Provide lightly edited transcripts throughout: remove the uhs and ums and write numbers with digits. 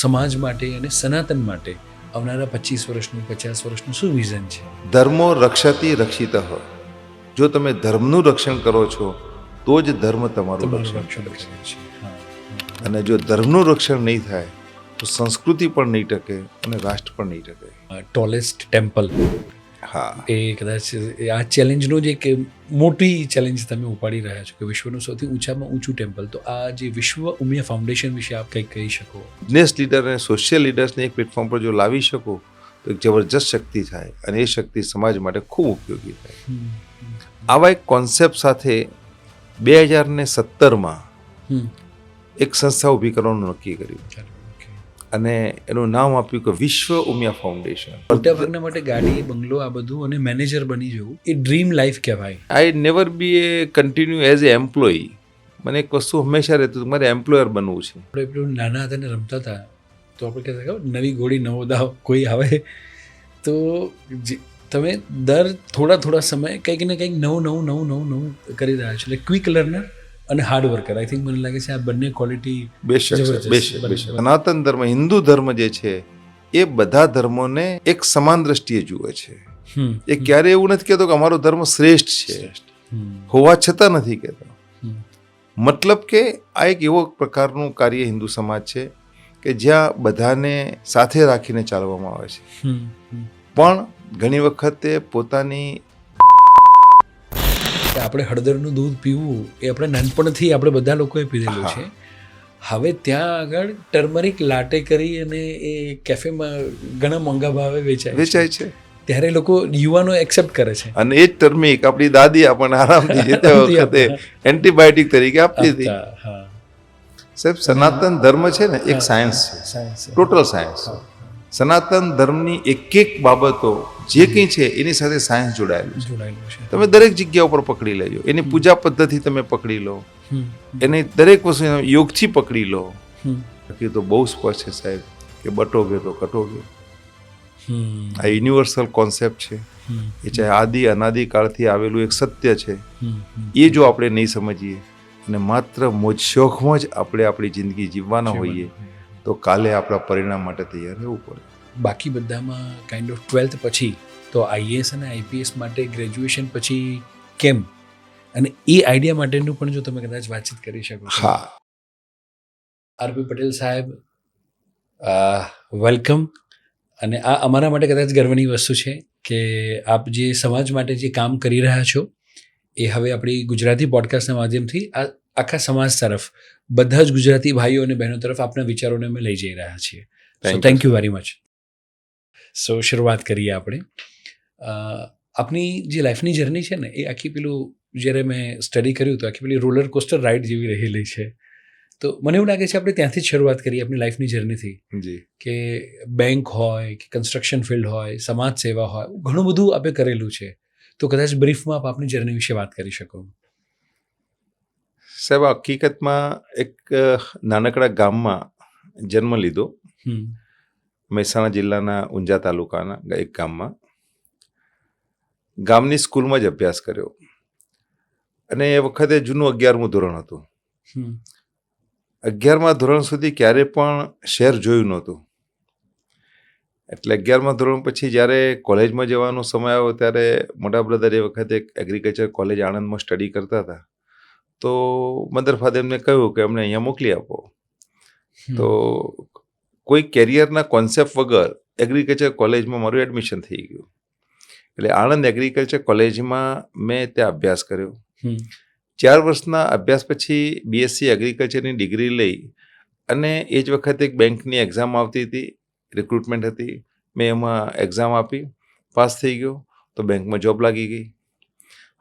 સમાજ માટે અને સનાતન માટે આવનારા 25 વર્ષનું 50 વર્ષનું શું વિઝન છે? ધર્મો રક્ષતી રક્ષિત. જો તમે ધર્મનું રક્ષણ કરો છો તો જ ધર્મ તમારું તમારું રક્ષણ રક્ષણ કરે છે. કરે છે. હા. અને જો ધર્મનું રક્ષણ નહીં થાય તો સંસ્કૃતિ પણ નહીં ટકે અને રાષ્ટ્ર પણ નહીં ટકે. ટોલેસ્ટ ટેમ્પલ હા, એ કદાચ આ ચેલેન્જનો જ એક મોટી ચેલેન્જ તમે ઉપાડી રહ્યા છો કે વિશ્વનું સૌથી ઊંચામાં ઊંચું ટેમ્પલ. તો આ જે વિશ્વ ઉમિયા ફાઉન્ડેશન વિશે આપ કંઈક કહી શકો? બિઝનેસ લીડર અને સોશિયલ લીડર્સને એક પ્લેટફોર્મ પર જો લાવી શકો તો એક જબરજસ્ત શક્તિ થાય અને એ શક્તિ સમાજ માટે ખૂબ ઉપયોગી થાય. આવા એક કોન્સેપ્ટ સાથે 2017માં એક સંસ્થા ઊભી કરવાનું નક્કી કર્યું અને એનું નામ આપ્યું કે વિશ્વ ઉમિયા ફાઉન્ડેશન. મોટાભાગના માટે ગાડી, બંગલો, આ બધું અને મેનેજર બની જવું એ ડ્રીમ લાઈફ કહેવાય. આઈ never be a continue as a employee. મને એક વસ્તુ હંમેશા રહેતું મારે એમ્પ્લોયર બનવું છે. આપણે પેલું નાના હતા ને રમતા હતા તો આપણે કહેતા ખબર નવી ગોળી નવો દાવ કોઈ આવે તો તમે દર થોડા સમયે કંઈક ને કંઈક નવું કરી રહ્યા છો. એટલે ક્વિક લર્નર અને હાર્ડ વર્કર, આઈ થિંક મને લાગે છે આ બંને ક્વોલિટી બેશક. સનાતન ધર્મ, હિન્દુ ધર્મ જે છે એ બધા ધર્મોને એક સમાન દ્રષ્ટિએ જુએ છે. એ ક્યારે એવું નથી કહેતો કે અમારો ધર્મ શ્રેષ્ઠ છે, હોવા છતાં નથી કહેતો. મતલબ કે આ એક એવો પ્રકારનું કાર્ય હિન્દુ સમાજ છે કે જ્યાં બધાને સાથે રાખીને ચાલવામાં આવે છે. પણ ઘણી વખતે પોતાની આપણે હળદરનું દૂધ પીવું એ આપણે નાનપણથી આપણે બધા લોકોએ પીધેલું છે. હવે ત્યાં આગળ ટર્મરિક લાટે કરી અને એ કેફેમાં ઘણા મોંઘા ભાવે વેચાય છે. ત્યારે લોકો યુવાનો એક્સેપ્ટ કરે છે. અને એ જ ટર્મિક આપણી દાદી આપણને આરામથી જે તે વખતે એન્ટીબાયોટિક તરીકે આપતી હતી. સાહેબ, સનાતન ધર્મ છે ને એક સાયન્સ છે, ટોટલ સાયન્સ. સનાતન ધર્મની એક બાબતો જે કંઈ છે એની સાથે સાયન્સ જોડાયેલું છે. તમે દરેક જગ્યા ઉપર પકડી લેજો. એની પૂજા પદ્ધતિ તમે પકડી લો, એની દરેક વસ્તુ યોગથી પકડી લો. બાકી તો બહુ સ્પષ્ટ છે સાહેબ કે બટોગે તો કટોગે. આ યુનિવર્સલ કોન્સેપ્ટ છે. એ ચાહે આદિ અનાદિ કાળથી આવેલું એક સત્ય છે. એ જો આપણે નહીં સમજીએ અને માત્ર મોજ શોખમાં જ આપણે આપણી જિંદગી જીવવાના હોઈએ તો કાલે આપણા પરિણામ માટે તૈયાર રહેવું પડે. બાકી બધામાં કાઇન્ડ ઓફ 12th પછી તો આઈએએસ અને આઈપીએસ માટે ગ્રેજ્યુએશન પછી કેમ, અને એ આઈડિયા માટેનું પણ જો તમે કદાચ વાતચીત કરી શકો. હા, આરપી પટેલ સાહેબ, વેલકમ. અને આ અમારા માટે કદાચ ગર્વની વસ્તુ છે કે આપ જે સમાજ માટે જે કામ કરી રહ્યા છો એ હવે આપણી ગુજરાતી પોડકાસ્ટના માધ્યમથી આ આખા સમાજ તરફ, બધા જ ગુજરાતી ભાઈઓ અને બહેનો તરફ આપના વિચારોને અમે લઈ જઈ રહ્યા છીએ. So thank you very much. So શરૂઆત કરીએ આપણે. આપની જે લાઈફની જર્ની છે ને એ આખી પેલું જ્યારે મેં સ્ટડી કર્યું તો આખી પેલી રોલર કોસ્ટર રાઇડ જેવી રહેલી છે. તો મને એવું લાગે છે આપણે ત્યાંથી જ શરૂઆત કરીએ આપણી લાઈફની જર્નીથી. જી. કે બેંક હોય કે કન્સ્ટ્રક્શન ફિલ્ડ હોય, સમાજ સેવા હોય, ઘણું બધું આપણે કરેલું છે. તો કદાચ બ્રીફમાં આપ આપની જર્ની વિશે વાત કરી શકો. સાહેબ, હકીકતમાં એક નાનકડા ગામમાં જન્મ લીધો. મહેસાણા જિલ્લાના ઊંઝા તાલુકાના એક ગામમાં. ગામની સ્કૂલમાં જ અભ્યાસ કર્યો અને એ વખતે જૂનું 11મું ધોરણ હતું. 11મા ધોરણ સુધી ક્યારે પણ શહેર જોયું નહોતું. એટલે 11મા ધોરણ પછી જ્યારે કોલેજમાં જવાનો સમય આવ્યો ત્યારે મોટા બ્રધર એ વખતે એક એગ્રીકલ્ચર કોલેજ આણંદમાં સ્ટડી કરતા હતા. તો મધર ફાધર કહ્યું કે અમને અહીંયા મોકલી આપો. તો કોઈ કેરિયરના કોન્સેપ્ટ વગર એગ્રીકલ્ચર કોલેજમાં મારું એડમિશન થઈ ગયું. એટલે આણંદ એગ્રીકલ્ચર કોલેજમાં મેં ત્યાં અભ્યાસ કર્યો. 4 વર્ષના અભ્યાસ પછી બીએસસી એગ્રીકલ્ચરની ડિગ્રી લઈ અને એ જ વખતે એક બેંકની એક્ઝામ આવતી હતી, રિક્રુટમેન્ટ હતી. મેં એમાં એક્ઝામ આપી, પાસ થઈ ગયો તો બેંકમાં જોબ લાગી ગઈ.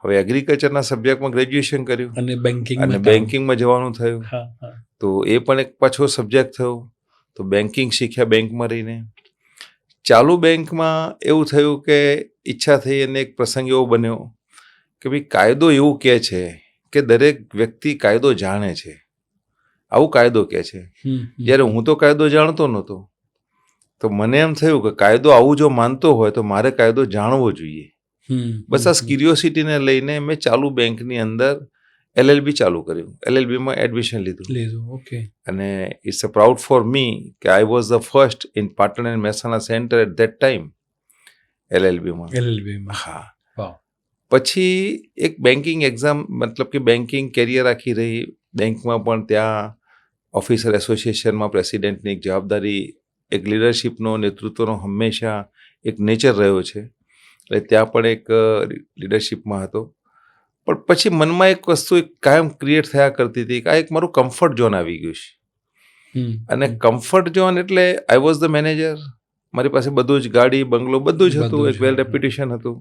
હવે એગ્રીકલ્ચરના સબ્જેક્ટમાં ગ્રેજ્યુએશન કર્યું અને બેન્કિંગમાં જવાનું થયું. તો એ પણ એક પાછો સબ્જેક્ટ થયો. તો બેન્કિંગ શીખ્યા બેંકમાં રહીને. ચાલુ બેંકમાં એવું થયું કે ઈચ્છા થઈ અને એક પ્રસંગ એવો બન્યો કે ભાઈ કાયદો એવું કહે છે કે દરેક વ્યક્તિ કાયદો જાણે છે. આવું કાયદો કહે છે. જ્યારે હું તો કાયદો જાણતો નહોતો તો મને એમ થયું કે કાયદો આવું જો માનતો હોય તો મારે કાયદો જાણવો જોઈએ. બસ આ ક્યુરિયોસિટીને લઈને મેં ચાલુ બેંકની અંદર LLB ચાલુ કર્યું, LLBમાં એડમિશન લીધું. ઓકે. અને it's a proud for me કે I was the first in Patan and Mehsana centre at that time LLBમાં. હા. વાવ. પછી એક બેન્કિંગ એક્ઝામ, મતલબ કે બેન્કિંગ કેરિયર આખી રહી. બેંકમાં પણ ત્યાં ઓફિસર એસોસિએશનમાં પ્રેસિડેન્ટની એક જવાબદારી, એક લીડરશિપનો, નેતૃત્વનો હંમેશા એક નેચર રહ્યો છે. એટલે ત્યાં પણ એક લીડરશિપમાં હતો. પણ પછી મનમાં એક વસ્તુ એક કાયમ ક્રિએટ થયા કરતી હતી કે આ એક મારું કમ્ફર્ટ ઝોન આવી ગયું છે. અને કમ્ફર્ટ ઝોન એટલે આઈ વોઝ ધ મેનેજર, મારી પાસે બધું જ, ગાડી, બંગલો બધું જ હતું, એક વેલ રેપ્યુટેશન હતું.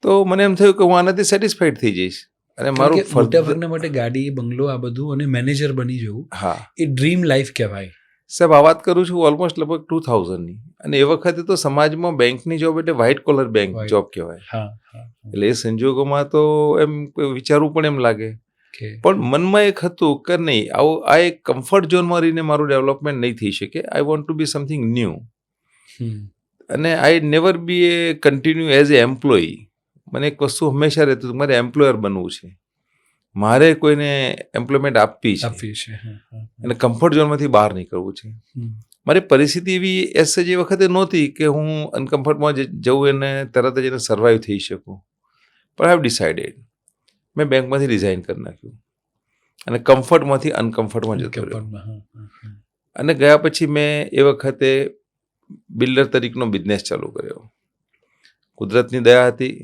તો મને એમ થયું કે હું આનાથી સેટિસ્ફાઈડ થઈ જઈશ. અને મારું મોટાભાગના માટે ગાડી, બંગલો, આ બધું અને મેનેજર બની જવું, હા, એ ડ્રીમ લાઈફ કહેવાય. સાહેબ આ વાત કરું છું ઓલમોસ્ટ લગભગ 2000ની. અને એ વખતે તો સમાજમાં બેંકની જોબ એટલે વ્હાઇટ કોલર બેંક જોબ કહેવાય. એટલે એ સંજોગોમાં તો એમ વિચારવું પણ એમ લાગે. પણ મનમાં એક હતું કે નહીં, આવું આ એક કમ્ફર્ટ ઝોનમાં રહીને મારું ડેવલપમેન્ટ નહીં થઈ શકે. I want to be something new. અને I never be a continue as a employee. મને એક વસ્તુ હંમેશા રહેતું હતું, મારે એમ્પ્લોયર બનવું છે, મારે કોઈને એમ્પ્લોયમેન્ટ આપવી છે અને કમ્ફર્ટ ઝોનમાંથી બહાર નીકળવું છે. મારી પરિસ્થિતિ એવી એસ જે વખતે નહોતી કે હું અનકમ્ફર્ટમાં જવું એને તરત જ એને સર્વાઈવ થઈ શકું. પણ આઈ હેવ ડિસાઇડેડ, મેં બેંકમાંથી રિઝાઇન કરી નાખ્યું અને કમ્ફર્ટમાંથી અનકમ્ફર્ટમાં જતો રહ્યો. અને ગયા પછી મેં એ વખતે બિલ્ડર તરીકેનો બિઝનેસ ચાલુ કર્યો. કુદરતની દયા હતી,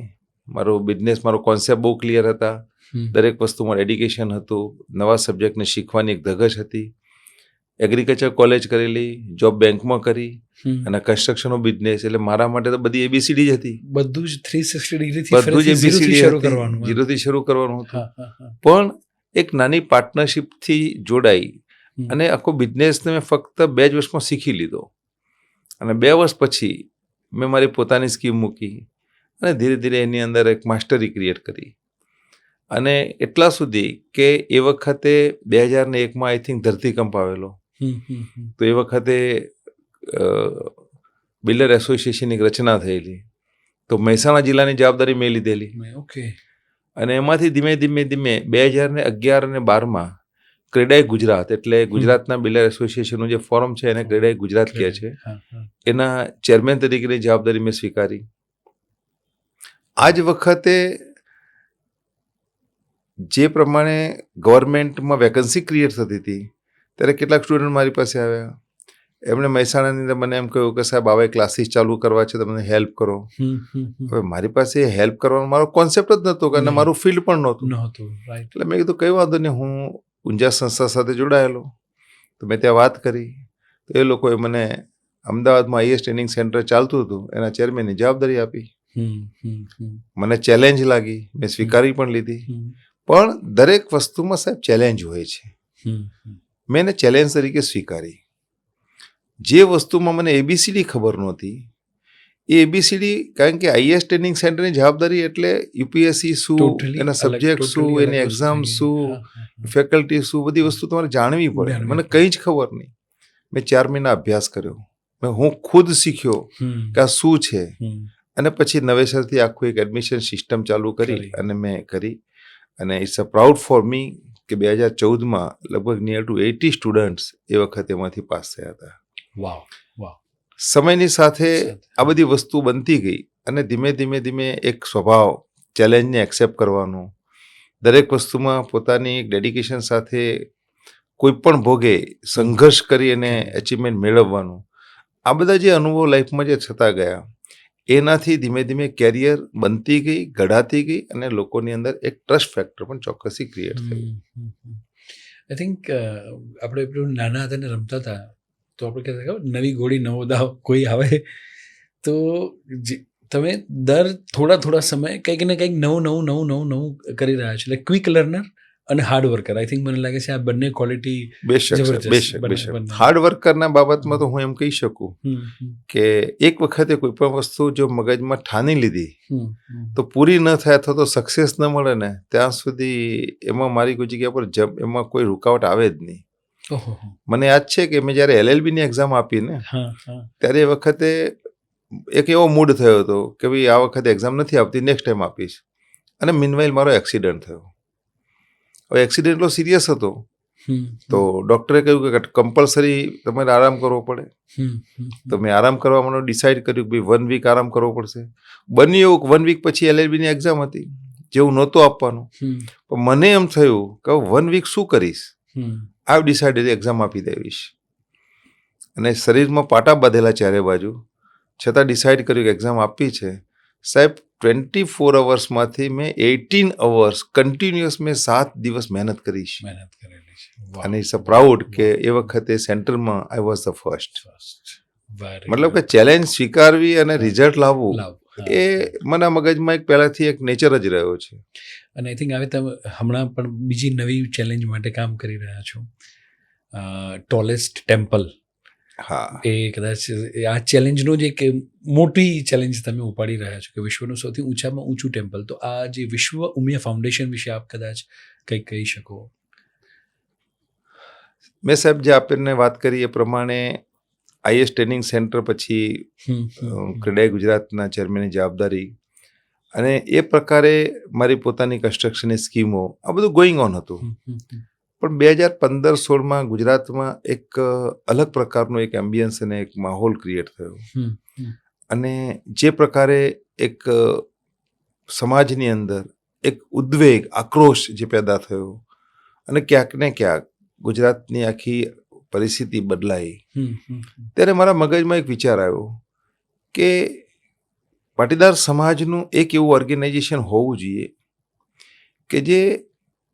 મારો બિઝનેસ, મારો કોન્સેપ્ટ બહુ ક્લિયર હતા. દરેક વસ્તુમાં ડેડિકેશન હતું, નવા સબ્જેક્ટને શીખવાની એક ધગશ હતી. એગ્રીકલ્ચર કોલેજ કરેલી, જોબ બેંકમાં કરી અને કન્સ્ટ્રક્શનનો બિઝનેસ. એટલે મારા માટે તો બધી ABCD જ હતી. બધું જ 360 ડિગ્રી, બધું જ ABCD ઝીરોથી શરૂ કરવાનું હતું. પણ એક નાની પાર્ટનરશિપથી જોડાઈ અને આખો બિઝનેસને મેં ફક્ત 2 જ વર્ષમાં શીખી લીધો. અને 2 વર્ષ પછી મેં મારી પોતાની સ્કીમ મૂકી અને ધીરે ધીરે એની અંદર એક માસ્ટરી ક્રિએટ કરી. અને એટલા સુધી કે એ વખતે 2001માં આઈ થિંક ધરતીકંપ આવેલો. તો એ વખતે બિલ્ડર એસોસિએશનની રચના થયેલી. તો મહેસાણા જિલ્લાની જવાબદારી મેં લીધેલી. અને એમાંથી ધીમે ધીમે 2011 અને 12માં ક્રેડાઈ ગુજરાત, એટલે ગુજરાતના બિલ્ડર એસોસિએશનનું જે ફોરમ છે એને ક્રેડાઈ ગુજરાત કહે છે, એના ચેરમેન તરીકેની જવાબદારી મેં સ્વીકારી. આ જ વખતે જે પ્રમાણે ગવર્મેન્ટમાં વેકન્સી ક્રિએટ થતી હતી ત્યારે કેટલાક સ્ટુડન્ટ મારી પાસે આવ્યા. એમણે મહેસાણાની અંદર મને એમ કહ્યું કે સાહેબ આવા ક્લાસીસ ચાલુ કરવા છે, તમને હેલ્પ કરો. હવે મારી પાસે હેલ્પ કરવાનો મારો કોન્સેપ્ટ જ નહોતો અને મારું ફિલ્ડ પણ નહોતું. એટલે મેં કીધું કંઈ વાંધો નહીં, હું ઊંઝા સંસ્થા સાથે જોડાયેલો. તો મેં ત્યાં વાત કરી તો એ લોકોએ મને અમદાવાદમાં IAS ટ્રેનિંગ સેન્ટર ચાલતું હતું એના ચેરમેનની જવાબદારી આપી. મને ચેલેન્જ લાગી, મેં સ્વીકારી પણ લીધી. પણ દરેક વસ્તુમાં સાહેબ ચેલેન્જ હોય છે. મેં એને ચેલેન્જ તરીકે સ્વીકારી. જે વસ્તુમાં મને ABCD ખબર નહોતી એ ABCD, કારણ કે IAS ટ્રેનિંગ સેન્ટરની જવાબદારી એટલે UPSC શું, એના સબ્જેક્ટ શું, એની એક્ઝામ શું, ફેકલ્ટી શું, બધી વસ્તુ તમારે જાણવી પડે. મને કંઈ જ ખબર નહીં. મેં 4 મહિના અભ્યાસ કર્યો, હું ખુદ શીખ્યો કે આ શું છે. અને પછી નવેસરથી આખું એક એડમિશન સિસ્ટમ ચાલુ કરી અને મેં કરી. અને it's a proud for me કે 2014માં લગભગ નિયર ટુ 80 સ્ટુડન્ટ્સ એ વખતે એમાંથી પાસ થયા હતા. વાવ વાવ. સમયની સાથે આ બધી વસ્તુ બનતી ગઈ અને ધીમે ધીમે ધીમે એક સ્વભાવ ચેલેન્જને એક્સેપ્ટ કરવાનો, દરેક વસ્તુમાં પોતાની એક ડેડિકેશન સાથે કોઈ પણ ભોગે સંઘર્ષ કરી અને અચીવમેન્ટ મેળવવાનું, આ બધા જે અનુભવ લાઈફમાં જે થતા ગયા એનાથી ધીમે ધીમે કેરિયર બનતી ગઈ, ઘડાતી ગઈ અને લોકોની અંદર એક ટ્રસ્ટ ફેક્ટર પણ ચોક્કસી ક્રિએટ થયું. આઈ થિંક આપણે પેલું નાના હતા ને રમતા હતા તો આપણે કહેતા ખબર, નવી ગોળી નવો દાવ કોઈ આવે તો તમે દર થોડા સમય કંઈક ને કંઈક નવું કરી રહ્યા છો. એટલે ક્વિક લર્નર અને હાર્ડ વર્કર, આઈ થિંક મને લાગે છે આ બંને ક્વોલિટી. બેશક હાર્ડ વર્કરના બાબતમાં તો હું એમ કહી શકું કે એક વખતે કોઈ પણ વસ્તુ જો મગજમાં ઠાની લીધી તો પૂરી ન થાય અથવા તો સક્સેસ ન મળે ને ત્યાં સુધી એમાં મારી કોઈ જગ્યા પર એમાં કોઈ રૂકાવટ આવે જ નહીં. મને યાદ છે કે મેં જ્યારે LLBની એક્ઝામ આપી ને ત્યારે એ વખતે એક એવો મૂડ થયો હતો કે ભાઈ આ વખતે એક્ઝામ નથી આવતી, નેક્સ્ટ ટાઈમ આપીશ. અને મીનવાઇલ મારો એક્સિડન્ટ થયો. હવે એક્સિડન્ટ એટલો સિરિયસ હતો હમ, તો ડૉક્ટરે કહ્યું કે કમ્પલસરી તમારે આરામ કરવો પડે. હમ, હમ, તો મેં આરામ કરવા માટે ડિસાઇડ કર્યું કે ભાઈ 1 વીક આરામ કરવો પડશે. બન્યું એવું 1 વીક પછી LLBની એક્ઝામ હતી, જેવું નહોતું આપવાનું. હમ, પણ મને એમ થયું કે 1 વીક શું કરીશ, હમ, આવ ડિસાઇડેડ એક્ઝામ આપી દેવીશ. અને શરીરમાં પાટા બાંધેલા ચારે બાજુ, છતાં ડિસાઇડ કર્યું કે એક્ઝામ આપવી છે. સાહેબ 24 અવર્સમાંથી મેં 18 અવર્સ કન્ટિન્યુઅસ મેં 7 દિવસ મહેનત કરી છે. મહેનત કરેલી છે. વાહ. અને ઇટ્સ અ પ્રાઉડ કે એ વખતે સેન્ટરમાં આઈ વોઝ ધ ફર્સ્ટ. Very મતલબ કે good. ચેલેન્જ સ્વીકારવી અને રિઝલ્ટ લાવવું લાવ. હા, એ મને મગજમાં એક પહેલાંથી એક નેચર જ રહ્યો છે. અને આઈ થિંક હવે તમે હમણાં પણ બીજી નવી ચેલેન્જ માટે કામ કરી રહ્યા છો, ટોલેસ્ટ ટેમ્પલ. હા, એ કદાચ આ ચેલેન્જનો જ એક મોટી ચેલેન્જ તમે ઉપાડી રહ્યા છો કે વિશ્વનું સૌથી ઊંચામાં ઊંચું ટેમ્પલ. તો આ જે વિશ્વ ઉમિયા ફાઉન્ડેશન વિશે આપ કદાચ કંઈક કહી શકો. મેં સાહેબ જે આપણને વાત કરી એ પ્રમાણે IS ટ્રેનિંગ સેન્ટર પછી ક્રેડાઈ ગુજરાતના ચેરમેનની જવાબદારી, અને એ પ્રકારે મારી પોતાની કન્સ્ટ્રક્શનની સ્કીમો, આ બધું ગોઈંગ ઓન હતું. પણ 2015-16માં ગુજરાતમાં એક અલગ પ્રકારનો એક એમ્બિયન્સ અને એક માહોલ ક્રિએટ થયો. અને જે પ્રકારે એક સમાજની અંદર એક ઉદ્વેગ, આક્રોશ જે પેદા થયો, અને ક્યાંક ને ક્યાંક ગુજરાતની આખી પરિસ્થિતિ બદલાઈ, ત્યારે મારા મગજમાં એક વિચાર આવ્યો કે પાટીદાર સમાજનું એક એવું ઓર્ગેનાઇઝેશન હોવું જોઈએ કે જે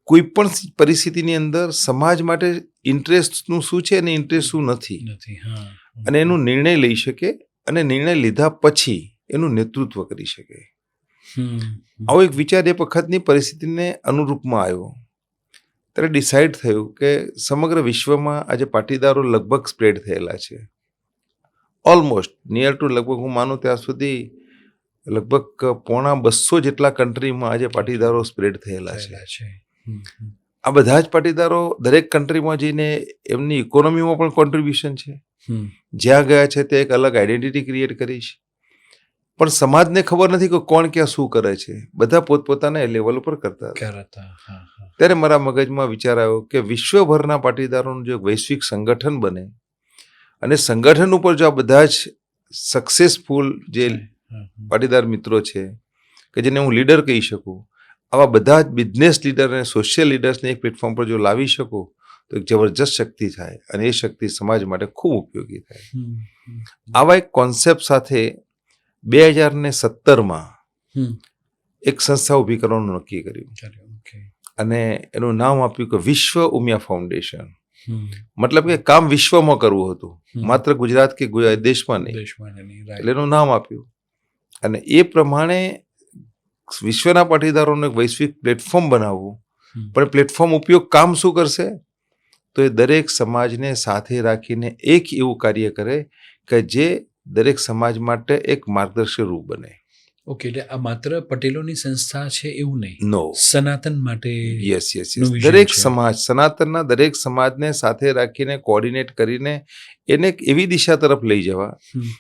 કોઈ પણ પરિસ્થિતિની અંદર સમાજ માટે ઇન્ટરેસ્ટનું શું છે અને ઇન્ટરેસ્ટ શું નથી, અને એનું નિર્ણય લઈ શકે, અને નિર્ણય લીધા પછી એનું નેતૃત્વ કરી શકે. આવો એક વિચાર એ વખતની પરિસ્થિતિને અનુરૂપમાં આવ્યો. ત્યારે ડિસાઇડ થયું કે સમગ્ર વિશ્વમાં આજે પાટીદારો લગભગ સ્પ્રેડ થયેલા છે. ઓલમોસ્ટ નિયર ટુ લગભગ હું માનું ત્યાં સુધી લગભગ 150 જેટલા કન્ટ્રીમાં આજે પાટીદારો સ્પ્રેડ થયેલા છે. આ બધા જ પાટીદારો દરેક કન્ટ્રીમાં જઈને એમની ઇકોનોમીમાં પણ કોન્ટ્રીબ્યુશન છે. જ્યાં ગયા છે તે એક અલગ આઈડેન્ટિટી ક્રિએટ કરી છે. પણ સમાજને ખબર નથી કે કોણ ક્યાં શું કરે છે. બધા પોતપોતાના લેવલ ઉપર કરતા હતા. ત્યારે મારા મગજમાં વિચાર આવ્યો કે વિશ્વભરના પાટીદારોનું જો વૈશ્વિક સંગઠન બને, અને સંગઠન ઉપર જો આ બધા જ સક્સેસફુલ જે પાટીદાર મિત્રો છે કે જેને હું લીડર કહી શકું, આવા બધા જ બિઝનેસ લીડર અને સોશિયલ લીડર્સને એક પ્લેટફોર્મ પર જો લાવી શકું તો એક જબરજસ્ત શક્તિ થાય, અને એ શક્તિ સમાજ માટે ખૂબ ઉપયોગી થાય. આવા એક કોન્સેપ્ટ સાથે 2017માં એક સંસ્થા ઊભી કરવાનું નક્કી કર્યું, અને એનું નામ આપ્યું કે વિશ્વ ઉમિયા ફાઉન્ડેશન. મતલબ કે કામ વિશ્વમાં કરવું હતું, માત્ર ગુજરાત કે દેશમાં નહીં. એટલે એનું નામ આપ્યું, અને એ પ્રમાણે વિશ્વના પાટીદારોને એક વૈશ્વિક પ્લેટફોર્મ બનાવવું. પણ પ્લેટફોર્મ ઉપયોગ કામ શું કરશે, તો એ દરેક સમાજને સાથે રાખીને એક એવું કાર્ય કરે કે જે દરેક સમાજ માટે એક માર્ગદર્શક રૂપ બને. ઓકે, એટલે આ માત્ર પટેલોની સંસ્થા છે એવું નહીં. નો, સનાતન માટે. યસ. દરેક સમાજ, સનાતનના દરેક સમાજને સાથે રાખીને કોર્ડિનેટ કરીને એને એક એવી દિશા તરફ લઈ જવા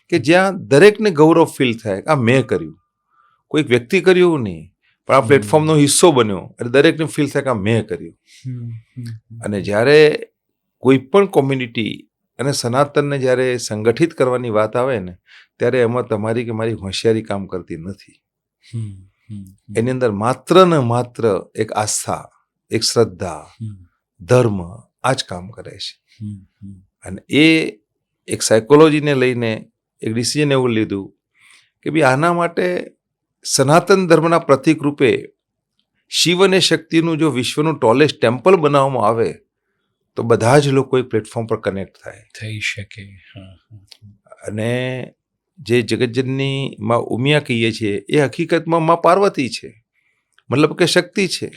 કે જ્યાં દરેકને ગૌરવ ફીલ થાય કે આ મેં કર્યું. કોઈક વ્યક્તિ કર્યું નહીં, પણ આ પ્લેટફોર્મનો હિસ્સો બન્યો એટલે દરેકને ફીલ થાય કે આ મેં કર્યું. અને જ્યારે કોઈ પણ કોમ્યુનિટી અને સનાતનને જ્યારે સંગઠિત કરવાની વાત આવે ને, ત્યારે એમાં તમારી કે મારી હોશિયારી કામ કરતી નથી. એની અંદર માત્ર ને માત્ર એક આસ્થા, એક શ્રદ્ધા, ધર્મ આ જ કામ કરે છે. અને એ એક સાયકોલોજીને લઈને એક ડિસિઝન એવું લીધું કે ભાઈ આના માટે સનાતન ધર્મના પ્રતીક રૂપે શિવ અને શક્તિનું જો વિશ્વનું ટોલેસ્ટ ટેમ્પલ બનાવવામાં આવે તો બધા જ લોકો એક પ્લેટફોર્મ પર કનેક્ટ થઈ શકે. અને જે જગતજનની માં ઉમિયા કહીએ છીએ એ હકીકતમાં માં પાર્વતી છે, મતલબ કે શક્તિ છે,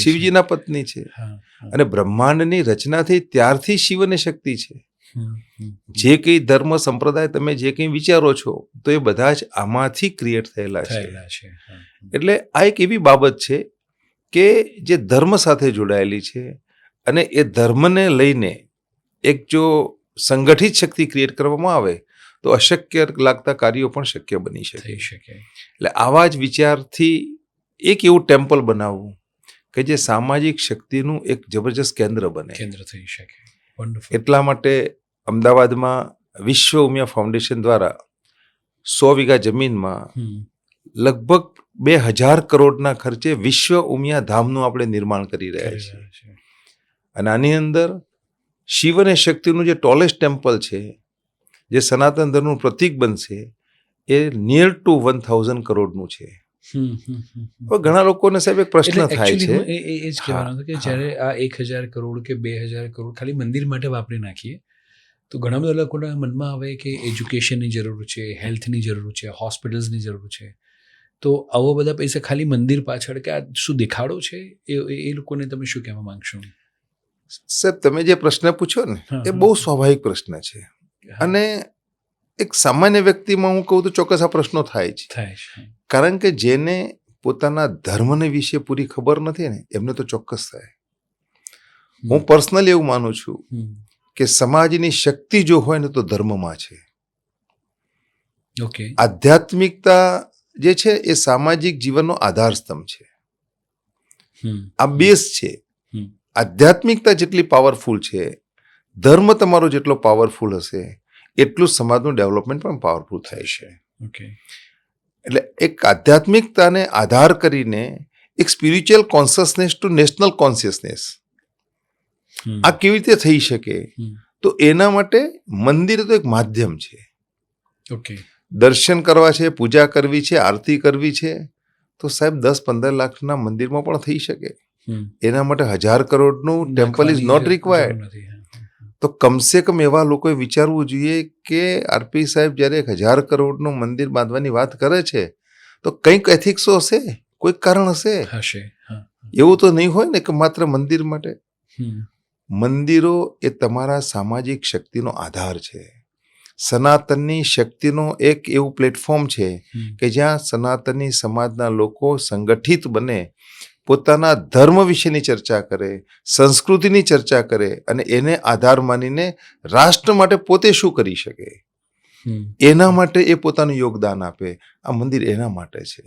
શિવજીના પત્ની છે. અને બ્રહ્માંડની રચના થઈ ત્યારથી શિવ અને શક્તિ છે. જે કંઈ ધર્મ સંપ્રદાય તમે જે કંઈ વિચારો છો તો એ બધા જ આમાંથી ક્રિએટ થયેલા છે. એટલે આ એક એવી બાબત છે કે જે ધર્મ સાથે જોડાયેલી છે, અને એ ધર્મને લઈને એક જો સંગઠિત શક્તિ ક્રિએટ કરવામાં આવે તો અશક્ય લાગતા કાર્યો પણ શક્ય બની શકે. એટલે આવા જ વિચારથી એક એવું ટેમ્પલ બનાવવું કે જે સામાજિક શક્તિનું એક જબરજસ્ત કેન્દ્ર બને. કેન્દ્ર થઈ શકે. વન્ડરફુલ. એટલા માટે અમદાવાદમાં વિશ્વ ઉમિયા ફાઉન્ડેશન દ્વારા 100 વીઘા જમીનમાં લગભગ 2000 કરોડના ખર્ચે વિશ્વ ઉમિયા ધામનું આપણે નિર્માણ કરી રહ્યા છીએ. અને આની અંદર શિવ અને શક્તિનું જે ટોલેસ્ટ ટેમ્પલ છે, જે સનાતન ધર્મનું પ્રતીક બનશે, એ નિયર ટુ 1000 કરોડનું છે. હવે ઘણા લોકોને સાહેબ એક પ્રશ્ન થાય છે, એ જ કહેવાનું હતું કે જ્યારે આ 1000 કરોડ કે 2000 કરોડ ખાલી મંદિર માટે વાપરી નાખીએ તો ઘણા બધા લોકોના મનમાં આવે કે એજ્યુકેશનની જરૂર છે, હેલ્થની જરૂર છે, હોસ્પિટલ્સની જરૂર છે, તો આવો બધા પૈસા ખાલી મંદિર પાછળ કે આ શું દેખાડો છે, એ લોકોને તમે શું કહેવા માંગશો? સાહેબ, તમે જે પ્રશ્ન પૂછ્યો ને એ બહુ સ્વાભાવિક પ્રશ્ન છે. અને એક સામાન્ય વ્યક્તિમાં હું કહું તો ચોક્કસ આ પ્રશ્નો થાય છે. કારણ કે જેને પોતાના ધર્મને વિશે પૂરી ખબર નથી ને એમને તો ચોક્કસ થાય. હું પર્સનલી એવું માનું છું કે સમાજની શક્તિ જો હોય ને તો ધર્મમાં છે. આધ્યાત્મિકતા જે છે એ સામાજિક જીવનનો આધાર સ્તંભ છે. આ બેઝ છે. આધ્યાત્મિકતા જેટલી પાવરફુલ છે, ધર્મ તમારો જેટલો પાવરફુલ હશે એટલું સમાજનું ડેવલપમેન્ટ પણ પાવરફુલ થાય છે. એટલે એક આધ્યાત્મિકતાને આધાર કરીને એક spiritual consciousness to national consciousness આ કેવી રીતે થઈ શકે? તો એના માટે મંદિર તો એક માધ્યમ છે. દર્શન કરવા છે, પૂજા કરવી છે, આરતી કરવી છે, તો સાહેબ 10-15 લાખના મંદિરમાં પણ થઈ શકે. એના માટે 1000 કરોડનું ટેમ્પલ ઇઝ નોટ રિક્વાયર્ડ. તો કમસે કમ એવા લોકોએ વિચારવું જોઈએ કે આરપી સાહેબ જ્યારે 1000 કરોડનું મંદિર બાંધવાની વાત કરે છે તો કંઈક એથિક્સો હશે, કોઈક કારણ હશે. એવું તો નહીં હોય ને કે માત્ર મંદિર માટે. મંદિરો એ તમારા સામાજિક શક્તિનો આધાર છે. સનાતનની શક્તિનો એક એવું પ્લેટફોર્મ છે કે જ્યાં સનાતની સમાજના લોકો સંગઠિત બને, પોતાના ધર્મ વિશેની ચર્ચા કરે, સંસ્કૃતિની ચર્ચા કરે અને એને આધાર માનીને રાષ્ટ્ર માટે પોતે શું કરી શકે એના માટે એ પોતાનું યોગદાન આપે. આ મંદિર એના માટે છે.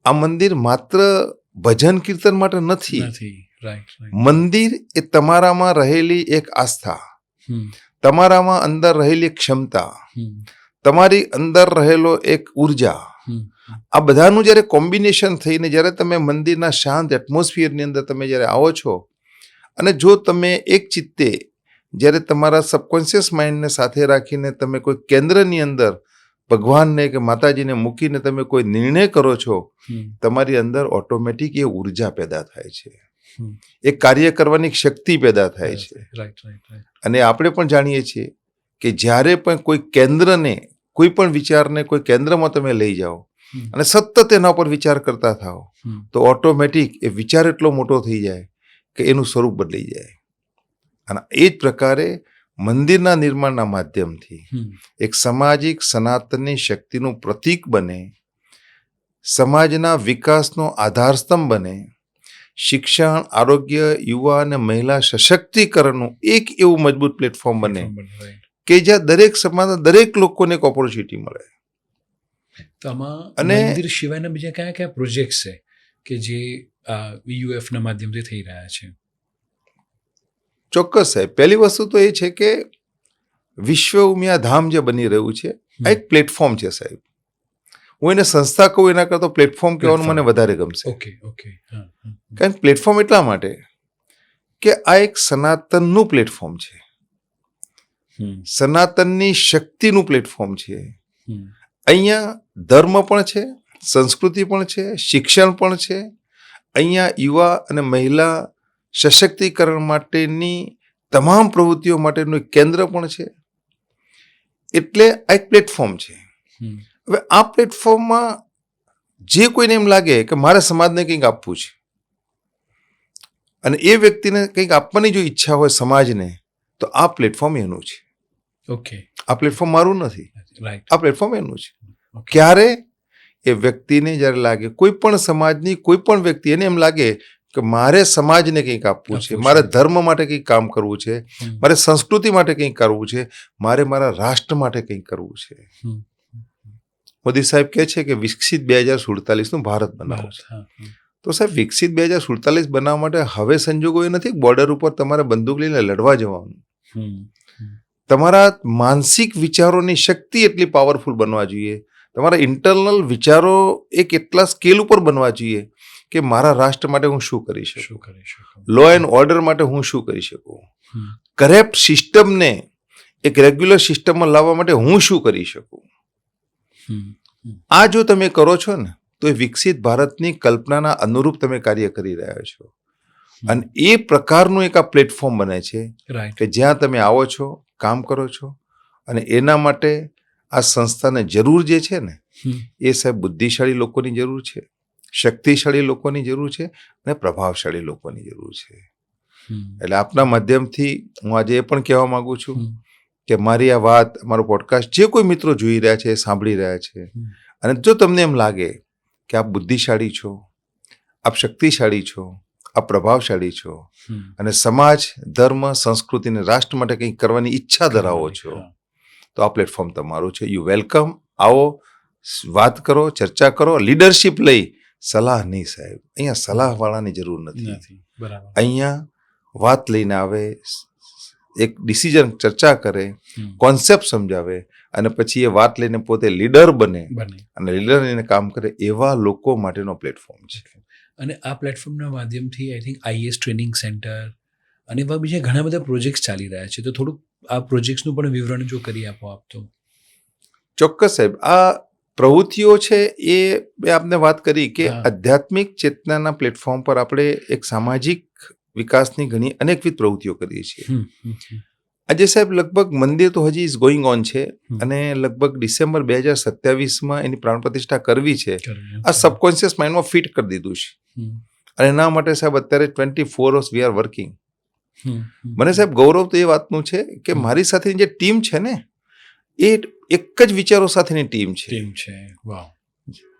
આ મંદિર માત્ર ભજન કીર્તન માટે નથી. મંદિર એ તમારામાં રહેલી એક આસ્થા, તમારામાં અંદર રહેલી ક્ષમતા, તમારી અંદર રહેલો એક ઉર્જા, આ બધાનું જ્યારે કોમ્બિનેશન થઈને જ્યારે તમે મંદિરના શાંત એટમોસ્ફિયરની અંદર તમે જ્યારે આવો છો અને જો તમે એક ચિત્તે જ્યારે તમારા સબકોન્શિયસ માઇન્ડને સાથે રાખીને તમે કોઈ કેન્દ્રની અંદર ભગવાનને કે માતાજીને મૂકીને તમે કોઈ નિર્ણય કરો છો, તમારી અંદર ઓટોમેટિક એ ઉર્જા પેદા થાય છે, એક કાર્ય કરવાની શક્તિ પેદા થાય છે. અને આપણે પણ જાણીએ છીએ કે જ્યારે પણ કોઈ કેન્દ્રને, કોઈ પણ વિચારને કોઈ કેન્દ્રમાં તમે લઈ જાઓ અને સતત એના પર વિચાર કરતા થાઓ તો ઓટોમેટિક એ વિચાર એટલો મોટો થઈ જાય કે એનું સ્વરૂપ બદલાઈ જાય. અને એ જ પ્રકારે મંદિરના નિર્માણના માધ્યમથી એક સામાજિક સનાતનની શક્તિનું પ્રતીક બને, સમાજના વિકાસનો આધારસ્તંભ બને, શિક્ષણ, આરોગ્ય, યુવા અને મહિલા સશક્તિકરણનું એક એવું મજબૂત પ્લેટફોર્મ બને કે જ્યાં દરેક સમાજના દરેક લોકોને એક ઓપોર્ચ્યુનિટી મળે. તો આમાં મંદિર સિવાયના બીજા કયા કયા પ્રોજેક્ટ છે કે જે યુએફના માધ્યમથી થઈ રહ્યા છે? ચોક્કસ સાહેબ. પહેલી વસ્તુ તો એ છે કે વિશ્વ ઉમિયા ધામ જે બની રહ્યું છે આ એક પ્લેટફોર્મ છે સાહેબ. હું એને સંસ્થા કહું એના કરતો પ્લેટફોર્મ કહેવાનું મને વધારે ગમશે. કારણ પ્લેટફોર્મ એટલા માટે કે આ એક સનાતનનું પ્લેટફોર્મ છે, સનાતનની શક્તિનું પ્લેટફોર્મ છે. અહીંયા ધર્મ પણ છે, સંસ્કૃતિ પણ છે, શિક્ષણ પણ છે. અહીંયા યુવા અને મહિલા સશક્તિકરણ માટેની તમામ પ્રવૃત્તિઓ માટેનું એક કેન્દ્ર પણ છે. એટલે આ એક પ્લેટફોર્મ છે. હવે આ પ્લેટફોર્મમાં જે કોઈને એમ લાગે કે મારે સમાજને કંઈક આપવું છે અને એ વ્યક્તિને કંઈક આપવાની જો ઈચ્છા હોય સમાજને, તો આ પ્લેટફોર્મ એનું છે. આ પ્લેટફોર્મ મારું નથી, આ પ્લેટફોર્મ એનું છે. ક્યારે એ વ્યક્તિને જ્યારે લાગે, કોઈ પણ સમાજની કોઈ પણ વ્યક્તિ એને એમ લાગે કે મારે સમાજને કંઈક આપવું છે, મારે ધર્મ માટે કંઈક કામ કરવું છે, મારે સંસ્કૃતિ માટે કંઈક કરવું છે, મારે મારા રાષ્ટ્ર માટે કંઈક કરવું છે. મોદી સાહેબ કહે છે કે વિકસિત 2047નું ભારત બનાવો છે. તો સાહેબ વિકસિત 2047 બનાવવા માટે હવે સંજોગો એ નથી બોર્ડર ઉપર તમારે બંદૂક લઈને લડવા જવાનું. તમારા માનસિક વિચારોની શક્તિ એટલી પાવરફુલ બનવા જોઈએ, તમારા ઇન્ટરનલ વિચારો એક એટલા સ્કેલ ઉપર બનવા જોઈએ કે મારા રાષ્ટ્ર માટે હું શું કરી શકું, લો એન્ડ ઓર્ડર માટે હું શું કરી શકું, કરેક્ટ સિસ્ટમને એક રેગ્યુલર સિસ્ટમમાં લાવવા માટે હું શું કરી શકું. આ જો તમે કરો છો ને તો એ વિકસિત ભારતની કલ્પનાના અનુરૂપ તમે કાર્ય કરી રહ્યા છો. અને એ પ્રકારનું એક આ પ્લેટફોર્મ બને છે કે જ્યાં તમે આવો છો, કામ કરો છો, અને એના માટે આ સંસ્થાને જરૂર જે છે ને એ સાહેબ બુદ્ધિશાળી લોકોની જરૂર છે, શક્તિશાળી લોકોની જરૂર છે અને પ્રભાવશાળી લોકોની જરૂર છે. એટલે આપના માધ્યમથી હું આજે એ પણ કહેવા માંગુ છું કે મારી આ વાત, મારો પોડકાસ્ટ જે કોઈ મિત્રો જોઈ રહ્યા છે, સાંભળી રહ્યા છે, અને જો તમને એમ લાગે કે આપ બુદ્ધિશાળી છો, આપ શક્તિશાળી છો, આપ પ્રભાવશાળી છો અને સમાજ, ધર્મ, સંસ્કૃતિ અને રાષ્ટ્ર માટે કંઈક કરવાની ઈચ્છા ધરાવો છો, તો આ પ્લેટફોર્મ તમારું છે. You welcome. આવો, વાત કરો, ચર્ચા કરો, લીડરશિપ લઈ, સલાહ નહીં સાહેબ. અહીંયા સલાહવાળાની જરૂર નથી. અહીંયા વાત લઈને આવે, એક ડિસિઝન ચર્ચા કરે, કોન્સેપ્ટ સમજાવે અને પછી એ વાત લઈને પોતે લીડર બને અને લીડર લઈને કામ કરે, એવા લોકો માટેનો પ્લેટફોર્મ છે. અને આ પ્લેટફોર્મના માધ્યમથી I think IAS training centre અને એવા બીજા ઘણા બધા પ્રોજેક્ટ્સ ચાલી રહ્યા છે. તો થોડુંક આ પ્રોજેક્ટ્સનું પણ વિવરણ જો કરી આપો આપ તો. ચોક્કસ સાહેબ. આ પ્રવૃત્તિઓ છે એ આપને વાત કરી કે આધ્યાત્મિક ચેતનાના પ્લેટફોર્મ પર આપણે એક સામાજિક વિકાસની ઘણી અનેકવિધ પ્રવૃત્તિઓ કરીએ છીએ. આજે સાહેબ લગભગ મંદિર તો હજી ઇઝ ગોઈંગ ઓન છે અને લગભગ ડિસેમ્બર 2027 એની પ્રાણ પ્રતિષ્ઠા કરવી છે. આ સબકોન્શિયસ માઇન્ડમાં ફિટ કરી દીધું છે અને એના માટે સાહેબ અત્યારે 24 hours વી આર વર્કિંગ. મને સાહેબ ગૌરવ તો એ વાતનું છે કે મારી સાથેની જે ટીમ છે ને એ એક જ વિચારો સાથેની ટીમ છે.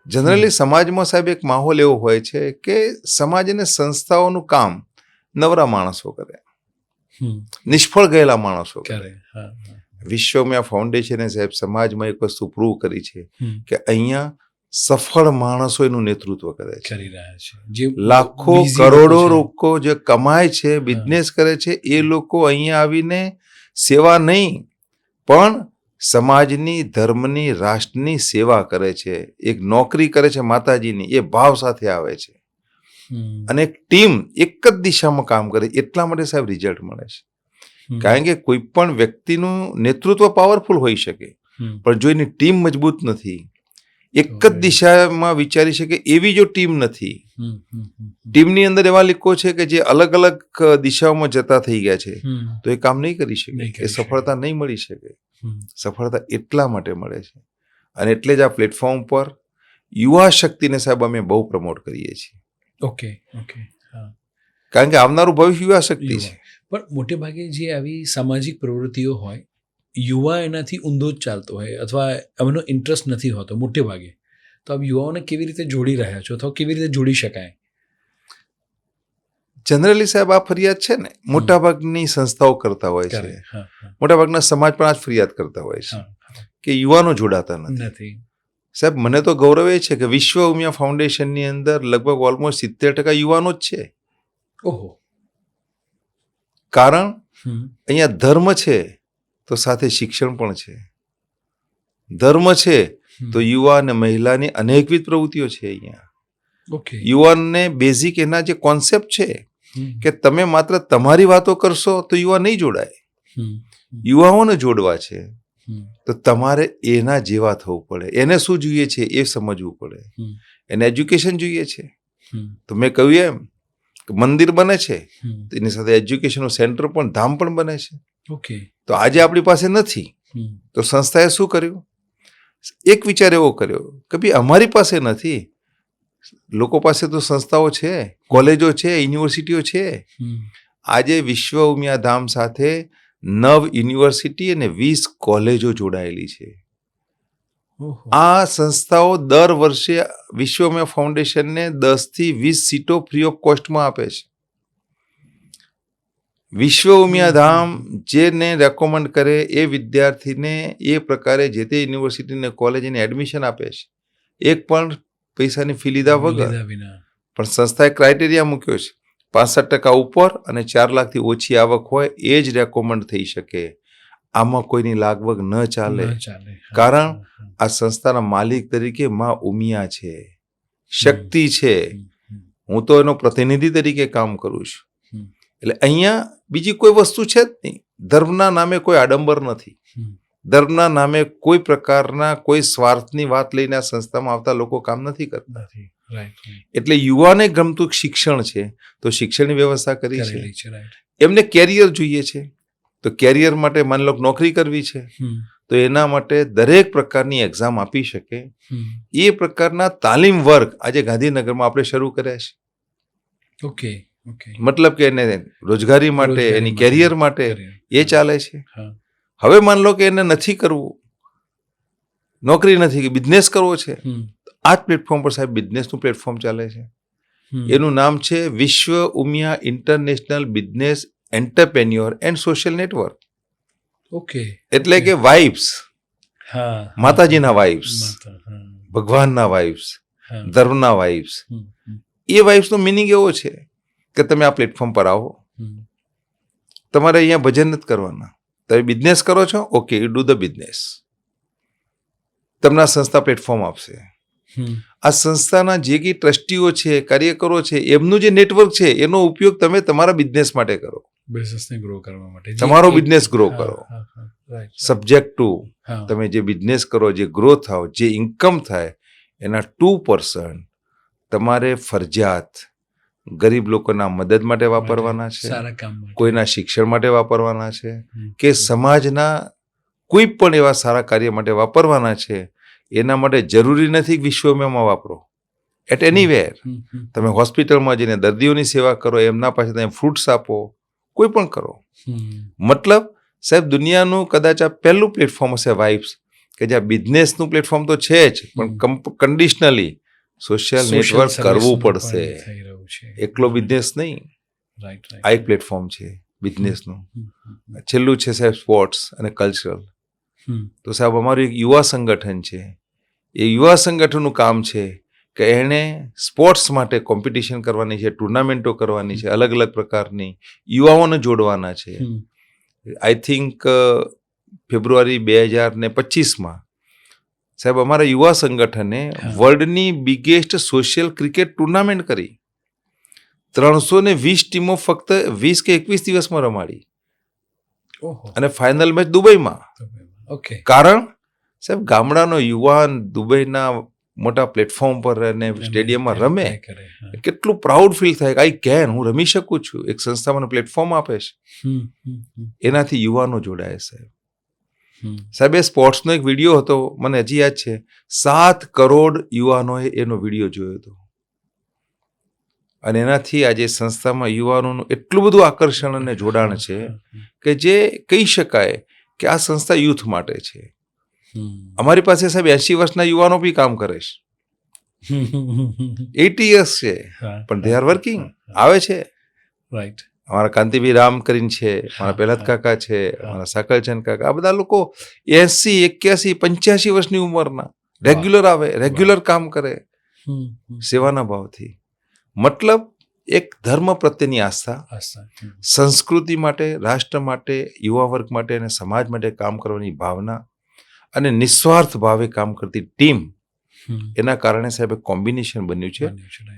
જનરલી સમાજમાં સાહેબ એક માહોલ એવો હોય છે કે સમાજ અને સંસ્થાઓનું કામ નવરા માણસો કરે, નિષ્ફળ ગયેલા માણસો કરે. વિશ્વમાં ફાઉન્ડેશને સાહેબ સમાજમાં એક વસ્તુ પ્રૂવ કરી છે કે અહીંયા સફળ માણસો એનું નેતૃત્વ કરે છે. લાખો કરોડો લોકો જે કમાય છે, બિઝનેસ કરે છે, એ લોકો અહીંયા આવીને સેવા નહીં પણ સમાજની, ધર્મની, રાષ્ટ્રની સેવા કરે છે. એક નોકરી કરે છે માતાજીની, એ ભાવ સાથે આવે છે અને એક ટીમ એક જ દિશામાં કામ કરે. એટલા માટે સાહેબ રિઝલ્ટ મળે છે. કારણ કે કોઈ પણ વ્યક્તિનું નેતૃત્વ પાવરફુલ હોઈ શકે પણ જો એની ટીમ મજબૂત નથી, એક જ દિશામાં વિચારી શકે એવી જો ટીમ નથી, ટીમની અંદર એવા લોકો છે કે જે અલગ અલગ દિશાઓમાં જતા થઈ ગયા છે, તો એ કામ નહીં કરી શકે, એ સફળતા નહીં મળી શકે. સફળતા એટલા માટે મળે છે અને એટલે જ આ પ્લેટફોર્મ પર યુવા શક્તિને સાહેબ અમે બહુ પ્રમોટ કરીએ છીએ. ઓકે. કારણ કે આવનારું ભવિષ્ય યુવા શક્તિ છે. પણ મોટે ભાગે જે આવી સામાજિક પ્રવૃત્તિઓ હોય, યુવા એનાથી ઊંધો જ ચાલતો હોય અથવા એમનો ઇન્ટરેસ્ટ નથી હોતો મોટે ભાગે, તો આપ યુવાઓને કેવી રીતે જોડી રહ્યા છો અથવા કેવી રીતે જોડી શકાય? જનરલી સાહેબ આ ફરિયાદ છે ને મોટાભાગની સંસ્થાઓ કરતા હોય છે, મોટાભાગના સમાજ પણ આ જ ફરિયાદ કરતા હોય છે કે યુવાનો જોડાતા નથી. સાહેબ મને તો ગૌરવ એ છે કે વિશ્વ ઉમિયા ફાઉન્ડેશનની અંદર લગભગ ઓલમોસ્ટ 70% યુવાનો જ છે. ઓહો. કારણ અહીંયા ધર્મ છે તો સાથે શિક્ષણ પણ છે, ધર્મ છે તો યુવા અને મહિલાની અનેકવિધ પ્રવૃત્તિઓ છે. અહીંયા યુવાનને બેઝિક એના જે કોન્સેપ્ટ છે કે તમે માત્ર તમારી વાતો કરશો તો યુવા નહીં જોડાય, યુવાઓને જોડવા છે તો તમારે એના જેવા થવું પડે. એને શું જોઈએ છે એ સમજવું પડે, એને એજ્યુકેશન જોઈએ છે. તો મેં કહ્યું એમ મંદિર બને છે તો એની સાથે એજ્યુકેશનનું સેન્ટર પણ, ધામ પણ બને છે. તો આજે આપણી પાસે નથી તો સંસ્થાએ શું કર્યું? એક વિચાર એવો કર્યો કે ભાઈ અમારી પાસે નથી, લોકો પાસે તો સંસ્થાઓ છે, કોલેજો છે, યુનિવર્સિટીઓ છે. આજે વિશ્વ ઉમિયા ધામ સાથે 9 યુનિવર્સિટી અને 20 કોલેજો જોડાયેલી છે. આ સંસ્થાઓ દર વર્ષે વિશ્વ ઉમિયા ફાઉન્ડેશનને 10 થી 20 સીટો ફ્રી ઓફ કોસ્ટમાં આપે છે. વિશ્વ ઉમિયા ધામ જેને રેકોમેન્ડ કરે એ વિદ્યાર્થીને એ પ્રકારે જે તે યુનિવર્સિટી અને કોલેજને એડમિશન આપે છે, એક પણ પૈસાની ફી લીધા વગર. પણ સંસ્થાએ ક્રાઇટેરિયા મૂક્યો છે 65% ઉપર અને 4 લાખથી ઓછી આવક હોય એ જ રેકોમેન્ડ થઈ શકે. આમાં કોઈની લાગવગ ન ચાલે. કારણ આ સંસ્થાના માલિક તરીકે માં ઉમિયા છે, શક્તિ છે. હું તો એનો પ્રતિનિધિ તરીકે કામ કરું છું. એટલે અહીંયા બીજી કોઈ વસ્તુ છે જ નહીં. ધર્મના નામે કોઈ આડંબર નથી. ધર્મના નામે કોઈ પ્રકારના કોઈ સ્વાર્થની વાત લઈને આ સંસ્થામાં આવતા લોકો કામ નથી કરતા. એટલે યુવાને ગમતું શિક્ષણ છે તો શિક્ષણની વ્યવસ્થા કરી છે. એમને કેરિયર જોઈએ છે તો કેરિયર માટે માની લો નોકરી કરવી છે તો એના માટે દરેક પ્રકારની એક્ઝામ આપી શકે એ પ્રકારના તાલીમ વર્ગ આજે ગાંધીનગરમાં આપણે શરૂ કર્યા છે. ઓકે. મતલબ કે એને રોજગારી માટે એની કેરિયર માટે એ ચાલે છે. હવે માન લો કે એને નથી કરવું, નોકરી નથી કે બિઝનેસ કરવો છે, આ જ પ્લેટફોર્મ પર સાહેબ બિઝનેસનું પ્લેટફોર્મ ચાલે છે. એનું નામ છે વિશ્વ Umiya international business entrepreneur and social network. Okay. એટલે કે વાઇબ્સ, માતાજીના વાઇબ્સ, ભગવાનના વાઇબ્સ, ધર્મના વાઇબ્સ. એ વાઇબ્સનો મિનિંગ એવો છે કે તમે આ પ્લેટફોર્મ પર આવો, તમારે અહીંયા ભજન નથી કરવાના, તમે બિઝનેસ કરો છો, okay you do the business. તમને આ સંસ્થા પ્લેટફોર્મ આપશે. આ સંસ્થાના જે કંઈ ટ્રસ્ટીઓ છે, કાર્યકરો છે, એમનું જે નેટવર્ક છે એનો ઉપયોગ તમે તમારા બિઝનેસ માટે કરો, બિઝનેસને ગ્રો કરવા માટે, તમારો બિઝનેસ ગ્રો કરો. સબ્જેક્ટ ટુ તમે જે બિઝનેસ કરો, જે ગ્રો થાવ, જે ઇન્કમ થાય એના 2% તમારે ફરજિયાત ગરીબ લોકોના મદદ માટે વાપરવાના છે, કોઈના શિક્ષણ માટે વાપરવાના છે, કે સમાજના કોઈ પણ એવા સારા કાર્ય માટે વાપરવાના છે. એના માટે જરૂરી નથી વિશ્વમાં વાપરો, એટ એનીવેર. તમે હોસ્પિટલમાં જઈને દર્દીઓની સેવા કરો, એમના પાસે તમે ફ્રૂટ્સ આપો, કોઈ પણ કરો. મતલબ સાહેબ દુનિયાનું કદાચ આ પહેલું પ્લેટફોર્મ હશે વાઇબ્સ કે જ્યાં બિઝનેસનું પ્લેટફોર્મ તો છે જ પણ કન્ડિશનલી સોશિયલ નેટવર્ક કરવું પડશે. એકલો બિઝનેસ નહીં, આ એક પ્લેટફોર્મ છે બિઝનેસનું. છેલ્લું છે સાહેબ સ્પોર્ટ્સ અને કલ્ચરલ. તો સાહેબ અમારું એક યુવા સંગઠન છે. એ યુવા સંગઠનનું કામ છે કે એણે સ્પોર્ટ્સ માટે કોમ્પિટિશન કરવાની છે, ટુર્નામેન્ટો કરવાની છે, અલગ અલગ પ્રકારની યુવાઓને જોડવાના છે. આઈ થિંક ફેબ્રુઆરી 2025માં સાહેબ અમારા યુવા સંગઠને વર્લ્ડની બિગેસ્ટ સોશિયલ ક્રિકેટ ટુર્નામેન્ટ કરી. 320 ટીમો ફક્ત 20 કે 21 દિવસમાં રમાડી અને ફાઇનલ મેચ દુબઈમાં. કારણ સાહેબ ગામડાનો યુવાન દુબઈના મોટા પ્લેટફોર્મ પર અને સ્ટેડિયમમાં રમે, કેટલું પ્રાઉડ ફીલ થાય કે આઈ કેન, હું રમી શકું છું. એક સંસ્થા મને પ્લેટફોર્મ આપે છે, એનાથી યુવાનો જોડાય. સાહેબ એ સ્પોર્ટ્સનો એક વિડીયો હતો, મને હજી યાદ છે, 7 કરોડ યુવાનોએ એનો વિડીયો જોયો હતો. અને એનાથી આજે સંસ્થામાં યુવાનોનું એટલું બધું આકર્ષણ અને જોડાણ છે કે જે કહી શકાય કે આ સંસ્થા યુથ માટે છે. અમારી પાસે સાહેબ 80 વર્ષના યુવાનો બી કામ કરે છે, 80 યર્સ છે, પણ દે આર વર્કિંગ, આવે છે. અમારા કાંતિભાઈ રામ કરીને છે, મારા પહેલાદ કાકા છે, અમારા સાકલચંદ કાકા, આ બધા લોકો 80, 81, 85 વર્ષની ઉંમરના રેગ્યુલર આવે, રેગ્યુલર કામ કરે સેવાના ભાવથી. મતલબ એક ધર્મ પ્રત્યેની આસ્થા, સંસ્કૃતિ માટે, રાષ્ટ્ર માટે, યુવા વર્ગ માટે અને સમાજ માટે કામ કરવાની ભાવના અને નિસ્વાર્થ ભાવે કામ કરતી ટીમ, એના કારણે સાહેબ કોમ્બિનેશન બન્યું છે.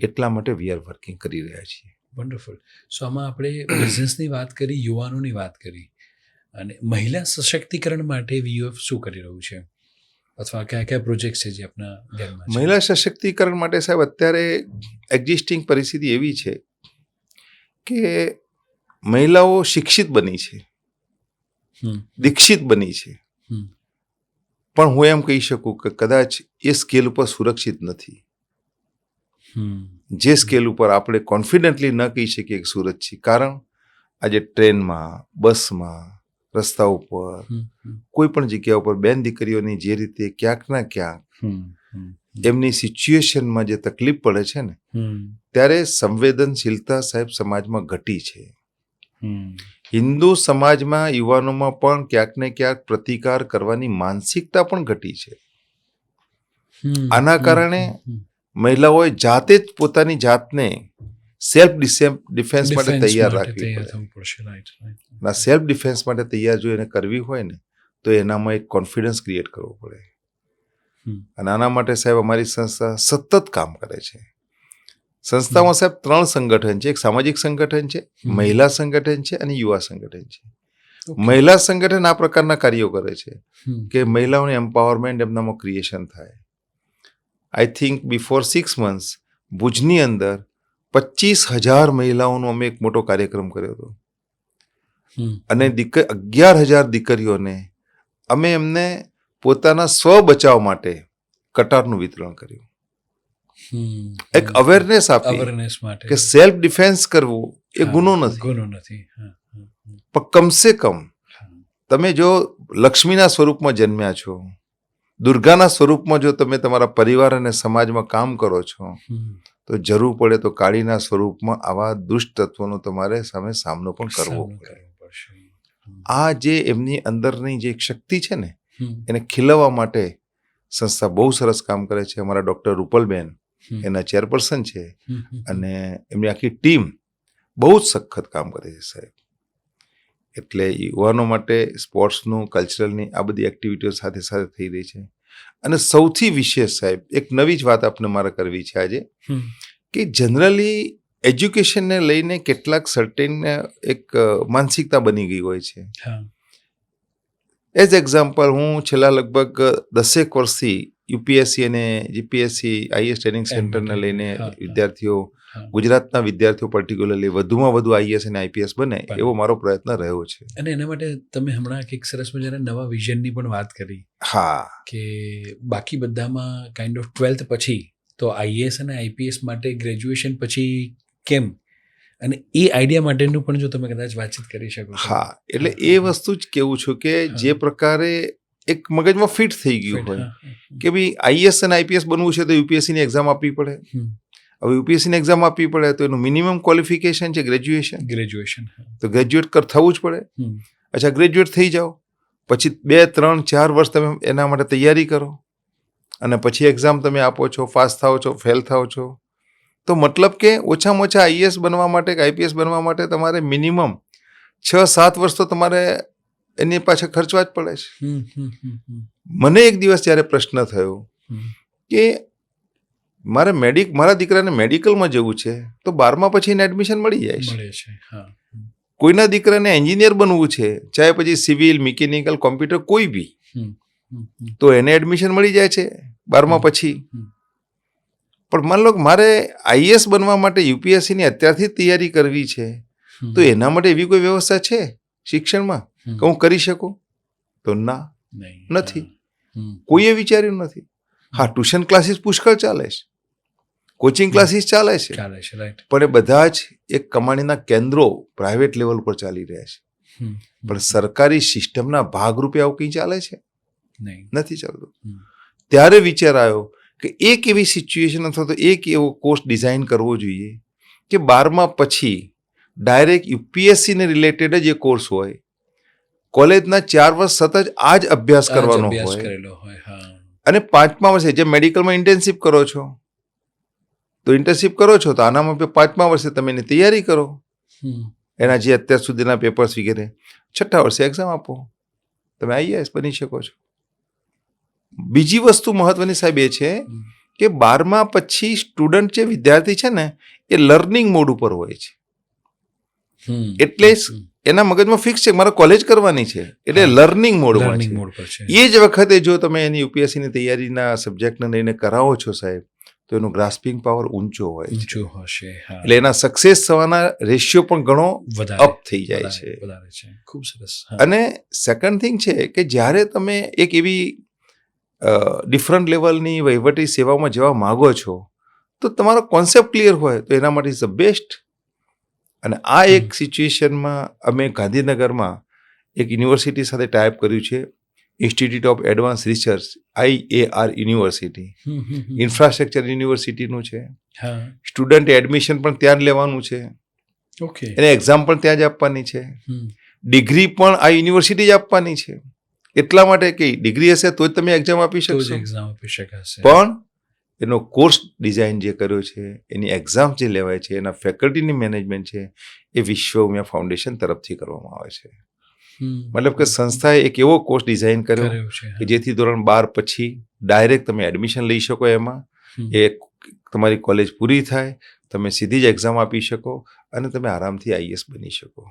એટલા માટે વી આર વર્કિંગ કરી રહ્યા છીએ. વન્ડરફુલ. સો આમાં આપણે બિઝનેસની વાત કરી, યુવાનોની વાત કરી, અને મહિલા સશક્તિકરણ માટે વીયુએફ શું કરી રહ્યું છે અથવા કયા કયા પ્રોજેક્ટ છે જે આપના ધ્યાનમાં છે? મહિલા સશક્તિકરણ માટે સાહેબ અત્યારે એક્ઝિસ્ટિંગ પરિસ્થિતિ એવી છે કે મહિલાઓ શિક્ષિત બની છે, દીક્ષિત બની છે, પણ હું એમ કહી શકું કે કદાચ એ સ્કેલ ઉપર સુરક્ષિત નથી. જે સ્કેલ ઉપર આપણે કોન્ફિડન્ટલી ન કહી શકીએ કે સુરક્ષિત. કારણ આજે ટ્રેનમાં, બસમાં, રસ્તા ઉપર, કોઈ પણ જગ્યા ઉપર બેન દીકરીઓની જે રીતે ક્યાંક ના ક્યાંક એમની સિચ્યુએશનમાં જે તકલીફ પડે છે ને, ત્યારે સંવેદનશીલતા સાહેબ સમાજમાં ઘટી છે. હિન્દુ સમાજમાં યુવાનોમાં પણ ક્યાંક ને ક્યાંક પ્રતિકાર કરવાની માનસિકતા પણ ઘટી છે. આના કારણે મહિલાઓએ જાતે જ પોતાની જાતને સેલ્ફ ડિફેન્સ માટે તૈયાર રાખવી પડે. સેલ્ફ ડિફેન્સ માટે તૈયાર જો એને કરવી હોય ને તો એનામાં એક કોન્ફિડન્સ ક્રિએટ કરવો પડે. અને આના માટે સાહેબ અમારી સંસ્થા સતત કામ કરે છે. સંસ્થામાં સાહેબ 3 સંગઠન છે. એક સામાજિક સંગઠન છે, મહિલા સંગઠન છે અને યુવા સંગઠન છે. મહિલા સંગઠન આ પ્રકારના કાર્યો કરે છે કે મહિલાઓને એમ્પાવરમેન્ટ એમનામાં ક્રિએશન થાય. આઈ થિંક બિફોર 6 months ભુજની અંદર 25,000 મહિલાઓનો અમે એક મોટો કાર્યક્રમ કર્યો હતો. અને 11,000 દીકરીઓને અમે એમને પોતાના સ્વ બચાવ માટે કટારનું વિતરણ કર્યું. એક અવેરનેસ આપી કે સેલ્ફ ડિફેન્સ કરવું એ ગુનો નથી. પણ કમસે કમ તમે જો લક્ષ્મીના સ્વરૂપમાં જન્મ્યા છો, દુર્ગાના સ્વરૂપમાં જો તમે તમારા પરિવાર અને સમાજમાં કામ કરો છો, તો જરૂર પડે તો કાળીના સ્વરૂપમાં આવા દુષ્ટ તત્વોનો તમારે સામે સામનો પણ કરવો પડે. આ જે એમની અંદરની જે શક્તિ છે ને એને ખીલવવા માટે સંસ્થા બહુ સરસ કામ કરે છે. અમારા ડૉક્ટર રૂપલબેન એના ચેરપર્સન છે અને એમની આખી ટીમ બહુ જ સખત કામ કરે છે સાહેબ. એટલે યુવાનો માટે સ્પોર્ટ્સનું, કલ્ચરલની આ બધી એક્ટિવિટીઓ સાથે સાથે થઈ રહી છે. અને સૌથી વિશેષ સાહેબ એક નવી જ વાત આપણે મારે કરવી છે આજે કે જનરલી એજ્યુકેશનને લઈને કેટલાક સર્ટેન એક માનસિકતા બની ગઈ હોય છે. એઝ એક્ઝામ્પલ હું છેલ્લા લગભગ 10 વર્ષથી યુપીએસસી અને જીપીએસસી આઈએએસ ટ્રેનિંગ સેન્ટરને લઈને વિદ્યાર્થીઓ, ગુજરાતના વિદ્યાર્થીઓ પર્ટિક્યુલરલી વધુમાં વધુ આઈએએસ અને આઈપીએસ બને એવો મારો પ્રયત્ન રહ્યો છે. અને એના માટે તમે હમણાં એક સરસ મજાના નવા વિઝનની પણ વાત કરી. હા, કે બાકી બધામાં કાઇન્ડ ઓફ 12th પછી તો આઈએએસ અને આઈપીએસ માટે ગ્રેજ્યુએશન પછી કેમ, અને એ આઈડિયા માટેનું પણ જો તમે કદાચ વાતચીત કરી શકો. હા, એટલે એ વસ્તુ જ કેવું છું કે જે પ્રકારે એક મગજમાં ફિટ થઈ ગયું હોય કે ભાઈ આઈએએસ અને આઈપીએસ બનવું છે તો યુપીએસસીની એક્ઝામ આપવી પડે. હવે યુપીએસસીની એક્ઝામ આપવી પડે તો એનું મિનિમમ ક્વોલિફિકેશન છે ગ્રેજ્યુએશન. તો ગ્રેજ્યુએટ થવું જ પડે. અચ્છા, ગ્રેજ્યુએટ થઈ જાઓ પછી 2, 3, 4 વર્ષ તમે એના માટે તૈયારી કરો અને પછી એક્ઝામ તમે આપો છો, પાસ થાઓ છો, ફેલ થાઓ છો. તો મતલબ કે ઓછામાં ઓછા આઈએએસ બનવા માટે કે આઈપીએસ બનવા માટે તમારે મિનિમમ 6-7 વર્ષ તો તમારે એની પાછળ ખર્ચવા જ પડે છે. મને એક દિવસ જ્યારે પ્રશ્ન થયો કે મારા દીકરાને મેડિકલમાં જવું છે તો 12મા પછી એને એડમિશન મળી જાય છે. કોઈના દીકરાને એન્જિનિયર બનવું છે, ચાહે પછી સિવિલ, મિકેનિકલ, કોમ્પ્યુટર કોઈ બી, તો એને એડમિશન મળી જાય છે 12મા પછી. પણ માન લો મારે આઈએએસ બનવા માટે યુપીએસસીની અત્યારથી તૈયારી કરવી છે તો એના માટે એવી કોઈ વ્યવસ્થા છે શિક્ષણમાં કે હું કરી શકું? તો ના, નથી. કોઈએ વિચાર્યું નથી. હા, ટ્યુશન ક્લાસીસ પુષ્કળ ચાલે છે, કોચિંગ ક્લાસીસ ચાલે છે, પણ એ બધા જ એક કમાણીના કેન્દ્રો પ્રાઇવેટ લેવલ પર ચાલી રહ્યા છે. પણ સરકારી સિસ્ટમના ભાગરૂપે આવું કંઈ ચાલે છે? નથી ચાલતું. ત્યારે વિચાર આવ્યો કે એક એવી સિચ્યુએશન અથવા તો એક એવો કોર્સ ડિઝાઇન કરવો જોઈએ કે 12મા પછી ડાયરેક્ટ યુપીએસસીને રિલેટેડ જ એ કોર્સ હોય, કોલેજના 4 વર્ષ સતત આ જ અભ્યાસ કરવાનો હોય, અને 5મા વર્ષે જે મેડિકલમાં ઇન્ટર્નશીપ કરો છો તો આનામાં 5મા વર્ષે તમે એની તૈયારી કરો, એના જે અત્યાર સુધીના પેપર્સ વગેરે, 6ઠ્ઠા વર્ષે એક્ઝામ આપો, તમે આઈએએસ બની શકો છો. બીજી વસ્તુ મહત્વની સાહેબ એ છે કે 12મા પછી સ્ટુડન્ટ જે વિદ્યાર્થી છે ને એ લર્નિંગ મોડ ઉપર હોય છે. એટલે એના મગજમાં ફિક્સ છે મારે કોલેજ કરવાની છે, એટલે લર્નિંગ મોડમાં છે. એ જ વખતે જો તમે એની યુપીએસસીની તૈયારીના સબ્જેક્ટને લઈને કરાવો છો સાહેબ તો એનો ગ્રાસ્પિંગ પાવર ઊંચો હોય છે, એટલે એના સક્સેસ થવાના રેશિયો પણ ઘણો અપ થઈ જાય છે. ખૂબ સરસ. અને સેકન્ડ થિંગ છે કે જ્યારે તમે એક એવી ડિફરન્ટ લેવલની વહીવટી સેવામાં જવા માગો છો તો તમારો કોન્સેપ્ટ ક્લિયર હોય તો એના માટે ઇઝ ધ બેસ્ટ. અને આ એક સિચ્યુએશનમાં અમે ગાંધીનગરમાં એક યુનિવર્સિટી સાથે ટાઈપ કર્યું છે, institute of advance research, IAR university, infrastructure યુનિવર્સિટીનું છે. સ્ટુડન્ટ એડમિશન પણ ત્યાં જ લેવાનું છે, એને એક્ઝામ પણ ત્યાં જ આપવાની છે, ડિગ્રી પણ આ યુનિવર્સિટી જ આપવાની છે. એટલા માટે કે ડિગ્રી હશે તો જ તમે એક્ઝામ આપી શકશો. પણ એનો કોર્સ ડિઝાઇન જે કર્યો છે, એની એક્ઝામ જે લેવાય છે, એના ફેકલ્ટીની મેનેજમેન્ટ છે, એ વિશ્વ ઉમિયા ફાઉન્ડેશન તરફથી કરવામાં આવે છે. મતલબ કે સંસ્થાએ એક એવો કોર્સ ડિઝાઇન કર્યો કે જેથી ધોરણ 12 પછી ડાયરેક્ટ તમે એડમિશન લઈ શકો એમાં, એ તમારી કોલેજ પૂરી થાય, તમે સીધી જ એક્ઝામ આપી શકો અને તમે આરામથી આઈએએસ બની શકો.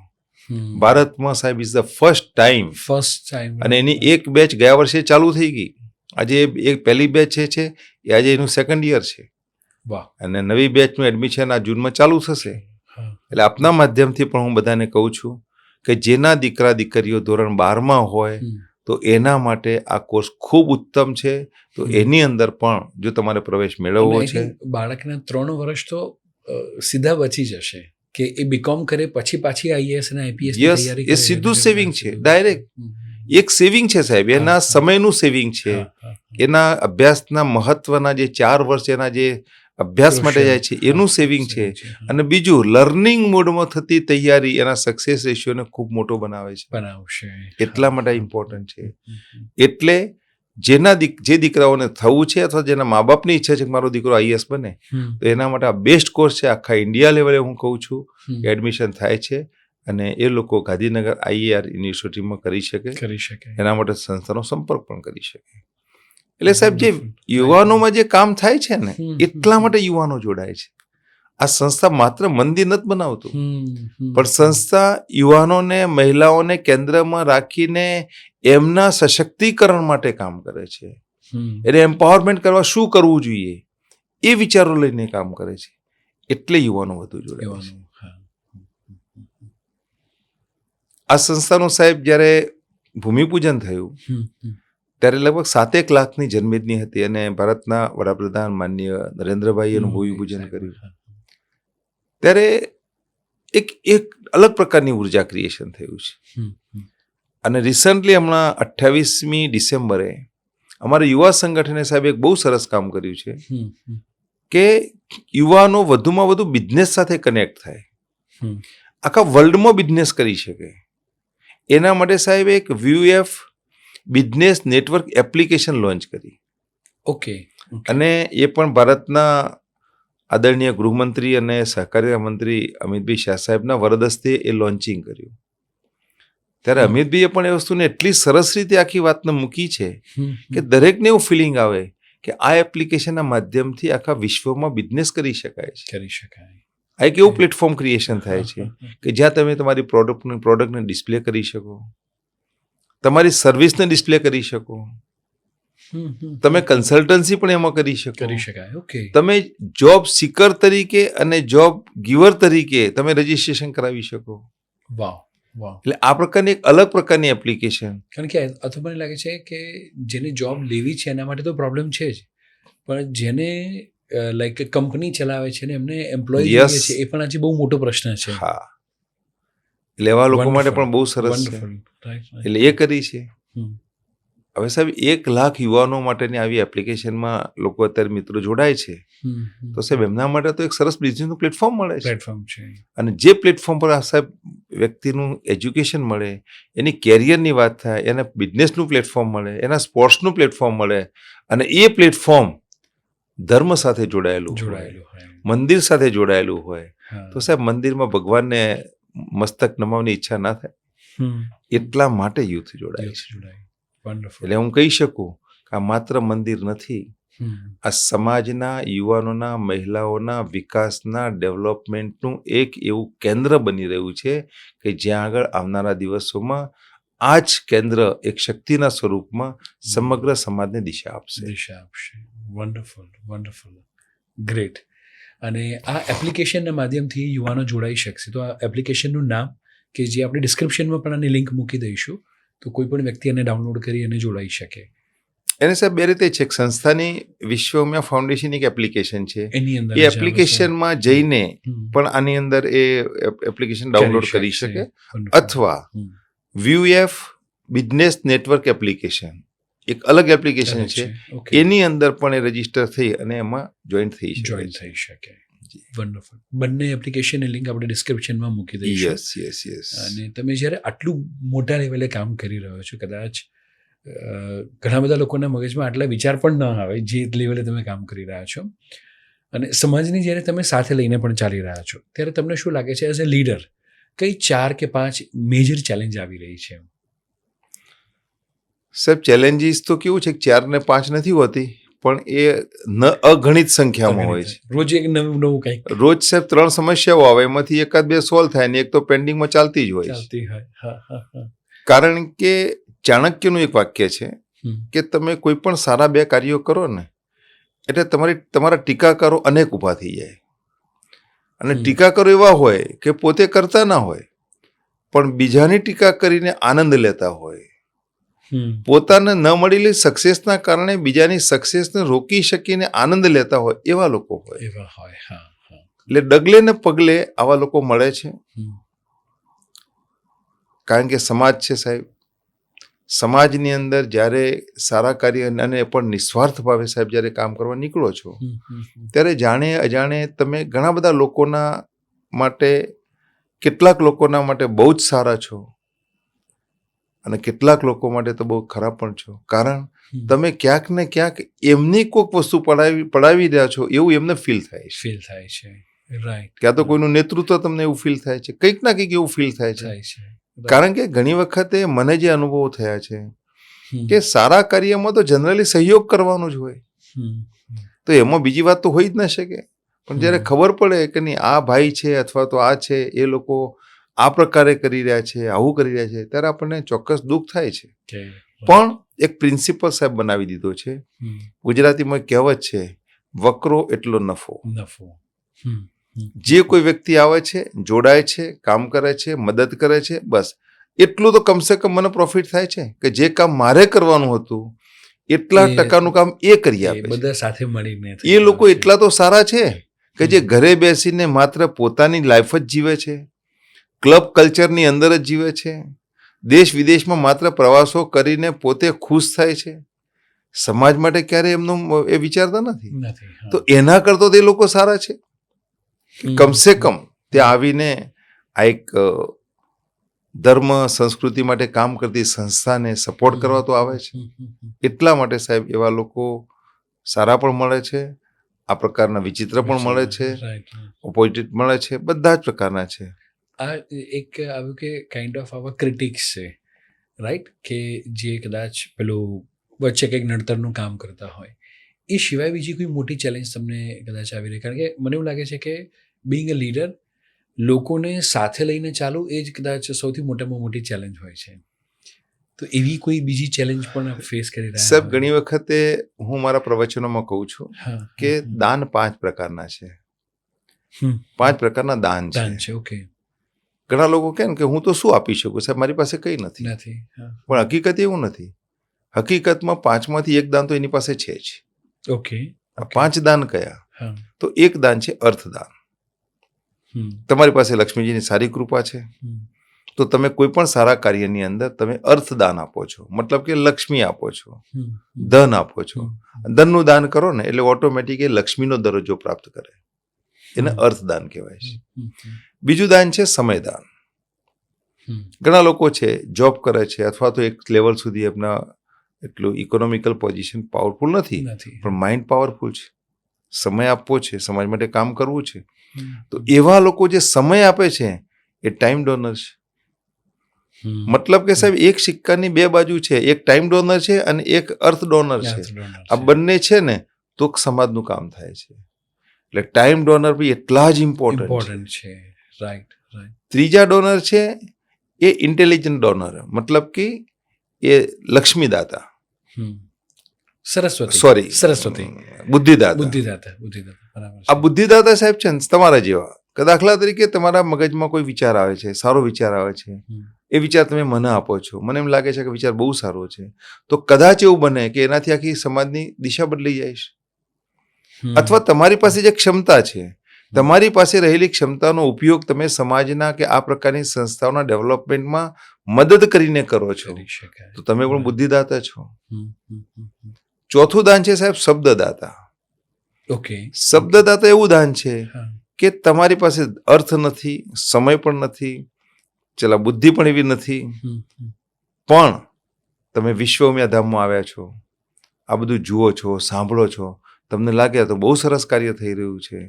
ભારતમાં સાહેબ ઇઝ ધ ફર્સ્ટ ટાઈમ અને એની એક બેચ ગયા વર્ષે ચાલુ થઈ ગઈ. આજે એક પહેલી બેચ છે એ આજે એનું સેકન્ડ યર છે. અને નવી બેચનું એડમિશન આ જૂનમાં ચાલુ થશે. એટલે આપના માધ્યમથી પણ હું બધાને કહું છું કે જેના દીકરા દીકરીઓ ધોરણ 12માં હોય તો એના માટે આ કોર્સ ખૂબ ઉત્તમ છે. તો એની અંદર પણ જો તમારે પ્રવેશ મેળવવો છે, બાળકના 3 વર્ષ તો સીધા બચી જશે કે એ બીકોમ કરે પછી પાછી આઈએએસ અને આઈપીએસ ની તૈયારી કરે. એ સીધું સેવિંગ છે, ડાયરેક્ટ એક સેવિંગ છે સાહેબ. એના સમયનું સેવિંગ છે, એના અભ્યાસના મહત્વના જે 4 વર્ષ એના જે અભ્યાસ માટે જાય છે એનું સેવિંગ છે. અને બીજું લર્નિંગ મોડમાં થતી તૈયારી એના સક્સેસ રેશિયોને ખૂબ મોટો બનાવશે. એટલા માટે ઇમ્પોર્ટન્ટ છે. એટલે જે દીકરાઓને થવું છે અથવા જેના મા બાપની ઈચ્છા છે કે મારો દીકરો આઈએએસ બને, તો એના માટે આ બેસ્ટ કોર્સ છે. આખા ઇન્ડિયા લેવલે હું કહું છું એડમિશન થાય છે અને એ લોકો ગાંધીનગર આઈએઆર યુનિવર્સિટીમાં કરી શકે. એના માટે સંસ્થાનો સંપર્ક પણ કરી શકે. એટલે સાહેબ જે યુવાનોમાં જે કામ થાય છે ને, એટલા માટે યુવાનો જોડાય છે. આ સંસ્થા માત્ર મંદિર નથી બનાવતું, પણ સંસ્થા યુવાનોને, મહિલાઓને કેન્દ્રમાં રાખીને એમના સશક્તિકરણ માટે કામ કરે છે. એટલે એમ્પાવરમેન્ટ કરવા શું કરવું જોઈએ એ વિચારો લઈને કામ કરે છે. એટલે યુવાનો વધુ જોડાય છે. આ સંસ્થાનું સાહેબ જ્યારે ભૂમિપૂજન થયું ત્યારે લગભગ 7 લાખની જનમેદની હતી અને ભારતના વડાપ્રધાન માનનીય નરેન્દ્રભાઈએ એનું ભૂમિપૂજન કર્યું. ત્યારે એક અલગ પ્રકારની ઉર્જા ક્રિએશન થયું છે. અને રિસન્ટલી હમણાં 28મી ડિસેમ્બરે અમારા યુવા સંગઠને સાહેબ એક બહુ સરસ કામ કર્યું છે કે યુવાનો વધુમાં વધુ બિઝનેસ સાથે કનેક્ટ થાય, આખા વર્લ્ડમાં બિઝનેસ કરી શકે. એના માટે સાહેબ એક VUF business network application launch કરી. અને એ પણ ભારતના આદરણીય ગૃહમંત્રી અને સહકારિતા મંત્રી અમિતભાઈ શાહ સાહેબના વરદસ્તે એ લોન્ચિંગ કર્યું. ત્યારે અમિતભાઈએ પણ એ વસ્તુને એટલી સરસ રીતે આખી વાતને મૂકી છે કે દરેકને એવું ફિલિંગ આવે કે આ એપ્લિકેશનના માધ્યમથી આખા વિશ્વમાં બિઝનેસ કરી શકાય છે. આ એક એવું પ્લેટફોર્મ ક્રિએશન થાય છે કે જ્યાં તમે તમારી પ્રોડક્ટને ડિસ્પ્લે કરી શકો, તમારી સર્વિસને ડિસ્પ્લે કરી શકો, તમે કન્સલ્ટન્સી પણ એમાં કરી શકો, તમે જોબ સિકર તરીકે અને જોબ ગીવર તરીકે તમે રજીસ્ટ્રેશન કરાવી શકો. એટલે આ પ્રકારની એક અલગ પ્રકારની એપ્લિકેશન. કારણ કે આ તો મને લાગે છે કે જેને જોબ લેવી છે એના માટે તો પ્રોબ્લેમ છે જ, પણ જેને લાઈક કંપની ચલાવે છે ને એમને એમ્પ્લોય જોઈએ છે એ પણ આજે બહુ મોટો પ્રશ્ન છે. હા, લેવા લોકો માટે પણ બહુ સરસ છે. એટલે એ કરી છે. હવે સાહેબ 1 લાખ યુવાનો માટેની આવી એપ્લિકેશનમાં લોકો અત્યારે મિત્રો જોડાય છે, તો સાહેબ એમના માટે તો એક સરસ બિઝનેસનું પ્લેટફોર્મ મળે છે. અને જે પ્લેટફોર્મ પર આ સાહેબ વ્યક્તિનું એજ્યુકેશન મળે, એની કેરિયરની વાત થાય, એને બિઝનેસનું પ્લેટફોર્મ મળે, એના સ્પોર્ટ્સનું પ્લેટફોર્મ મળે, અને એ પ્લેટફોર્મ ધર્મ સાથે જોડાયેલું હોય, મંદિર સાથે જોડાયેલું હોય, તો સાહેબ મંદિરમાં ભગવાનને મસ્તક નમાવવાની ઈચ્છા ના થાય. એટલા માટે યુથ જોડાય છે. એટલે હું કહી શકું કે આ માત્ર મંદિર નથી, આ સમાજના, યુવાનોના, મહિલાઓના વિકાસના, ડેવલપમેન્ટનું એક એવું કેન્દ્ર બની રહ્યું છે કે જ્યાં આગળ આવનારા દિવસોમાં આ જ કેન્દ્ર એક શક્તિના સ્વરૂપમાં સમગ્ર સમાજને દિશા આપશે. Wonderful, great. અને આ એપ્લિકેશનના માધ્યમથી યુવાનો જોડાઈ શકશે. તો આ એપ્લિકેશનનું નામ કે જે આપણે ડિસ્ક્રિપ્શનમાં પણ આની લિંક મૂકી દઈશું, તો કોઈ પણ વ્યક્તિ એને ડાઉનલોડ કરી અને જોડાઈ શકે. એને સાહેબ 2 રીતે છે. સંસ્થાની વિશ્વ ઉમિયા ફાઉન્ડેશન એક એપ્લિકેશન છે, એ એપ્લિકેશનમાં જઈને પણ આની અંદર એ એપ્લિકેશન ડાઉનલોડ કરી શકે, અથવા VUF બિઝનેસ નેટવર્ક એપ્લિકેશન એક અલગ એપ્લિકેશન છે, એની અંદર પણ એ રજીસ્ટર થઈ અને એમાં જોઈન થઈ શકે. વન્ડરફુલ. બંને એપ્લિકેશનની લિંક આપણે ડિસ્ક્રિપ્શનમાં મૂકી દઈશું. યસ. અને તમે જ્યારે આટલું મોટા લેવલે કામ કરી રહ્યો છો, કદાચ ઘણા બધા લોકોના મગજમાં આટલા વિચાર પણ ન આવે જે લેવલે તમે કામ કરી રહ્યા છો, અને સમાજની જ્યારે તમે સાથે લઈને પણ ચાલી રહ્યા છો, ત્યારે તમને શું લાગે છે એઝ અ લીડર કઈ 4 કે 5 મેજર ચેલેન્જ આવી રહી છે? સાહેબ, ચેલેન્જીસ તો કેવું છે કે 4 ને 5 નથી હોતી, પણ એ અગણિત સંખ્યામાં હોય છે. રોજ એક નવું કંઈક રોજ સાહેબ 3 સમસ્યાઓ આવે, એમાંથી એકાદ બે સોલ્વ થાય ને એક તો પેન્ડિંગમાં ચાલતી જ હોય છે. ચાલતી હોય. હા હા હા. કારણ કે ચાણક્યનું એક વાક્ય છે કે તમે કોઈ પણ સારા 2 કાર્યો કરો ને એટલે તમારા ટીકાકારો અનેક ઊભા થઈ જાય. અને ટીકાકારો એવા હોય કે પોતે કરતા ના હોય પણ બીજાની ટીકા કરીને આનંદ લેતા હોય. પોતાને ન મળેલી સક્સેસના કારણે બીજાની સક્સેસને રોકી શકીને આનંદ લેતા હોય એવા લોકો હોય. એવા હોય. હા હા. એટલે ડગલે ને પગલે આવા લોકો મળે છે. કારણ કે સમાજ છે સાહેબ, સમાજની અંદર જ્યારે સારા કાર્ય અને પણ નિસ્વાર્થ ભાવે સાહેબ જ્યારે કામ કરવા નીકળો છો ત્યારે જાણે અજાણે તમે ઘણા બધા લોકોના માટે, કેટલાક લોકોના માટે બહુ જ સારા છો અને કેટલાક લોકો માટે તો બહુ ખરાબ પણ છો. કારણ તમે ક્યાંક ને ક્યાંક એમની કોઈક વસ્તુ પડાવી રહ્યા છો એવું એમને ફીલ થાય છે. રાઈટ. ક્યાં તો કોઈનું નેતૃત્વ તમને એવું ફીલ થાય છે, કંઈક ના કંઈક એવું ફીલ થાય છે. કારણ કે ઘણી વખતે મને જે અનુભવો થયા છે કે સારા કાર્યમાં તો જનરલી સહયોગ કરવાનો જ હોય, તો એમાં બીજી વાત તો હોય જ ન શકે. પણ જ્યારે ખબર પડે કે નહીં આ ભાઈ છે અથવા તો આ છે, એ લોકો આ પ્રકારે કરી રહ્યા છે, આવું કરી રહ્યા છે, ત્યારે આપણને ચોક્કસ દુઃખ થાય છે. પણ એક પ્રિન્સિપલ સાહેબ બનાવી દીધો છે. ગુજરાતીમાં કહેવત છે, વકરો એટલો નફો. જે કોઈ વ્યક્તિ આવે છે, જોડાય છે, કામ કરે છે, મદદ કરે છે, બસ એટલું તો કમસે કમ મને પ્રોફિટ થાય છે કે જે કામ મારે કરવાનું હતું એટલા ટકાનું કામ એ કરી આપે છે. બધા સાથે મળીને એ લોકો એટલા તો સારા છે કે જે ઘરે બેસીને માત્ર પોતાની લાઈફ જ જીવે છે, ક્લબ કલ્ચરની અંદર જ જીવે છે, દેશ વિદેશમાં માત્ર પ્રવાસો કરીને પોતે ખુશ થાય છે, સમાજ માટે ક્યારે એમનો એ વિચારતા નથી. તો એના કરતો તે લોકો સારા છે. કમસે કમ ત્યાં આવીને આ એક ધર્મ સંસ્કૃતિ માટે કામ કરતી સંસ્થાને સપોર્ટ કરવા તો આવે છે. એટલા માટે સાહેબ એવા લોકો સારા પણ મળે છે, આ પ્રકારના વિચિત્ર પણ મળે છે, ઓપોઝિટ મળે છે, બધા જ પ્રકારના છે. આ એક આવ્યું કે કાઇન્ડ ઓફ આવા ક્રિટિક્સ છે, રાઈટ, કે જે કદાચ પેલું વચ્ચે કંઈક નડતરનું કામ કરતા હોય. એ સિવાય બીજી કોઈ મોટી ચેલેન્જ તમને કદાચ આવી રહી? કારણ કે મને એવું લાગે છે કે બિંગ અ લીડર, લોકોને સાથે લઈને ચાલવું એ જ કદાચ સૌથી મોટામાં મોટી ચેલેન્જ હોય છે. તો એવી કોઈ બીજી ચેલેન્જ પણ ફેસ કરી રહ્યા? સાહેબ, ઘણી વખતે હું મારા પ્રવચનોમાં કહું છું કે દાન 5 પ્રકારના છે. 5 પ્રકારના દાન છે. ઓકે. ઘણા લોકો કહે ને કે હું તો શું આપી શકું સાહેબ, મારી પાસે કંઈ નથી. પણ હકીકત એવું નથી. હકીકતમાં 5માંથી એક દાન તો એની પાસે છે જ. ઓકે. 5 દાન કયા? તો એક દાન છે અર્થદાન. તમારી પાસે લક્ષ્મીજીની સારી કૃપા છે તો તમે કોઈ પણ સારા કાર્યની અંદર તમે અર્થદાન આપો છો, મતલબ કે લક્ષ્મી આપો છો, ધન આપો છો. ધનનું દાન કરો ને એટલે ઓટોમેટિક એ લક્ષ્મીનો દરજ્જો પ્રાપ્ત કરે, એને અર્થદાન કહેવાય છે. બીજું દાન છે સમયદાન. ઘણા લોકો છે જોબ કરે છે અથવા તો એક લેવલ સુધી એમના એટલું ઇકોનોમિકલ પોઝિશન પાવરફુલ નથી, પણ માઇન્ડ પાવરફુલ છે, સમય આપવો છે, સમાજ માટે કામ કરવું છે. તો એવા લોકો જે સમય આપે છે એ ટાઈમ ડોનર છે. મતલબ કે સાહેબ એક સિક્કાની 2 બાજુ છે, એક ટાઈમ ડોનર છે અને એક અર્થ ડોનર છે. આ બંને છે ને તો સમાજનું કામ થાય છે. એટલે ટાઈમ ડોનર બી એટલા જ ઇમ્પોર્ટન્ટ છે. રાઈટ. ત્રીજા ડોનર છે એ ઇન્ટેલિજન્ટ ડોનર, મતલબ કે એ લક્ષ્મીદાતા, સરસ્વતી, બુદ્ધિદાતા. આ બુદ્ધિદાતા સાહેબ છે ને તમારા જેવા, કે દાખલા તરીકે તમારા મગજમાં કોઈ વિચાર આવે છે, સારો વિચાર આવે છે, એ વિચાર તમે મને આપો છો, મને એમ લાગે છે કે વિચાર બહુ સારો છે, તો કદાચ એવું બને કે એનાથી આખી સમાજની દિશા બદલાઈ જાય છે. અથવા તમારી પાસે જે ક્ષમતા છે, તમારી પાસે રહેલી ક્ષમતાનો ઉપયોગ તમે સમાજના કે આ પ્રકારની સંસ્થાઓના ડેવલપમેન્ટમાં મદદ કરીને કરો છો, તો તમે પણ બુદ્ધિદાતા છો. ચોથું દાન છે સાહેબ શબ્દદાતા. ઓકે. શબ્દદાતા એવું દાન છે કે તમારી પાસે અર્થ નથી, સમય પણ નથી, ચલા બુદ્ધિ પણ એવી નથી, પણ તમે વિશ્વમ્યા ધામમાં આવ્યા છો, આ બધું જુઓ છો, સાંભળો છો, તમને લાગે તો બહુ સરસ કાર્ય થઈ રહ્યું છે.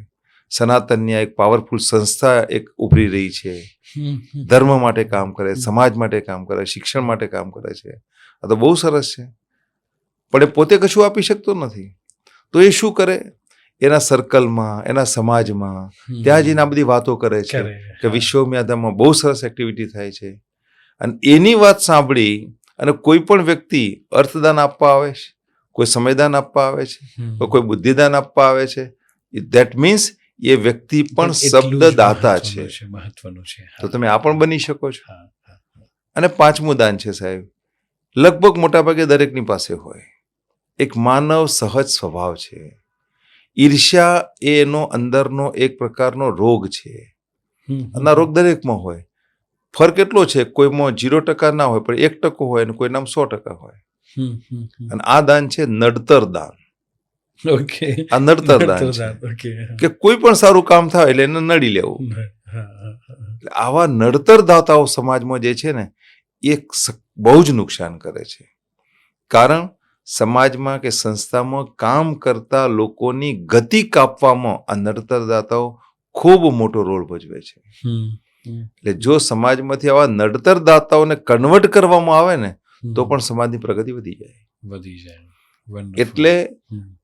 સનાતનની એક પાવરફુલ સંસ્થા એક ઉભરી રહી છે, ધર્મ માટે કામ કરે, સમાજ માટે કામ કરે, શિક્ષણ માટે કામ કરે છે. આ તો બહુ સરસ છે. પણ એ પોતે કશું આપી શકતો નથી. તો એ શું કરે? એના સર્કલમાં, એના સમાજમાં ત્યાં જઈને આ બધી વાતો કરે છે કે વિશ્વમ્યાધામમાં બહુ સરસ એક્ટિવિટી થાય છે. અને એની વાત સાંભળી અને કોઈ પણ વ્યક્તિ અર્થદાન આપવા આવે છે, કોઈ સમયદાન આપવા આવે છે, કોઈ બુદ્ધિદાન આપવા આવે છે, ધેટ મીન્સ એ વ્યક્તિ પણ શબ્દદાતા છે. મહત્વનું છે. તો તમે આ પણ બની શકો છો. અને પાંચમું દાન છે સાહેબ, લગભગ મોટાભાગે દરેકની પાસે હોય. એક માનવ સહજ સ્વભાવ છે. ઈર્ષ્યા એ એનો અંદરનો એક પ્રકારનો રોગ છે. અને રોગ દરેકમાં હોય. ફરક એટલો છે, કોઈમાં 0% ના હોય, પણ 1% હોય, અને કોઈનામાં 100% હોય. અને આ દાન છે નડતર દાન. આ નડતર દાન છે કે કોઈ પણ સારું કામ થાય એટલે એને નડી લેવું. આવા નડતર દાતાઓ સમાજમાં જે છે ને, એ બહુ જ નુકસાન કરે છે. કારણ સમાજમાં કે સંસ્થામાં કામ કરતા લોકોની ગતિ કાપવામાં આ નડતર દાતાઓ ખૂબ મોટો રોલ ભજવે છે. એટલે જો સમાજમાંથી આવા નડતર દાતાઓને કન્વર્ટ કરવામાં આવે ને, તો પણ સમાજની પ્રગતિ વધી જાય. એટલે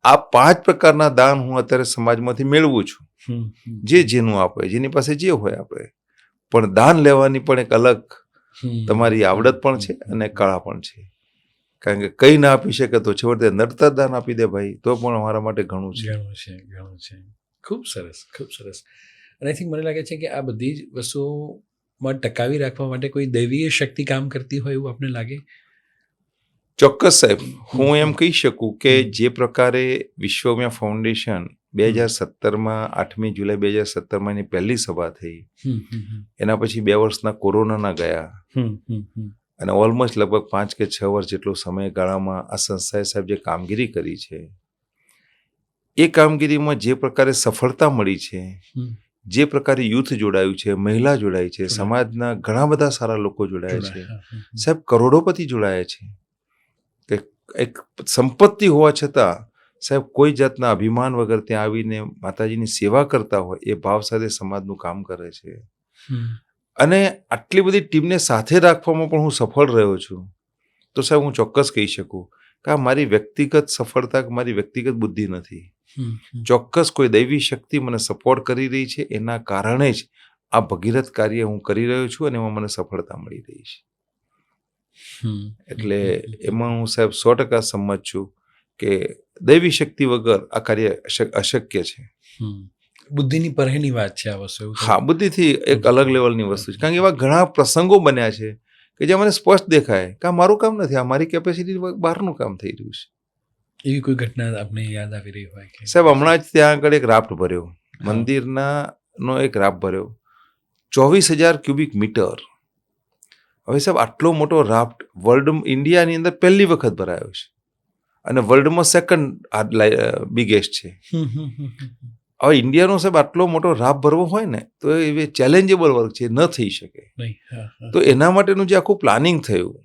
આ 5 પ્રકારના દાન હું અત્યારે સમાજમાંથી મેળવું છું. જેનું આપે, જેની પાસે જે હોય આપે. પણ દાન લેવાની પણ એક અલગ તમારી આવડત પણ છે અને કળા પણ છે. કારણ કે કઈ ના આપી શકે તો છેવટે નડતર દાન આપી દે ભાઈ, તો પણ અમારા માટે ઘણું છે. ખૂબ સરસ, ખૂબ સરસ. અને આઈ થિંક મને લાગે છે કે આ બધી જ વસ્તુઓમાં ટકાવી રાખવા માટે કોઈ દૈવીય શક્તિ કામ કરતી હોય એવું આપને લાગે? ચોક્કસ સાહેબ. હું એમ કહી શકું કે જે પ્રકારે વિશ્વમ્યા ફાઉન્ડેશન 2017માં 8મી જુલાઈ 2017માં એની પહેલી સભા થઈ, એના પછી 2 વર્ષના કોરોનાના ગયા, અને ઓલમોસ્ટ લગભગ 5 કે 6 વર્ષ જેટલો સમયગાળામાં આ સંસ્થાએ સાહેબ જે કામગીરી કરી છે, એ કામગીરીમાં જે પ્રકારે સફળતા મળી છે, જે પ્રકારે યુથ જોડાયું છે, મહિલા જોડાઈ છે, સમાજના ઘણા બધા સારા લોકો જોડાયા છે, સાહેબ કરોડોપતિ જોડાયા છે. એક સંપત્તિ હોવા છતાં સાહેબ કોઈ જાતના અભિમાન વગર ત્યાં આવીને માતાજીની સેવા કરતા હોય એ ભાવ સાથે સમાજનું કામ કરે છે. અને આટલી બધી ટીમને સાથે રાખવામાં પણ હું સફળ રહ્યો છું. તો સાહેબ હું ચોક્કસ કહી શકું કે આ મારી વ્યક્તિગત સફળતા, મારી વ્યક્તિગત બુદ્ધિ નથી. ચોક્કસ કોઈ દૈવી શક્તિ મને સપોર્ટ કરી રહી છે. એના કારણે જ આ ભગીરથ કાર્ય હું કરી રહ્યો છું અને એમાં મને સફળતા મળી રહી છે. એટલે એમાં હું સાહેબ 100% સંમત છું કે દૈવી શક્તિ વગર આ કાર્ય અશક્ય છે. બુદ્ધિની પરેની વાત છે આ વસ્તુ. હા, બુદ્ધિથી એક અલગ લેવલની વસ્તુ છે. કારણ કે એવા ઘણા પ્રસંગો બન્યા છે કે જે મને સ્પષ્ટ દેખાય કે આ મારું કામ નથી, આ મારી કેપેસિટી બહારનું કામ થઈ રહ્યું છે. એવી કોઈ ઘટના આપને યાદ આવી રહી હોય કે? સાહેબ હમણાં જ ત્યાં આગળ એક રાફ્ટ ભર્યો, મંદિરનો એક રાફ્ટ ભર્યો, 24,000 ક્યુબિક મીટર. હવે સાહેબ આટલો મોટો રાફ્ટ ઇન્ડિયાની અંદર પહેલી વખત ભરાયો છે અને વર્લ્ડમાં સેકન્ડ બિગેસ્ટ છે. હવે ઇન્ડિયાનો સાહેબ આટલો મોટો રાફ્ટ ભરવો હોય ને તો એ ચેલેન્જેબલ વર્ક છે, ન થઈ શકે. તો એના માટેનું જે આખું પ્લાનિંગ થયું,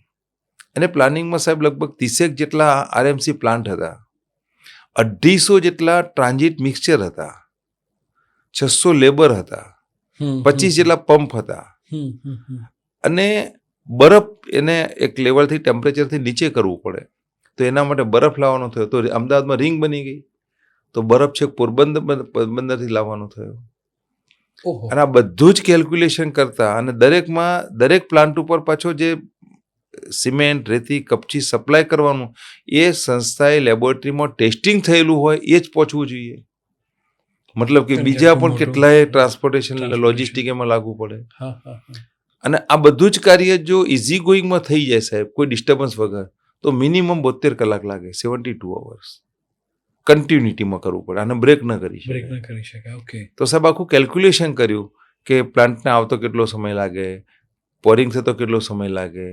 અને પ્લાનિંગમાં સાહેબ લગભગ 30 જેટલા RMC પ્લાન્ટ હતા, 250 જેટલા ટ્રાન્ઝિટ મિક્સચર હતા, 600 લેબર હતા, 25 જેટલા પંપ હતા, અને બરફ એને એક લેવલથી ટેમ્પરેચરથી નીચે કરવું પડે તો એના માટે બરફ લાવવાનો થયો. તો અમદાવાદમાં રિંગ બની ગઈ, તો બરફ છે પોરબંદરથી લાવવાનો થયો. અને આ બધું જ કેલ્ક્યુલેશન કરતા, અને દરેક પ્લાન્ટ ઉપર પાછો જે સિમેન્ટ, રેતી, કપચી સપ્લાય કરવાનું, એ સંસ્થાએ લેબોરેટરીમાં ટેસ્ટિંગ થયેલું હોય એ જ પહોંચવું જોઈએ. મતલબ કે બીજા પણ કેટલાય ટ્રાન્સપોર્ટેશન લોજિસ્ટિક એમાં લાગુ પડે. અને આ બધું જ કાર્ય જો ઇઝી ગોઈંગમાં થઈ જાય સાહેબ, કોઈ ડિસ્ટર્બન્સ વગર, તો મિનિમમ 72 કલાક લાગે, 72 અવર્સ કન્ટિન્યુટીમાં કરવું પડે. આને બ્રેક ન કરી શકાય. તો સાહેબ આખું કેલ્ક્યુલેશન કર્યું કે પ્લાન્ટને આવતો કેટલો સમય લાગે, પોરિંગ થતો કેટલો સમય લાગે,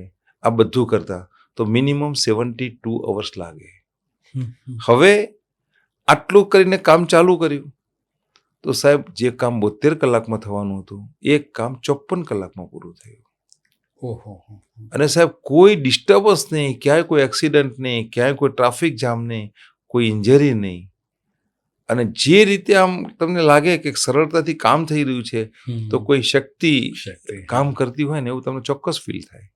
આ બધું કરતા તો મિનિમમ 72 અવર્સ લાગે. હવે આટલું કરીને કામ ચાલુ કર્યું તો સાહેબ જે કામ 72 કલાકમાં થવાનું હતું એ કામ 54 કલાકમાં પૂરું થયું. ઓહો. અને સાહેબ કોઈ ડિસ્ટર્બન્સ નહીં, ક્યાંય કોઈ એક્સિડન્ટ નહીં, ક્યાંય કોઈ ટ્રાફિક જામ નહીં, કોઈ ઇન્જરી નહીં. અને જે રીતે આમ તમને લાગે કે સરળતાથી કામ થઈ રહ્યું છે, તો કોઈ શક્તિ કામ કરતી હોય ને એવું તમને ચોક્કસ ફીલ થાય.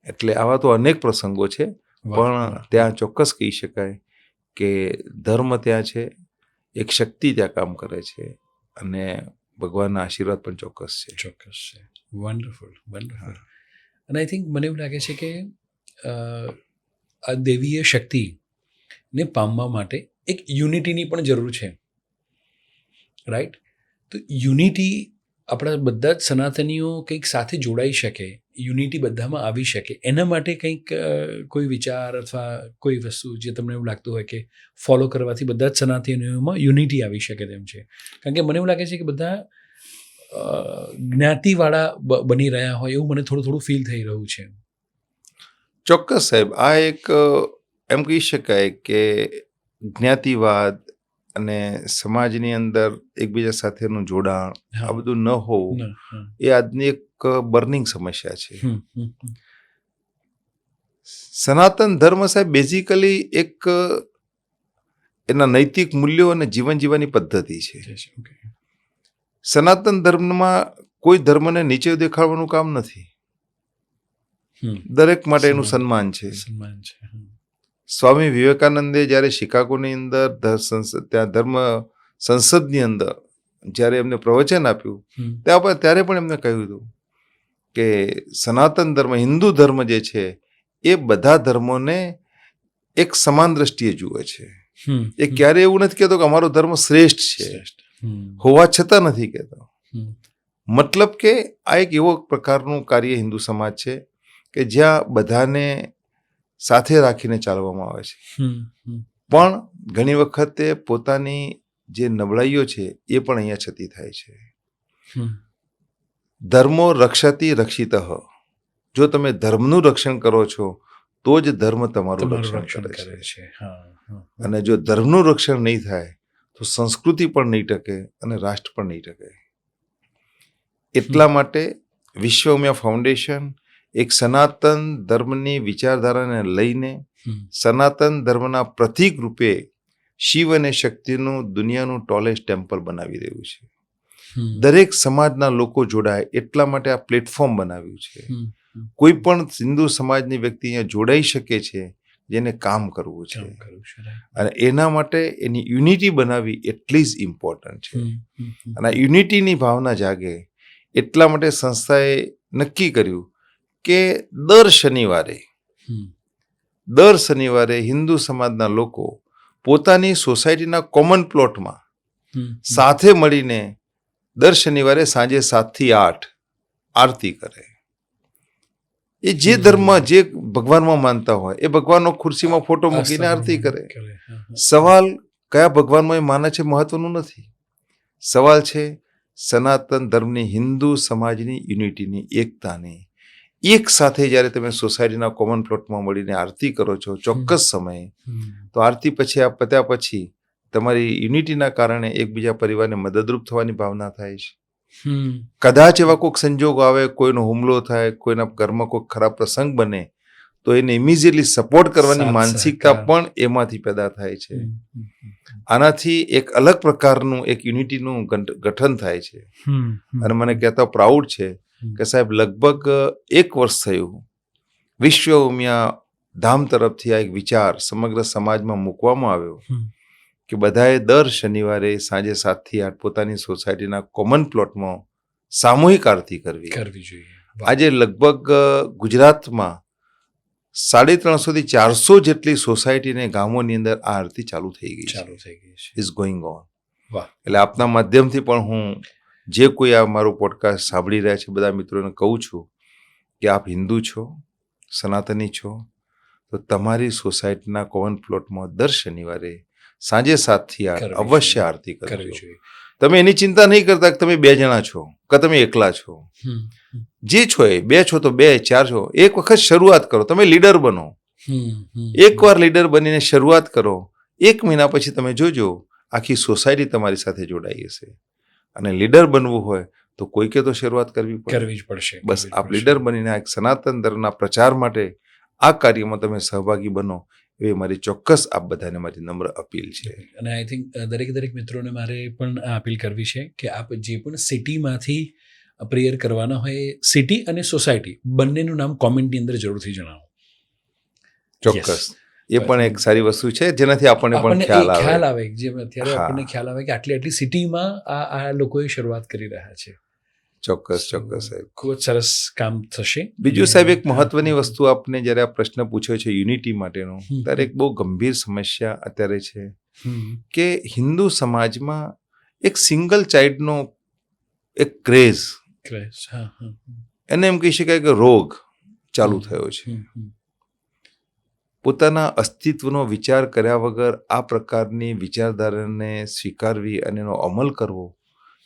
એટલે આવા તો અનેક પ્રસંગો છે, પણ ત્યાં ચોક્કસ કહી શકાય કે ધર્મ ત્યાં છે, એક શક્તિ ત્યાં કામ કરે છે, અને ભગવાનના આશીર્વાદ પણ ચોક્કસ છે. વન્ડરફુલ. અને આઈ થિંક મને એવું લાગે છે કે આ દેવીય શક્તિને પામવા માટે એક યુનિટીની પણ જરૂર છે, રાઈટ? તો યુનિટી આપણા બધા જ સનાતનીઓ કંઈક સાથે જોડાઈ શકે, યુનિટી બધામાં આવી શકે, એના માટે કંઈક કોઈ વિચાર અથવા કોઈ વસ્તુ જે તમને એવું લાગતું હોય કે ફોલો કરવાથી બધા જ સનાતનીઓમાં યુનિટી આવી શકે તેમ છે? કારણ કે મને એવું લાગે છે કે બધા જ્ઞાતિવાળા બની રહ્યા હોય એવું મને થોડું ફીલ થઈ રહ્યું છે. ચોક્કસ સાહેબ, આ એક એમ કહી શકાય કે જ્ઞાતિવાદ અને સમાજની અંદર એકબીજા સાથેનું જોડાણ, આ બધું ન હોવું, એ આજની એક બર્નિંગ સમસ્યા છે. સનાતન ધર્મ સાહેબ બેઝિકલી એક એના નૈતિક મૂલ્યો અને જીવન જીવવાની પદ્ધતિ છે. સનાતન ધર્મમાં કોઈ ધર્મને નીચે દેખાડવાનું કામ નથી. દરેક માટે એનું સન્માન છે. સ્વામી વિવેકાનંદે જ્યારે શિકાગોની અંદર ત્યાં ધર્મ સંસદની અંદર જ્યારે એમને પ્રવચન આપ્યું, ત્યારે પણ એમને કહ્યું હતું કે સનાતન ધર્મ, હિન્દુ ધર્મ જે છે એ બધા ધર્મોને એક સમાન દ્રષ્ટિએ જુએ છે. એ ક્યારે એવું નથી કહેતો કે અમારો ધર્મ શ્રેષ્ઠ છે, હોવા છતાં નથી કહેતો. મતલબ કે આ એક એવો પ્રકારનું કાર્ય હિન્દુ સમાજ છે કે જ્યાં બધાને સાથે રાખીને ચાલવામાં આવે છે. પણ ઘણી વખતે પોતાની જે નબળાઈઓ છે એ પણ અહીંયા છતી થાય છે. ધર્મો રક્ષતી રક્ષિતઃ. જો તમે ધર્મનું રક્ષણ કરો છો તો જ ધર્મ તમારું રક્ષણ કરે છે. અને જો ધર્મનું રક્ષણ નહીં થાય તો સંસ્કૃતિ પણ નહીં ટકે અને રાષ્ટ્ર પણ નહીં ટકે. એટલા માટે વિશ્વ ઉમિયા ફાઉન્ડેશન એક સનાતન ધર્મની વિચારધારાને લઈને સનાતન ધર્મના પ્રતીક રૂપે શિવ અને શક્તિનું દુનિયાનું ટોલેસ્ટ ટેમ્પલ બનાવી રહ્યું છે. દરેક સમાજના લોકો જોડાય એટલા માટે આ પ્લેટફોર્મ બનાવ્યું છે. કોઈ પણ હિન્દુ સમાજની વ્યક્તિ અહીંયા જોડાઈ શકે છે જેને કામ કરવું છે, અને એના માટે એની યુનિટી બનાવવી એટલી જ ઇમ્પોર્ટન્ટ છે. અને આ યુનિટીની ભાવના જાગે એટલા માટે સંસ્થાએ નક્કી કર્યું કે દર શનિવારે હિન્દુ સમાજના લોકો પોતાની સોસાયટીના કોમન પ્લોટમાં સાથે મળીને દર શનિવારે સાંજે 7 થી 8 આરતી કરે. એ જે ધર્મ, જે ભગવાનમાં માનતા હોય એ ભગવાનનો ખુરશીમાં ફોટો મૂકીને આરતી કરે. સવાલ કયા ભગવાનમાં એ માને છે મહત્વનું નથી. સવાલ છે સનાતન ધર્મની, હિન્દુ સમાજની યુનિટીની, એકતાની. એક સાથે જ્યારે તમે સોસાયટીના કોમન પ્લોટમાં મળીને આરતી કરો છો ચોક્કસ સમયે, તો આરતી પછી આ પત્યા પછી તમારી યુનિટીના કારણે એકબીજા પરિવારને મદદરૂપ થવાની ભાવના થાય છે. કદાચ એવા કોઈક સંજોગો આવે, કોઈનો હુમલો થાય, કોઈના ઘરમાં કોઈ ખરાબ પ્રસંગ બને, તો એને ઇમિડિયેટલી સપોર્ટ કરવાની માનસિકતા પણ એમાંથી પેદા થાય છે. આનાથી એક અલગ પ્રકારનું એક યુનિટીનું ગઠન થાય છે. અને મને કહેતા પ્રાઉડ છે કે સાહેબ લગભગ 1 વર્ષ થયું વિશ્વ ઉમિયા ધામ તરફથી આ એક વિચાર સમગ્ર સમાજમાં મૂકવામાં આવ્યો કે બધાએ દર શનિવારે સાંજે 7 થી 8 પોતાની સોસાયટીના કોમન પ્લોટમાં સામૂહિક આરતી કરવી જોઈએ. આજે લગભગ ગુજરાતમાં 350 થી 400 જેટલી સોસાયટી અને ગામોની અંદર આ આરતી ચાલુ થઈ ગઈ છે. Is going on. એટલે આપના માધ્યમથી પણ હું જે કોઈ આ મારું પોડકાસ્ટ સાંભળી રહ્યા છે બધા મિત્રોને કહું છું કે આપ હિન્દુ છો, સનાતની છો, તો તમારી સોસાયટીના કોમન પ્લોટમાં દર શનિવારે સાંજે 7 થી 8 અવશ્ય આરતી કરજો. તમે એની ચિંતા નહીં કરતા કે તમે 2 જણા છો કે તમે એકલા છો. જે છો એ 2 છો તો 2, 4 છો, એક વખત શરૂઆત કરો. તમે લીડર બનો. એકવાર લીડર બનીને શરૂઆત કરો, 1 મહિના પછી તમે જોજો આખી સોસાયટી તમારી સાથે જોડાઈ હશે. અને લીડર બનવું હોય તો કોઈકે તો શરૂઆત કરવી પડે. કરવી જ પડશે. બસ આપ લીડર બનીને આ એક સનાતન ધર્મના પ્રચાર માટે આ કાર્યમાં તમે સહભાગી બનો એવી મારી ચોક્કસ આપ બધાને મારી નમ્ર અપીલ છે. અને આઈ થિંક દરેક મિત્રોને મારે પણ આ અપીલ કરવી છે કે આપ જે પણ સિટીમાંથી પ્રેયર કરવાના હોય, સિટી અને સોસાયટી બંનેનું નામ કોમેન્ટની અંદર જરૂરથી જણાવો. ચોક્કસ એ પણ એક સારી વસ્તુ છે જેનાથી આપણને પણ ખ્યાલ આવે. જેમ અત્યારે આપણને ખ્યાલ આવે કે આટલી સિટીમાં આ લોકોએ શરૂઆત કરી રહ્યા છે. ચોક્કસ સાહેબ, ખૂબ જ સરસ કામ થશે. બીજું સાહેબ, એક મહત્વની વસ્તુ આપને જ્યારે આ પ્રશ્ન પૂછ્યો છે યુનિટી માટેનો, ત્યારે એક બહુ ગંભીર સમસ્યા અત્યારે છે કે હિન્દુ સમાજમાં એક સિંગલ ચાઇલ્ડનો એક ક્રેઝ, એને એમ કહી શકાય કે રોગ ચાલુ થયો છે. પોતાના અસ્તિત્વનો વિચાર કર્યા વગર આ પ્રકારની વિચારધારાને સ્વીકારવી અને એનો અમલ કરવો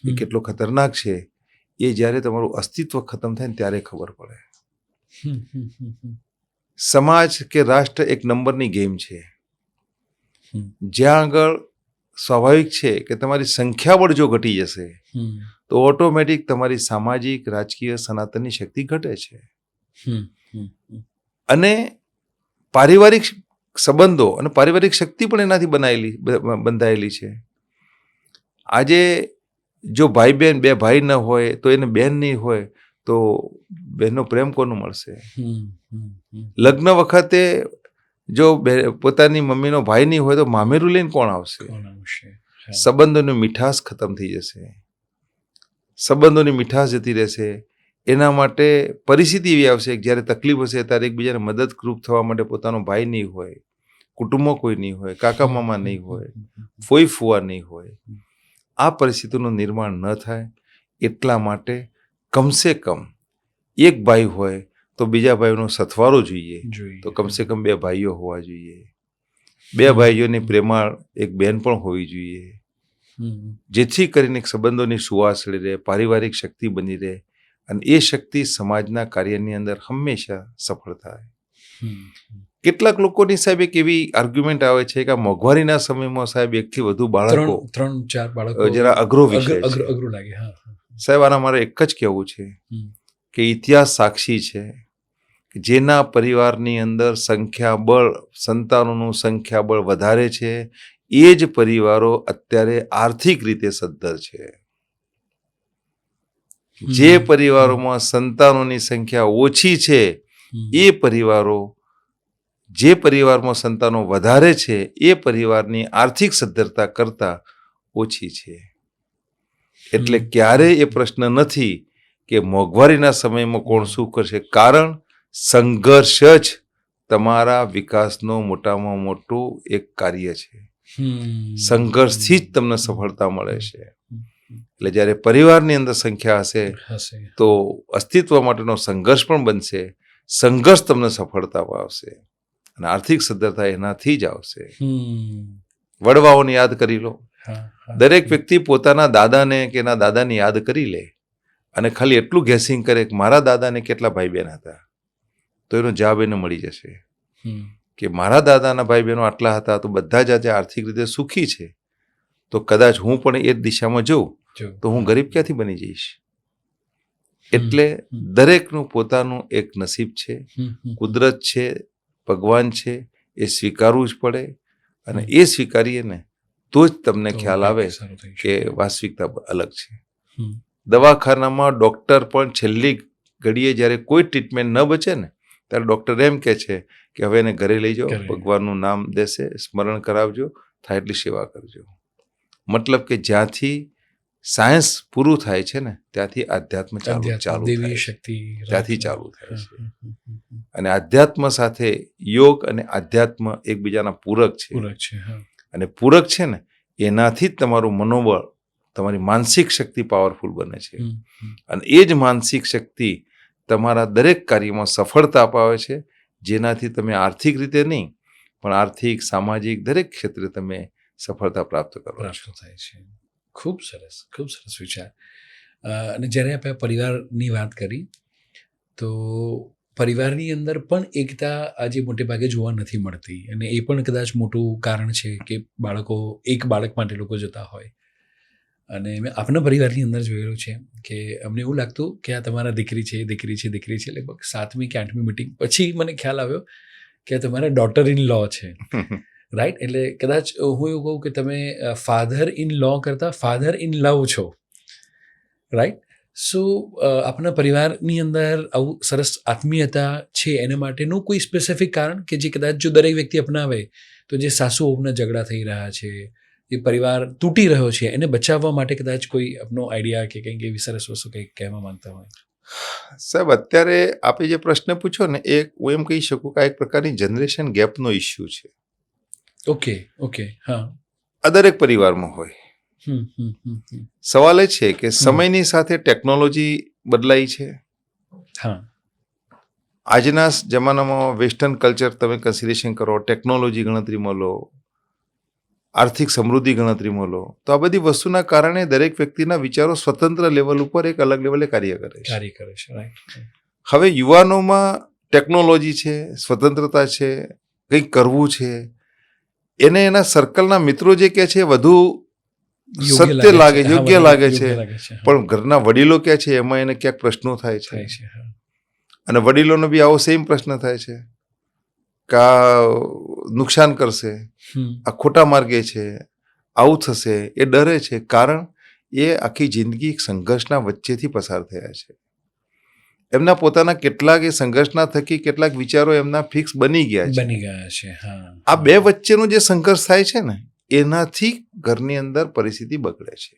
એ કેટલો ખતરનાક છે એ જ્યારે તમારું અસ્તિત્વ ખતમ થાય ને ત્યારે ખબર પડે. સમાજ કે રાષ્ટ્ર એક નંબરની ગેમ છે, જ્યાં આગળ સ્વાભાવિક છે કે તમારી સંખ્યાબળ જો ઘટી જશે તો ઓટોમેટિક તમારી સામાજિક, રાજકીય, સનાતનની શક્તિ ઘટે છે. અને પારિવારિક સંબંધો અને પારિવારિક શક્તિ પણ એનાથી બંધાયેલી છે. આજે જો ભાઈ બહેન, બે ભાઈ ન હોય તો એને બહેન નહીં હોય તો બહેનનો પ્રેમ કોનું મળશે? લગ્ન વખતે જો પોતાની મમ્મીનો ભાઈ નહીં હોય તો મામેરું લઈને કોણ આવશે? સંબંધોની મીઠાશ ખતમ થઈ જશે, સંબંધોની મીઠાશ જતી રહેશે. એના માટે પરિસ્થિતિ એવી આવશે કે જ્યારે તકલીફ હશે ત્યારે એકબીજાને મદદરૂપ થવા માટે પોતાનો ભાઈ નહીં હોય, કુટુંબમાં કોઈ નહીં હોય, કાકા મામા નહીં હોય, ફોઈ ફુવા નહીં હોય. આ પરિસ્થિતિનું નિર્માણ ન થાય એટલા માટે કમસે કમ એક ભાઈ હોય તો બીજા ભાઈનો સથવારો જોઈએ, તો કમસે કમ બે ભાઈઓ હોવા જોઈએ. બે ભાઈઓની પ્રેમાળ એક બહેન પણ હોવી જોઈએ, જેથી કરીને સંબંધોની સુવાસળી રહે, પારિવારિક શક્તિ બની રહે અને એ શક્તિ સમાજના કાર્યની અંદર હંમેશા સફળ થાય. કેટલાક લોકોની સાહેબ એક એવી આર્ગ્યુમેન્ટ આવે છે કે મોંઘવારીના સમયમાં સાહેબ એકથી વધુ બાળકો, 3-4 બાળકો જરા અઘરો વિષય છે. અઘરું લાગે. સાહેબ, આના મારે એક જ કહેવું છે કે ઇતિહાસ સાક્ષી છે કે જેના પરિવારની અંદર સંખ્યાબળ, સંતાનોનું સંખ્યાબળ વધારે છે એ જ પરિવારો અત્યારે આર્થિક રીતે સદ્ધર છે. જે પરિવારોમાં સંતાનોની સંખ્યા ઓછી છે એ પરિવારો, જે પરિવારમાં સંતાનો વધારે છે એ પરિવારની આર્થિક સદ્ધરતા કરતા ઓછી છે. એટલે ક્યારેય એ પ્રશ્ન નથી કે મોંઘવારીના સમયમાં કોણ શું કરશે, કારણ સંઘર્ષ જ તમારા વિકાસનો મોટામાં મોટું એક કાર્ય છે. સંઘર્ષથી જ તમને સફળતા મળે છે. એટલે જ્યારે પરિવારની અંદર સંખ્યા હશે તો અસ્તિત્વ માટેનો સંઘર્ષ પણ બનશે, સંઘર્ષ તમને સફળતા આવશે અને આર્થિક સદ્ધરતા એનાથી જ આવશે. વડવાઓને યાદ કરી લો. દરેક વ્યક્તિ પોતાના દાદાને કે એના દાદાને યાદ કરી લે અને ખાલી એટલું ગેસિંગ કરે કે મારા દાદાને કેટલા ભાઈ બહેન હતા, તો એનો જવાબ એને મળી જશે કે મારા દાદાના ભાઈ બહેનો આટલા હતા, તો બધા જ આજે આર્થિક રીતે સુખી છે, તો કદાચ હું પણ એ જ દિશામાં જઉં તો હું ગરીબ ક્યાંથી બની જઈશ. એટલે દરેકનું પોતાનું એક નસીબ છે, કુદરત છે, ભગવાન છે, એ સ્વીકારવું જ પડે અને એ સ્વીકારીએ ને તો જ તમને ખ્યાલ આવે કે વાસ્તવિકતા અલગ છે. દવાખાનામાં ડૉક્ટર પણ છેલ્લી ઘડીએ જ્યારે કોઈ ટ્રીટમેન્ટ ન બચે ને ત્યારે ડૉક્ટર એમ કહે છે કે હવે એને ઘરે લઈ જાઓ, ભગવાનનું નામ દેશે, સ્મરણ કરાવજો, થાય એટલી સેવા કરજો. મતલબ કે જ્યાંથી સાયન્સ પૂરું થાય છે ને ત્યાંથી આધ્યાત્મ ચાલુ થાય છે. અને આધ્યાત્મ સાથે યોગ અને આધ્યાત્મ એકબીજાના પૂરક છે. અને પૂરક છે ને એનાથી જ તમારું મનોબળ, તમારી માનસિક શક્તિ પાવરફુલ બને છે. અને એ જ માનસિક શક્તિ તમારા દરેક કાર્યમાં સફળતા અપાવે છે, જેનાથી તમે આર્થિક રીતે નહીં પણ આર્થિક, સામાજિક દરેક ક્ષેત્રે તમે સફળતા પ્રાપ્ત થાય છે. ખૂબ સરસ વિચાર. અને જ્યારે આપણે પરિવારની વાત કરી તો પરિવારની અંદર પણ એકતા આજે મોટે ભાગે જોવા નથી મળતી અને એ પણ કદાચ મોટું કારણ છે કે બાળકો, એક બાળક માટે લોકો જતા હોય. અને મેં આપણા પરિવારની અંદર જોયેલું છે કે અમને એવું લાગતું કે આ તમારા દીકરી છે લગભગ 7મી કે 8મી મીટિંગ પછી મને ખ્યાલ આવ્યો કે આ તમારા ડોટર ઇન લો છે, રાઈટ? એટલે કદાચ હું એવું કહું કે તમે ફાધર ઇન લો કરતાં ફાધર ઇન લવ છો, રાઈટ? સો આપણા પરિવારની અંદર આવું સરસ આત્મીયતા છે એના માટેનું કોઈ સ્પેસિફિક કારણ કે જે કદાચ જો દરેક વ્યક્તિ અપનાવે તો જે સાસુ વહુના ઝઘડા થઈ રહ્યા છે, જે પરિવાર તૂટી રહ્યો છે, એને બચાવવા માટે કદાચ કોઈ આપનો આઈડિયા કે કંઈક એવી સરસ વસ્તુ કંઈક કહેવા માંગતા હોય? સાહેબ, અત્યારે આપે જે પ્રશ્ન પૂછ્યો ને એ હું એમ કહી શકું કે આ એક પ્રકારની જનરેશન ગેપનો ઇસ્યુ છે. ઓકે, હા. આ દરેક પરિવારમાં હોય. સવાલ એ છે કે સમયની સાથે ટેકનોલોજી બદલાઈ છે. હા. આજના જમાનામાં વેસ્ટર્ન કલ્ચર તમે કન્સિડરેશન કરો, ટેકનોલોજી ગણતરીમાં લો, આર્થિક સમૃદ્ધિ ગણતરીમાં લો, તો આ બધી વસ્તુના કારણે દરેક વ્યક્તિના વિચારો સ્વતંત્ર લેવલ ઉપર એક અલગ લેવલે કાર્ય કરે છે. હવે યુવાનોમાં ટેકનોલોજી છે, સ્વતંત્રતા છે, કંઈક કરવું છે, એને એના સર્કલના મિત્રો જે કહે છે વધુ સત્ય લાગે છે, યોગ્ય લાગે છે, પણ ઘરના વડીલો કહે છે એમાં એને ક્યાંક પ્રશ્નો થાય છે. અને વડીલોનો બી આવો સેમ પ્રશ્ન થાય છે કે આ નુકસાન કરશે, આ ખોટા માર્ગે છે, આવું થશે, એ ડરે છે. કારણ એ આખી જિંદગી સંઘર્ષના વચ્ચેથી પસાર થયા છે. એમના પોતાના કેટલાક એ સંઘર્ષના થકી કેટલાક વિચારો એમના ફિક્સ બની ગયા છે. આ બે વચ્ચેનો જે સંઘર્ષ થાય છે ને એનાથી ઘરની અંદર પરિસ્થિતિ બગડે છે.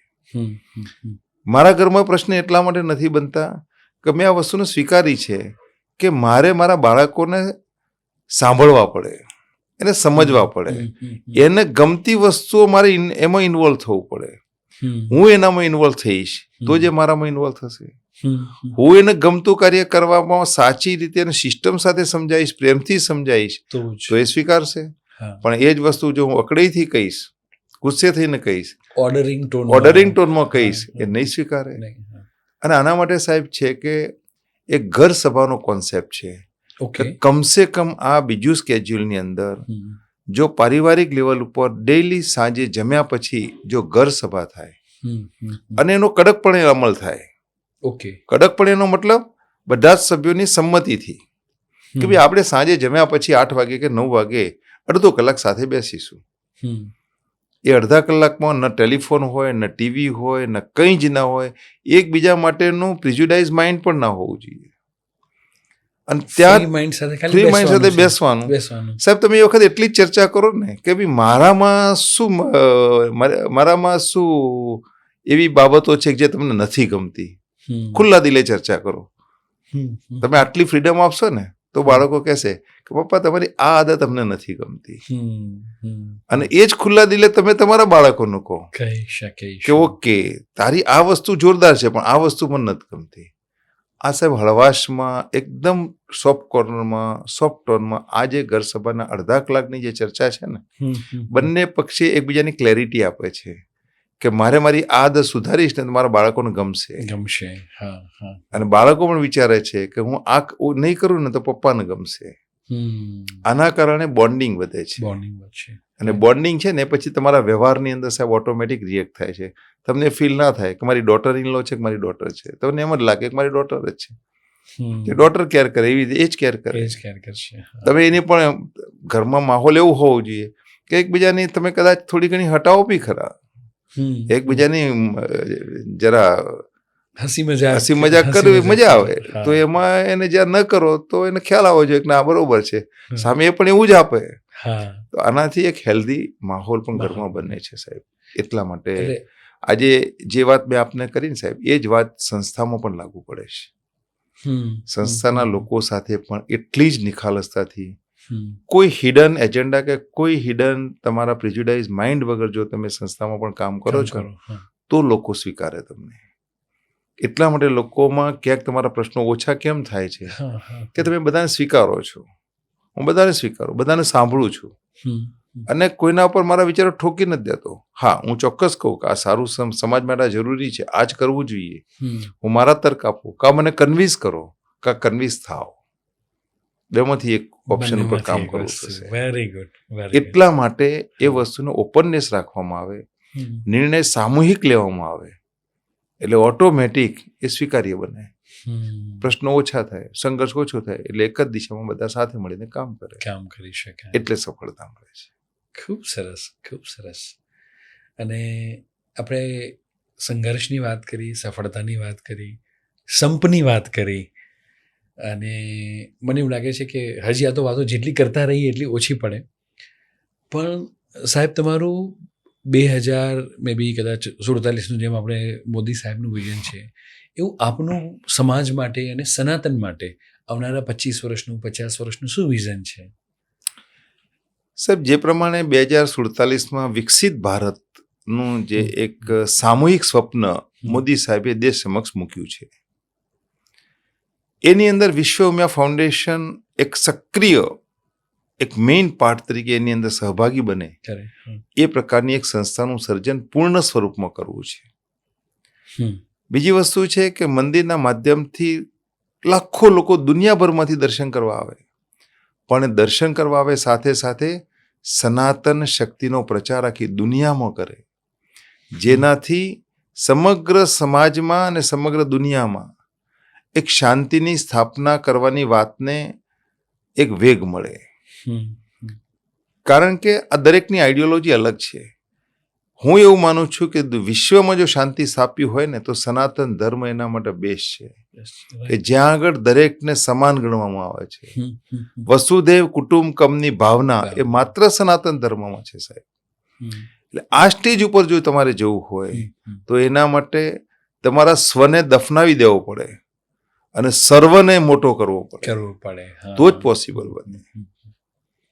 મારા ઘરમાં પ્રશ્ન એટલા માટે નથી બનતા કે મેં આ વસ્તુને સ્વીકારી છે કે મારે મારા બાળકોને સાંભળવા પડે, એને સમજવા પડે, એને ગમતી વસ્તુઓ મારે એમાં ઇન્વોલ્વ થવું પડે. હું એનામાં ઇન્વોલ્વ થઈશ તો જે મારામાં ઇન્વોલ્વ થશે. હું એને ગમતું કાર્ય કરવામાં સાચી રીતે એને સિસ્ટમ સાથે સમજાવીશ, પ્રેમથી સમજાવીશ તો એ સ્વીકારશે. પણ એ જ વસ્તુ જો હું અકડાઈથી કહીશ, ગુસ્સે થઈને કહીશ, ઓર્ડરિંગ ટોનમાં કહીશ, એ નહીં સ્વીકારે. અને આના માટે સાહેબ છે કે એક ઘર સભાનો કોન્સેપ્ટ છે કે કમસે કમ આ બીજું સ્કેડ્યુલની અંદર જો પારિવારિક લેવલ ઉપર ડેઈલી સાંજે જમ્યા પછી જો ઘર સભા થાય અને એનો કડકપણે અમલ થાય. કડકપણે એનો મતલબ બધા જ સભ્યોની સંમતિથી કે ભાઈ આપણે સાંજે જમ્યા પછી 8 વાગે કે 9 વાગે અડધો કલાક સાથે બેસીશું. એ અડધા કલાકમાં ન ટેલિફોન હોય, ન ટીવી હોય, ન કંઈ જ ના હોય, એકબીજા માટેનું પ્રિજ્યુડાઇઝ માઇન્ડ પણ ના હોવું જોઈએ. અને ત્યાં ફ્રી માઇન્ડ સાથે બેસવાનું. સાહેબ, તમે એ વખત એટલી જ ચર્ચા કરો ને કે ભાઈ મારામાં શું એવી બાબતો છે જે તમને નથી ગમતી, ખુલ્લા દિલે ચર્ચા કરો. તમે આટલી ફ્રીડમ આપશો ને તો બાળકો કહેશે કે પપ્પા તમારી આ આદત અમને નથી ગમતી. અને એ જ ખુલ્લા દિલે તમે તમારા બાળકોનું કહો કે ઓકે તારી આ વસ્તુ જોરદાર છે પણ આ વસ્તુ મને નથી ગમતી. આ સાહેબ હળવાશમાં એકદમ સોફ્ટ કોર્નરમાં, સોફ્ટ ટોનમાં આ જે ઘર સભાના અડધા કલાકની જે ચર્ચા છે ને, બંને પક્ષે એકબીજાની ક્લેરિટી આપે છે કે મારે મારી આ આદત સુધારીશ ને તો મારા બાળકોને ગમશે. અને બાળકો પણ વિચારે છે કે હું આ નહીં કરું ને તો પપ્પાને ગમશે. આના કારણે બોન્ડિંગ વધે છે. અને બોન્ડિંગ છે ને પછી તમારા વ્યવહારની અંદર સાહેબ ઓટોમેટિક રિએક્ટ થાય છે. તમને ફીલ ના થાય કે મારી ડોટર ઇન લો છે કે મારી ડોટર છે, તમને એમ જ લાગે કે મારી ડોટર જ છે. જે ડોટર કેર કરે એવી રીતે એ જ કેર કરે. તમે એની પણ ઘરમાં માહોલ એવું હોવું જોઈએ કે એકબીજાની તમે કદાચ થોડી ઘણી હટાવો બી ખરા, એકબીજાની જરા હસી મજાક કરવી મજા આવે. તો એમાં એને જ્યાં ન કરો તો એને ખ્યાલ આવવો જોઈએ કે ના બરોબર છે, સામે એ પણ એવું જ આપે. તો આનાથી એક હેલ્ધી માહોલ પણ ઘરમાં બને છે સાહેબ. એટલા માટે આજે જે વાત મેં આપને કરી ને સાહેબ, એ જ વાત સંસ્થામાં પણ લાગુ પડે છે. સંસ્થાના લોકો સાથે પણ એટલી જ નિખાલસતાથી, કોઈ હિડન એજન્ડા કે કોઈ હિડન તમારા પ્રિજ્યુડાઇઝ માઇન્ડ વગર જો તમે સંસ્થામાં પણ કામ કરો છો તો લોકો સ્વીકારે તમને. એટલા માટે લોકોમાં ક્યાંક તમારા પ્રશ્નો ઓછા કેમ થાય છે કે તમે બધાને સ્વીકારો છો. હું બધાને સ્વીકારું, બધાને સાંભળું છું અને કોઈના ઉપર મારા વિચારો ઠોકી નથી દેતો. હા, હું ચોક્કસ કહું કે આ સારું સમાજ માટે જરૂરી છે, આ જ કરવું જોઈએ. હું મારા તર્ક આપું, કા મને કન્વિન્સ કરો, કા કન્વિન્સ થાવ. બેમાંથી એક ઓપ્શન ઉપર કામ કરવું થશે. એટલા માટે એ વસ્તુનો ઓપનનેસ રાખવામાં આવે નિર્ણય સામૂહિક લેવામાં આવે એટલે ઓટોમેટિક એ સ્વીકાર્ય બને, પ્રશ્નો ઓછા થાય, સંઘર્ષ ઓછો થાય, એટલે એક જ દિશામાં બધા સાથે મળીને કામ કરી શકે, એટલે સફળતા મળે છે. ખૂબ સરસ, ખૂબ સરસ. અને આપણે સંઘર્ષની વાત કરી, સફળતાની વાત કરી, સંપની વાત કરી, અને મને એવું લાગે છે કે હજી આ તો વાતો જેટલી કરતા રહીએ એટલી ઓછી પડે. પણ સાહેબ, તમારું 2000 મે બી કદાચ 47નું જેમ આપણે મોદી સાહેબનું વિઝન છે એવું આપનું સમાજ માટે અને સનાતન માટે આવનારા 25 વર્ષનું, 50 વર્ષનું શું વિઝન છે? સાહેબ, જે પ્રમાણે 2047માં વિકસિત ભારતનું જે એક સામૂહિક સ્વપ્ન મોદી સાહેબે દેશ સમક્ષ મૂક્યું છે, એની અંદર વિશ્વ ઉમિયા ફાઉન્ડેશન એક સક્રિય, એક મેઇન પાર્ટ તરીકે એની અંદર સહભાગી બને એ પ્રકારની એક સંસ્થાનું સર્જન પૂર્ણ સ્વરૂપમાં કરવું છે. બીજી વસ્તુ છે કે મંદિરના માધ્યમથી લાખો લોકો દુનિયાભરમાંથી દર્શન કરવા આવે, પણ દર્શન કરવા આવે સાથે સાથે સનાતન શક્તિનો પ્રચાર આખી દુનિયામાં કરે, જેનાથી સમગ્ર સમાજમાં અને સમગ્ર દુનિયામાં એક શાંતિની સ્થાપના કરવાની વાતને એક વેગ મળે. કારણ કે આ દરેકની આઈડિયોલોજી અલગ છે. હું એવું માનું છું કે વિશ્વમાં જો શાંતિ સ્થાપી હોય ને તો સનાતન ધર્મ એના માટે બેસ્ટ છે, કે જ્યાં આગળ દરેકને સમાન ગણવામાં આવે છે. વસુદેવ કુટુંબકમની ભાવના એ માત્ર સનાતન ધર્મમાં છે સાહેબ. એટલે આ સ્ટેજ ઉપર જો તમારે જવું હોય તો એના માટે તમારા સ્વને દફનાવી દેવો પડે અને સર્વને મોટો કરવો પડે, તો જ પોસિબલ બને.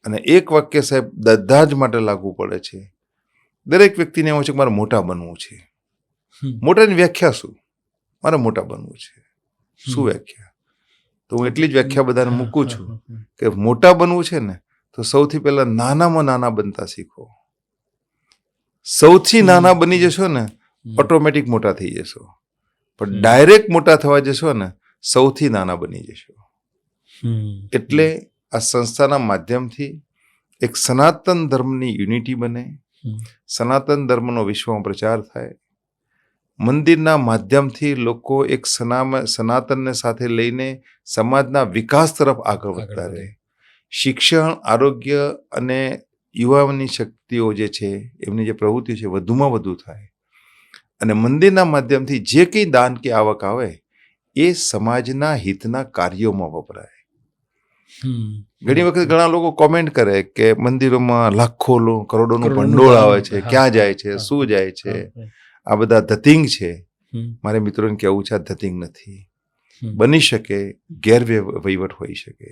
અને એક વાક્ય સાહેબ બધા જ માટે લાગુ પડે છે. દરેક વ્યક્તિને એવું છે કે મારે મોટા બનવું છે. મોટાની વ્યાખ્યા શું? મારે મોટા બનવું છે. શું વ્યાખ્યા? તો હું એટલી જ વ્યાખ્યા બધાને મૂકું છું કે મોટા બનવું છે ને તો સૌથી પહેલા નાનામાં નાના બનતા શીખો. સૌથી નાના બની જશો ને ઓટોમેટિક મોટા થઈ જશો, પણ ડાયરેક્ટ મોટા થવા જશો ને સૌથી નાના બની જશો. એટલે આ સંસ્થાના માધ્યમથી એક સનાતન ધર્મની યુનિટી બને, સનાતન ધર્મનો વિશ્વમાં પ્રચાર થાય, મંદિરના માધ્યમથી લોકો એક સનાતનને સાથે લઈને સમાજના વિકાસ તરફ આગળ વધતા રહે. શિક્ષણ, આરોગ્ય અને યુવાની શક્તિઓ જે છે એમની જે પ્રવૃત્તિઓ છે વધુમાં વધુ થાય, અને મંદિરના માધ્યમથી જે કંઈ દાન કે આવક આવે એ સમાજના હિતના કાર્યોમાં વપરાય. ઘણી વખત ઘણા લોકો કોમેન્ટ કરે કે મંદિરોમાં લાખો કરોડોનું ભંડોળ આવે છે, ક્યાં જાય છે, શું જાય છે, આ બધા ધતિંગ છે. મારે મિત્રોને કહેવું છે આ ધતિંગ નથી. બની શકે ગેરવહીવટ હોઈ શકે,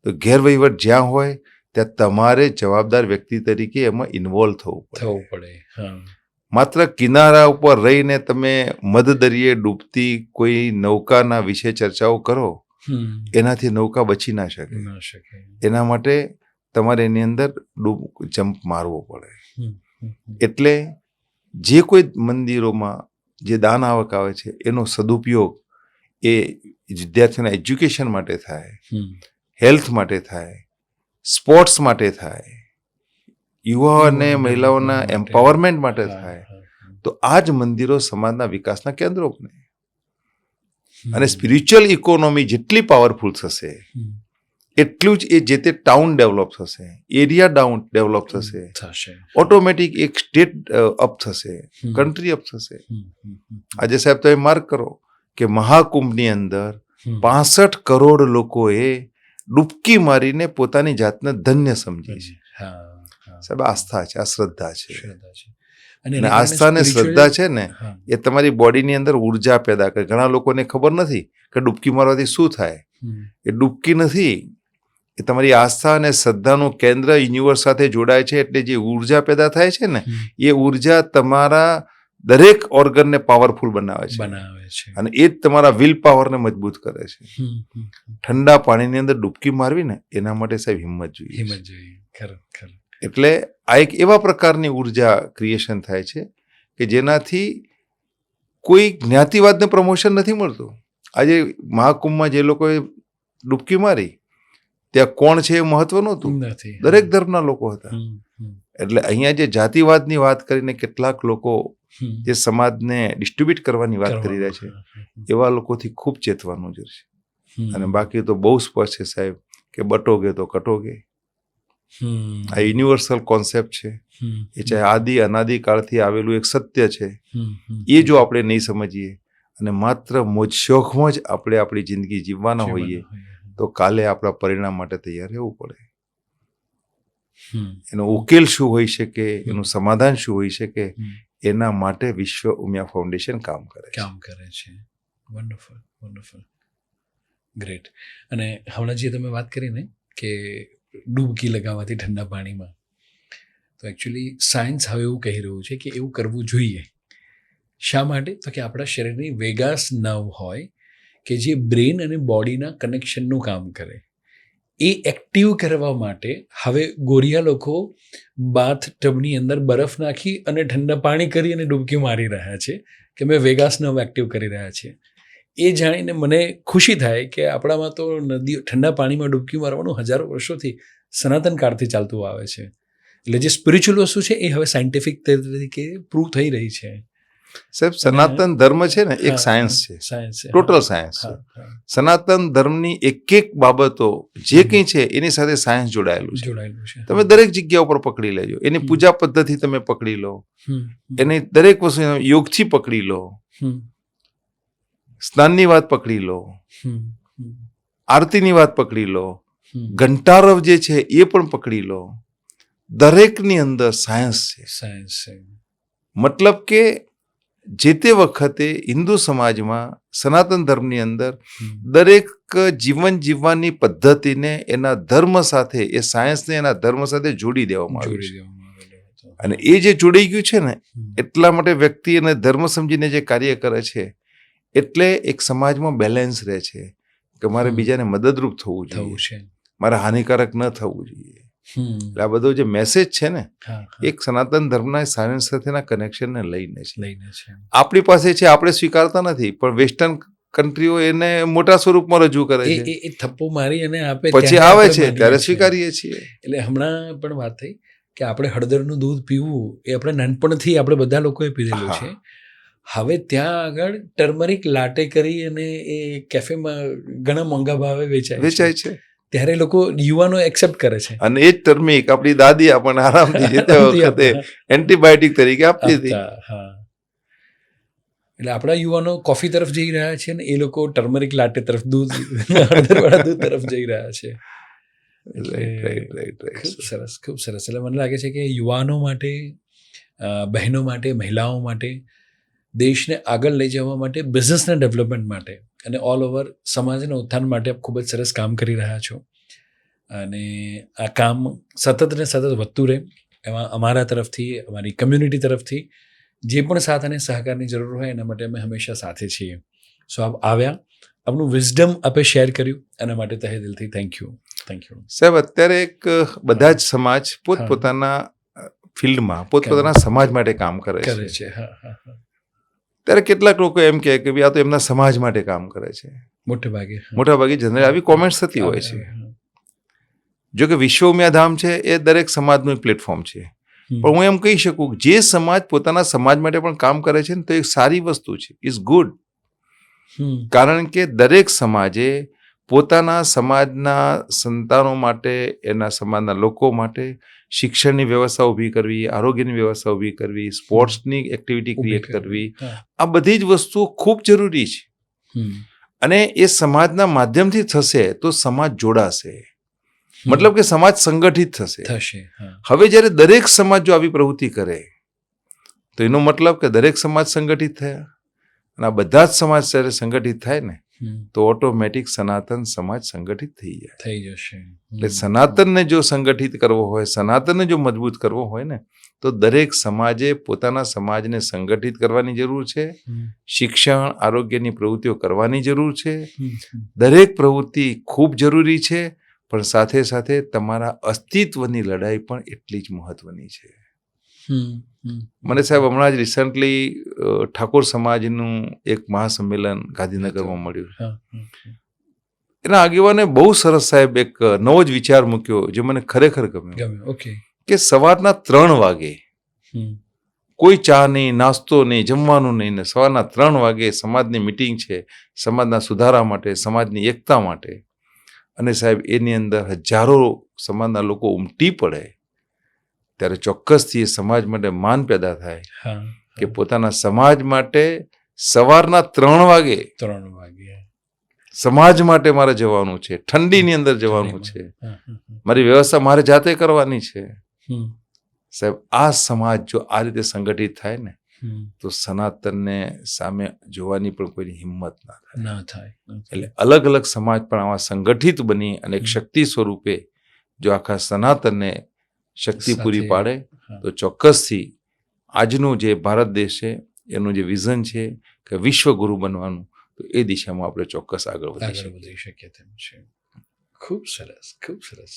તો ગેરવહીવટ જ્યાં હોય ત્યાં તમારે જવાબદાર વ્યક્તિ તરીકે એમાં ઇન્વોલ્વ થવું પડે. માત્ર કિનારા ઉપર રહીને તમે મધદરિયે ડૂબતી કોઈ નૌકાના વિશે ચર્ચાઓ કરો, એનાથી નૌકા બચી ના શકે. એના માટે તમારે એની અંદર જમ્પ મારવો પડે. એટલે જે કોઈ મંદિરોમાં જે દાન આવક આવે છે એનો સદુપયોગ એ વિદ્યાર્થીઓના એજ્યુકેશન માટે થાય, હેલ્થ માટે થાય, સ્પોર્ટ્સ માટે થાય, યુવાઓ અને મહિલાઓના એમ્પાવરમેન્ટ માટે થાય, તો આ જ મંદિરો સમાજના વિકાસના કેન્દ્રો બને. અને સ્પિરિચ્યુઅલ ઇકોનોમી જેટલી પાવરફુલ થશે એટલું જ એ જે તે ટાઉન ડેવલપ થશે, એરિયા ડેવલપ થશે, ઓટોમેટિક એક સ્ટેટ અપ થશે, કન્ટ્રી અપ થશે. આજે સાહેબ તમે માર્ક કરો કે મહાકુંભની અંદર 65 કરોડ લોકોએ ડૂબકી મારીને પોતાની જાતને ધન્ય સમજી છે. સાહેબ આસ્થા છે, આ શ્રદ્ધા છે. અને આસ્થા ને શ્રદ્ધા છે ને એ તમારી બોડીની અંદર ઉર્જા પેદા કરે. ઘણા લોકોને ખબર નથી કે ડૂબકી મારવાથી શું થાય. એ ડૂબકી નથી, એ તમારી આસ્થા અને શ્રદ્ધાનું કેન્દ્ર યુનિવર્સ સાથે જોડાય છે. એટલે જે ઉર્જા પેદા થાય છે ને એ ઉર્જા તમારા દરેક ઓર્ગનને પાવરફુલ બનાવે છે અને એ જ તમારા વિલ પાવરને મજબૂત કરે છે. ઠંડા પાણીની અંદર ડૂબકી મારવી ને એના માટે સાહેબ હિંમત જોઈએ. એટલે આ એક એવા પ્રકારની ઉર્જા ક્રિએશન થાય છે કે જેનાથી કોઈ જ્ઞાતિવાદને પ્રમોશન નથી મળતું. આજે મહાકુંભમાં જે લોકોએ ડૂબકી મારી ત્યાં કોણ છે એ મહત્વ નહોતું, દરેક ધર્મના લોકો હતા. એટલે અહીંયા જે જાતિવાદની વાત કરીને કેટલાક લોકો હમ. જે સમાજને ડિસ્ટ્રીબ્યુટ કરવાની વાત કરી રહ્યા છે હમ. એવા લોકોથી ખૂબ ચેતવાનું જરૂર છે. હમ. અને બાકી તો બહુ સ્પષ્ટ છે સાહેબ કે બટોગે તો કટોગે. હમ. આ યુનિવર્સલ કોન્સેપ્ટ છે. હમ. એ ચાહે આદિ અનાદિ કાળથી આવેલું એક સત્ય છે. હમ. હમ. એ જો આપણે નહીં સમજીએ અને માત્ર મોજ શોખમાં જ આપણે આપણી જિંદગી જીવવાના હોઈએ તો કાલે આપણા પરિણામ માટે તૈયાર રહેવું પડે. હમ. એનો ઉકેલ શું હોઈ શકે, એનું સમાધાન શું હોઈ શકે, એના માટે વિશ્વ ઉમિયા ફાઉન્ડેશન કામ કરે છે. કામ કરે છે. Wonderful, wonderful, great. અને હમણાં જે તમે વાત કરી ને કે ડૂબકી લગાવવાથી ઠંડા પાણીમાં, તો એકચ્યુઅલી સાયન્સ હવે એવું કહી રહ્યું છે કે એવું કરવું જોઈએ. શા માટે? તો કે આપણા શરીરની વેગાસ નર્વ હોય કે જે બ્રેન અને બોડીના કનેક્શનનું કામ કરે, એ એક્ટિવ કરવા માટે હવે ગોરિયા લોકો બાથ ટબની અંદર બરફ નાખી અને ઠંડા પાણી કરી અને ડૂબકી મારી રહ્યા છે કે અમે વેગાસ નર્વ એક્ટિવ કરી રહ્યા છે. એ જાણીને મને ખુશી થાય કે આપણામાં તો નદીઓ ઠંડા પાણીમાં ડૂબકી મારવાનું હજારો વર્ષોથી સનાતન કાળથી ચાલતું આવે છે. એટલે જે સ્પિરિચ્યુઅલ વસ્તુ છે એ હવે સાયન્ટિફિક તરીકે પ્રૂવ થઈ રહી છે. સાહેબ, સનાતન ધર્મ છે ને એક સાયન્સ છે, સાયન્સ છે, ટોટલ સાયન્સ છે. સનાતન ધર્મની એક એક બાબતો જે કંઈ છે એની સાથે સાયન્સ જોડાયેલું છે. જોડાયેલું છે. તમે દરેક જગ્યા ઉપર પકડી લેજો. એની પૂજા પદ્ધતિ તમે પકડી લો, એની દરેક વસ્તુ યોગથી પકડી લો, સ્નાનની વાત પકડી લો, આરતીની વાત પકડી લો, ઘંટારવ જે છે એ પણ પકડી લો. દરેકની અંદર સાયન્સ છે. સાયન્સ છે. મતલબ કે જે તે વખતે હિન્દુ સમાજમાં સનાતન ધર્મની અંદર દરેક જીવન જીવવાની પદ્ધતિને એના ધર્મ સાથે, એ સાયન્સને એના ધર્મ સાથે જોડી દેવામાં આવ્યું છે. અને એ જે જોડાઈ ગયું છે ને એટલા માટે વ્યક્તિ અને ધર્મ સમજીને જે કાર્ય કરે છે એટલે એક સમાજમાં બેલેન્સ રહે છે કે મારે બીજાને મદદરૂપ થવું જોઈએ, મારે હાનિકારક ન થવું જોઈએ. એટલે આ બધો જે મેસેજ છે ને એક સનાતન ધર્મના સાયન્સ સાથેના કનેક્શનને લઈને છે. આપણી પાસે છે, આપણે સ્વીકારતા નથી, પણ વેસ્ટર્ન કન્ટ્રીઓ એને મોટા સ્વરૂપમાં રજૂ કરે છે. એ થપ્પો મારી અને આપે પછી આવે છે ત્યારે સ્વીકારીએ છીએ. એટલે હમણાં પણ વાત થઈ કે આપણે હળદરનું દૂધ પીવું એ આપણે નાનપણથી આપણે બધા લોકોએ પીધેલું છે. હવે ત્યાં આગળ ટર્મરિક લાટે કરી અને એ કેફેમાં ઘણા મોંઘા ભાવે વેચાય છે. ત્યારે લોકો યુવાનો એક્સેપ્ટ કરે છે. અને એ જ ટર્મિક આપણી દાદી આપણને આરામથી જે તે વખતે એન્ટીબાયોટિક તરીકે આપતી હતી. એટલે આપણા યુવાનો કોફી તરફ જઈ રહ્યા છે ને એ લોકો ટર્મરિક લાટે તરફ, દૂધ હળદરવાળા દૂધ તરફ જઈ રહ્યા છે. ખૂબ સરસ, ખૂબ સરસ. એટલે મને લાગે છે કે યુવાનો માટે, બહેનો માટે, મહિલાઓ માટે, દેશને આગળ લઈ જવા માટે, બિઝનેસના ડેવલપમેન્ટ માટે અને ઓલ ઓવર સમાજના ઉત્થાન માટે આપ ખૂબ જ સરસ કામ કરી રહ્યા છો. અને આ કામ સતત ને સતત વધતું રહે એમાં અમારા તરફથી, અમારી કમ્યુનિટી તરફથી જે પણ સાથ અને સહકારની જરૂર હોય એના માટે અમે હંમેશા સાથે છીએ. સો આપ આવ્યા, આપનું વિઝડમ આપે શેર કર્યું, એના માટે તહે દિલથી થેન્ક યુ. થેન્ક યુ સાહેબ. અત્યારે એક બધા જ સમાજ પોતપોતાના ફિલ્ડમાં પોતપોતાના સમાજ માટે કામ કરે છે. ત્યારે કેટલાક લોકો એમ કહે કે આ તો એમના સમાજ માટે કામ કરે છે. મોટા ભાગે જનરલી આવી કોમેન્ટ્સ થતી હોય છે. જો કે વિશ્વ ઉમિયાધામ છે એ દરેક સમાજનું પ્લેટફોર્મ છે. પણ હું એમ કહી શકું કે જે સમાજ પોતાના સમાજ માટે પણ કામ કરે છે ને તો એક સારી વસ્તુ છે, ઇઝ ગુડ. કારણ કે દરેક સમાજે પોતાના સમાજના સંતાનો માટે, એના સમાજના લોકો માટે શિક્ષણની વ્યવસ્થા ઊભી કરવી, આરોગ્યની વ્યવસ્થા ઊભી કરવી, સ્પોર્ટ્સની એક્ટિવિટી ક્રિએટ કરવી, આ બધી જ વસ્તુઓ ખૂબ જરૂરી છે. અને એ સમાજના માધ્યમથી થશે તો સમાજ જોડાશે, મતલબ કે સમાજ સંગઠિત થશે. હવે જ્યારે દરેક સમાજ જો આવી પ્રવૃત્તિ કરે તો એનો મતલબ કે દરેક સમાજ સંગઠિત થયા, અને આ બધા જ સમાજ જ્યારે સંગઠિત થાય ને તો ઓટોમેટિક સનાતન સમાજ સંગઠિત થઈ જશે. એટલે સનાતનને જો સંગઠિત કરવો હોય, સનાતનને જો મજબૂત કરવો હોય ને તો દરેક સમાજે પોતાના સમાજને સંગઠિત કરવાની જરૂર છે. શિક્ષણ, આરોગ્યની પ્રવૃત્તિઓ કરવાની જરૂર છે. દરેક પ્રવૃત્તિ ખૂબ જરૂરી છે, પણ સાથે સાથે તમારા અસ્તિત્વની લડાઈ પણ એટલી જ મહત્વની છે. મને સાહેબ હમણાં જ રિસન્ટલી ઠાકોર સમાજનું એક મહાસંમેલન ગાંધીનગરમાં મળ્યું. એના આગેવાને બહુ સરસ સાહેબ એક નવો જ વિચાર મૂક્યો જે મને ખરેખર ગમ્યો. કે સવારના 3 વાગે કોઈ ચા નહીં, નાસ્તો નહીં, જમવાનું નહીં, ને સવારના 3 વાગે સમાજની મિટિંગ છે, સમાજના સુધારા માટે, સમાજની એકતા માટે, અને સાહેબ એની અંદર હજારો સમાજના લોકો ઉમટી પડે, ત્યારે ચોક્કસથી એ સમાજ માટે માન પેદા થાય કે પોતાના સમાજ માટે સવારના 3 વાગે સમાજ માટે મારે જવાનું છે, ઠંડીની અંદર જવાનું છે, મારી વ્યવસ્થા મારે જાતે કરવાની છે. સાહેબ આ સમાજ જો આ રીતે સંગઠિત થાય ને તો સનાતનને સામે જોવાની પણ કોઈની હિંમત ના થાય. એટલે અલગ અલગ સમાજ પણ આવા સંગઠિત બની અને એક શક્તિ સ્વરૂપે જો આખા સનાતનને શક્તિ પૂરી પાડે તો ચોક્કસથી આજનું જે ભારત દેશ છે એનું જે વિઝન છે કે વિશ્વગુરુ બનવાનું, તો એ દિશામાં આપણે ચોક્કસ આગળ વધી શકીએ તેમ છે. ખૂબ સરસ, ખૂબ સરસ.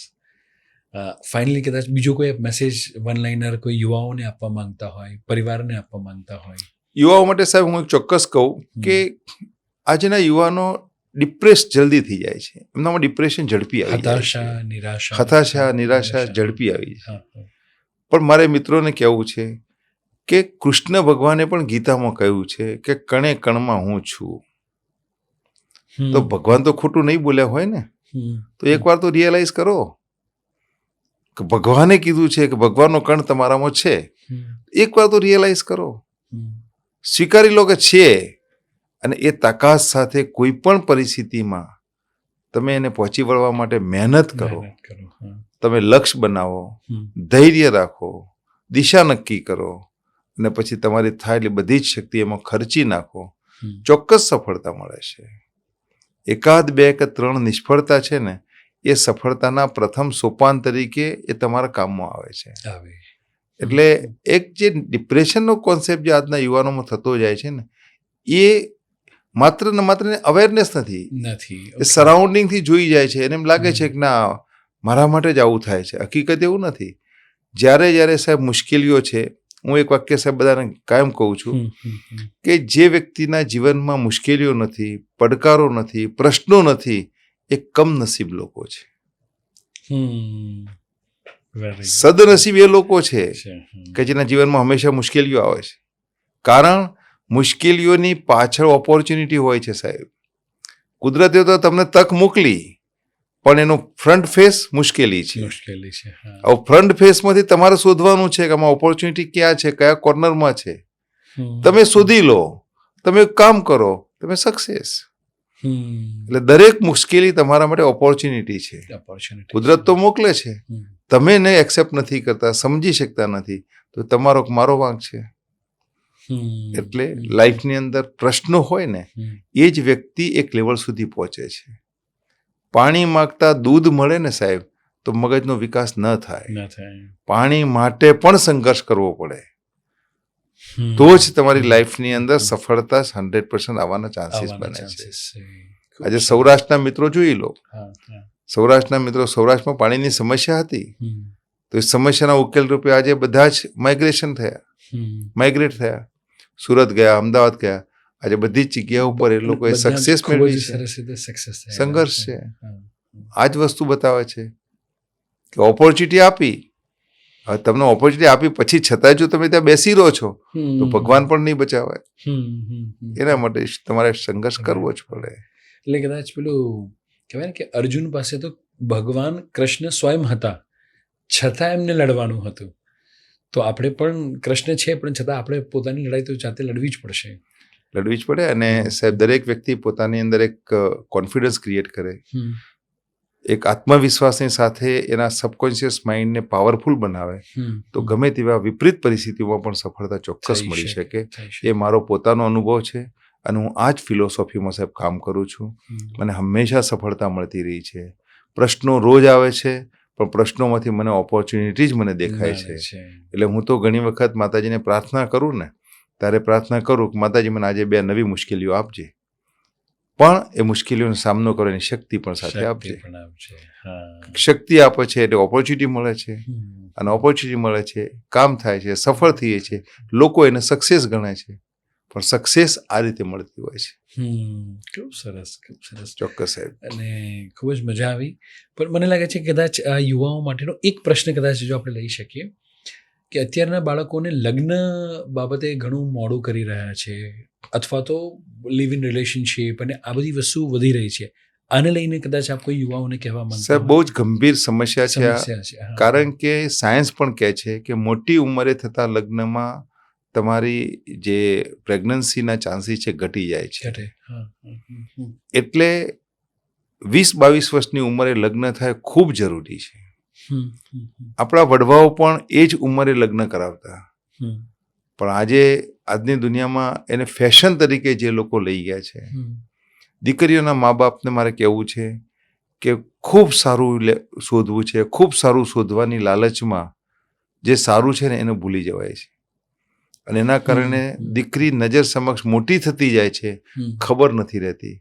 ફાઇનલી કદાચ બીજો કોઈ મેસેજ વન લાઇનર કોઈ યુવાઓને આપવા માંગતા હોય, પરિવારને આપવા માંગતા હોય? યુવાઓ માટે સાહેબ હું એક ચોક્કસ કહું કે આજના યુવાનો ડિપ્રેસ જલ્દી થઈ જાય છે, એમનામાં ડિપ્રેશન ઝડપી આવી જાય છે, હતાશા નિરાશા ઝડપી આવી જાય. પણ મારે મિત્રોને કહેવું છે કે કૃષ્ણ ભગવાને પણ ગીતામાં કહ્યું છે કે કણે કણમાં હું છું. તો ભગવાન તો ખોટું નહીં બોલ્યા હોય ને, તો એકવાર તો રિયલાઇઝ કરો કે ભગવાને કીધું છે કે ભગવાનનો કણ તમારામાં છે. એકવાર તો રિયલાઇઝ કરો, સ્વીકારી લો કે છે, અને એ તાકાત સાથે કોઈ પણ પરિસ્થિતિમાં તમે એને પહોંચી વળવા માટે મહેનત કરો. તમે લક્ષ્ય બનાવો, ધૈર્ય રાખો, દિશા નક્કી કરો, અને પછી તમારી થાય એટલી બધી જ શક્તિ એમાં ખર્ચી નાખો, ચોક્કસ સફળતા મળે છે. 1, 2 કે 3 નિષ્ફળતા છે ને, એ સફળતાના પ્રથમ સોપાન તરીકે એ તમારા કામમાં આવે છે. એટલે એક જે ડિપ્રેશનનો કોન્સેપ્ટ જે આજના યુવાનોમાં થતો જાય છે ને, એ માત્ર ને માત્ર અવેરનેસ નથી, એ સરાઉન્ડિંગથી જોઈ જાય છે, એને એમ લાગે છે કે ના મારા માટે જ આવું થાય છે. હકીકત એવું નથી. જ્યારે સાહેબ મુશ્કેલીઓ છે, હું એક વાક્ય સાહેબ બધાને કાયમ કહું છું કે જે વ્યક્તિના જીવનમાં મુશ્કેલીઓ નથી, પડકારો નથી, પ્રશ્નો નથી, એ કમનસીબ લોકો છે. સદનસીબ એ લોકો છે કે જેના જીવનમાં હંમેશા મુશ્કેલીઓ આવે છે. કારણ મુશ્કેલીઓની પાછળ ઓપોર્ચ્યુનિટી હોય છે સાહેબ. કુદરતે તો તમને તક મોકલી, પણ એનો ફ્રન્ટ ફેસ મુશ્કેલી છે. હવે ફ્રન્ટ ફેસમાંથી તમારે શોધવાનું છે કે આમાં ઓપોર્ચ્યુનિટી ક્યાં છે, કયા કોર્નરમાં છે. તમે શોધી લો, તમે કામ કરો, તમે સક્સેસ. એટલે દરેક મુશ્કેલી તમારા માટે ઓપોર્ચ્યુનિટી છે. કુદરત તો મોકલે છે, તમે એને એક્સેપ્ટ નથી કરતા, સમજી શકતા નથી, તો તમારો મારો વાંક છે. એટલે લાઈફની અંદર પ્રશ્નો હોય ને, એ જ વ્યક્તિ એક લેવલ સુધી પહોંચે છે. પાણી માંગતા દૂધ મળે ને સાહેબ, તો મગજનો વિકાસ ન થાય. પાણી માટે પણ સંઘર્ષ કરવો પડે, તો જ તમારી લાઈફની અંદર સફળતા 100% આવવાના ચાન્સીસ બને છે. આજે સૌરાષ્ટ્રના મિત્રો જોઈ લો, સૌરાષ્ટ્રમાં પાણીની સમસ્યા હતી, તો એ સમસ્યાના ઉકેલ રૂપે આજે બધા જ માઇગ્રેટ થયા, સુરત ગયા, અમદાવાદ ગયા. આજે બધી જ જગ્યા ઉપર એ લોકોએ સક્સેસ મેળવી છે. સંઘર્ષ છે. આ જ વસ્તુ બતાવે છે કે ઓપોર્ચ્યુનિટી આપી, હવે તમને ઓપોર્ચ્યુનિટી આપી પછી છતાંય જો તમે ત્યાં બેસી રહો છો તો ભગવાન પણ નહીં બચાવાય. એના માટે તમારે સંઘર્ષ કરવો જ પડે. એટલે કદાચ પેલું કહેવાય ને કે અર્જુન પાસે તો ભગવાન કૃષ્ણ સ્વયં હતા, છતાં એમને લડવાનું હતું. તો આપણે પણ કૃષ્ણ છે, પણ છતાં આપણે પોતાની લડાઈ તો જાતે લડવી જ પડશે. અને સાહેબ દરેક વ્યક્તિ પોતાની અંદર એક કોન્ફિડન્સ ક્રિએટ કરે, એક આત્મવિશ્વાસની સાથે એના સબકોન્શિયસ માઇન્ડને પાવરફુલ બનાવે, તો ગમે તેવા વિપરીત પરિસ્થિતિઓમાં પણ સફળતા ચોક્કસ મળી શકે. એ મારો પોતાનો અનુભવ છે, અને હું આ જ ફિલોસોફીમાં સાહેબ કામ કરું છું. મને હંમેશા સફળતા મળતી રહી છે. પ્રશ્નો રોજ આવે છે, પણ પ્રશ્નોમાંથી મને ઓપોર્ચ્યુનિટી જ મને દેખાય છે. એટલે હું તો ઘણી વખત માતાજીને પ્રાર્થના કરું ને, ત્યારે પ્રાર્થના કરું કે માતાજી મને આજે 2 નવી મુશ્કેલીઓ આપજે, પણ એ મુશ્કેલીઓનો સામનો કરવાની શક્તિ પણ સાથે આપજે. શક્તિ આપે છે એટલે ઓપોર્ચ્યુનિટી મળે છે, અને ઓપોર્ચ્યુનિટી મળે છે, કામ થાય છે, સફળ થઈએ છે, લોકો એને સક્સેસ ગણે છે. પણ સક્સેસ આ રીતે મળતી હોય છે. ખૂબ સરસ, ખૂબ સરસ. ચોક્કસ સાહેબ. અને ખૂબ જ મજા આવી. પણ મને લાગે છે કે કદાચ આ યુવાઓ માટેનો એક પ્રશ્ન કદાચ જો આપણે લઈ શકીએ કે અત્યારના બાળકોને લગ્ન બાબતે ઘણું મોડું કરી રહ્યા છે, અથવા તો લિવ ઇન રિલેશનશીપ અને આ બધી વસ્તુ વધી રહી છે. આને લઈને કદાચ આપ કોઈ યુવાઓને કહેવા માંગતા સાહેબ, બહુ જ ગંભીર સમસ્યા છે આ. સમસ્યા છે. હા. કારણ કે સાયન્સ પણ કહે છે કે મોટી ઉંમરે થતા લગ્નમાં તમારી જે પ્રેગ્નન્સીના ચાન્સીસ છે ઘટી જાય છે. ઘટે. હા. એટલે 20-22 વર્ષની ઉંમરે લગ્ન થાય ખૂબ જરૂરી છે. આપણા વડવાઓ પણ એ જ ઉંમરે લગ્ન કરાવતા, પણ આજની દુનિયામાં એને ફેશન તરીકે જે લોકો લઈ ગયા છે. દીકરીઓના મા બાપને મારે કહેવું છે કે ખૂબ સારું શોધવું છે, ખૂબ સારું શોધવાની લાલચમાં જે સારું છે ને એને ભૂલી જવાય છે, અને એના કારણે દીકરી નજર સમક્ષ મોટી થતી જાય છે, ખબર નથી રહેતી,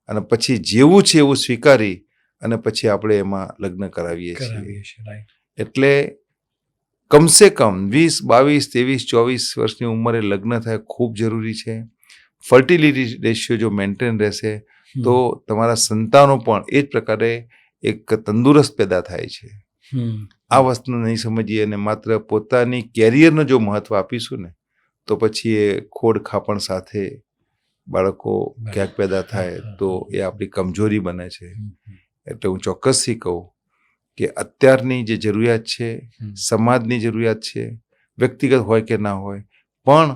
અને પછી જેવું છે એવું સ્વીકારી અને પછી આપણે એમાં લગ્ન કરાવીએ છીએ. એટલે કમસે કમ 20, 22, 23, 24 વર્ષની ઉંમરે લગ્ન થાય ખૂબ જરૂરી છે. ફર્ટિલિટી રેશિયો જો મેન્ટેન રહેશે તો તમારા સંતાનો પણ એ જ પ્રકારે એક તંદુરસ્ત પેદા થાય છે. આ વસ્તુને નહીં સમજીએ અને માત્ર પોતાની કેરિયરનો જો મહત્વ આપીશું ને તો પછી એ ખોડ ખાપણ સાથે બાળકો ક્યાંક પેદા થાય તો એ આપણી કમજોરી બને છે. એટલે હું ચોક્કસથી કહું કે અત્યારની જે જરૂરિયાત છે, સમાજની જરૂરિયાત છે, વ્યક્તિગત હોય કે ના હોય, પણ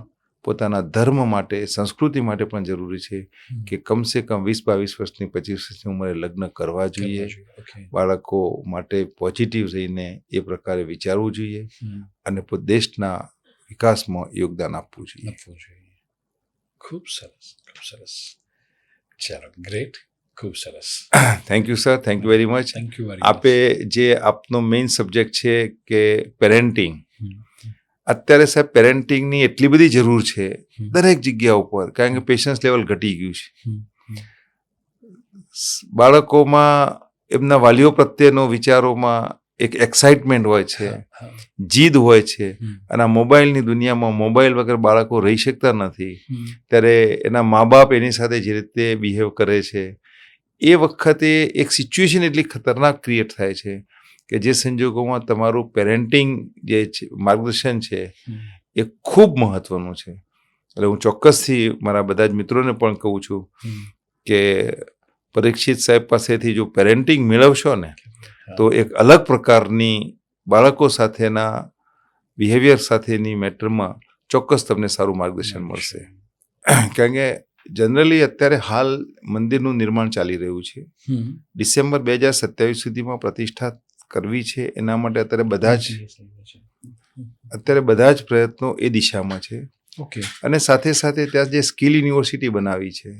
પોતાના ધર્મ માટે, સંસ્કૃતિ માટે પણ જરૂરી છે કે કમસે કમ 20-22 વર્ષની, 25 વર્ષની ઉંમરે લગ્ન કરવા જોઈએ. બાળકો માટે પોઝિટિવ રહીને એ પ્રકારે વિચારવું જોઈએ અને દેશના વિકાસમાં યોગદાન આપવું જોઈએ. ખૂબ સરસ, ખૂબ સરસ. ચાલો, ગ્રેટ, ખૂબ સરસ. Thank you sir, thank you very much. Thank you very આપે જે આપનો મેઇન સબ્જેક્ટ છે કે પેરેન્ટિંગ, અત્યારે સાહેબ પેરેન્ટિંગની એટલી બધી જરૂર છે દરેક જગ્યા ઉપર, કારણ કે પેશન્સ લેવલ ઘટી ગયું છે. બાળકોમાં એમના વાલીઓ પ્રત્યેનો વિચારોમાં એક એક્સાઇટમેન્ટ હોય છે, જીદ હોય છે, અને આ મોબાઈલની દુનિયામાં મોબાઈલ વગર બાળકો રહી શકતા નથી. ત્યારે એના મા બાપ એની સાથે જે રીતે બિહેવ કરે છે એ વખતે એક સિચ્યુએશન એટલી ખતરનાક ક્રિએટ થાય છે કે જે સંજોગોમાં તમારું પેરેન્ટિંગ જે માર્ગદર્શન છે એ ખૂબ મહત્વનું છે. એટલે હું ચોક્કસથી મારા બધા જ મિત્રોને પણ કહું છું કે પરીક્ષિત સાહેબ પાસેથી જો પેરેન્ટિંગ મેળવશો ને તો એક અલગ પ્રકારની બાળકો સાથેના બિહેવિયર સાથેની મેટરમાં ચોક્કસ તમને સારું માર્ગદર્શન મળશે. કારણ કે જનરલી અત્યારે હાલ મંદિરનું નિર્માણ ચાલી રહ્યું છે. ડિસેમ્બર 2027 સુધીમાં પ્રતિષ્ઠા કરવી છે. એના માટે અત્યારે બધા જ પ્રયત્નો એ દિશામાં છે. અને સાથે સાથે ત્યાં જે સ્કિલ યુનિવર્સિટી બનાવી છે,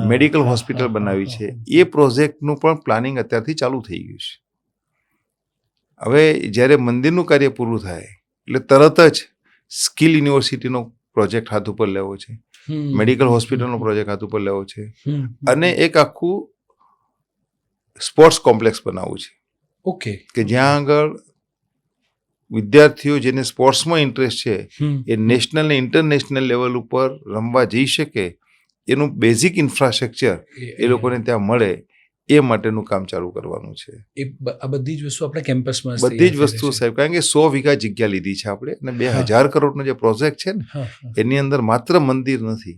મેડિકલ હોસ્પિટલ બનાવી છે, એ પ્રોજેક્ટનું પણ પ્લાનિંગ અત્યારથી ચાલુ થઈ ગયું છે. હવે જ્યારે મંદિરનું કાર્ય પૂરું થાય એટલે તરત જ સ્કિલ યુનિવર્સિટીનો પ્રોજેક્ટ હાથ ઉપર લેવો છે, મેડિકલ હોસ્પિટલનો પ્રોજેક્ટ હાથ ઉપર લેવો છે, અને એક આખું સ્પોર્ટ્સ કોમ્પ્લેક્સ બનાવવું છે કે જ્યાં આગળ વિદ્યાર્થીઓ જેને સ્પોર્ટ્સમાં ઇન્ટરેસ્ટ છે એ નેશનલ ને ઇન્ટરનેશનલ લેવલ ઉપર રમવા જઈ શકે, એનું બેઝિક ઇન્ફ્રાસ્ટ્રક્ચર એ લોકોને ત્યાં મળે, એ માટેનું કામ ચાલુ કરવાનું છે. આ બધી જ વસ્તુ આપણે કેમ્પસમાં, બધી જ વસ્તુ સાહેબ, કારણ કે 100 વીઘા જગ્યા લીધી છે આપણે, અને 2000 કરોડનો જે પ્રોજેક્ટ છે ને એની અંદર માત્ર મંદિર નથી,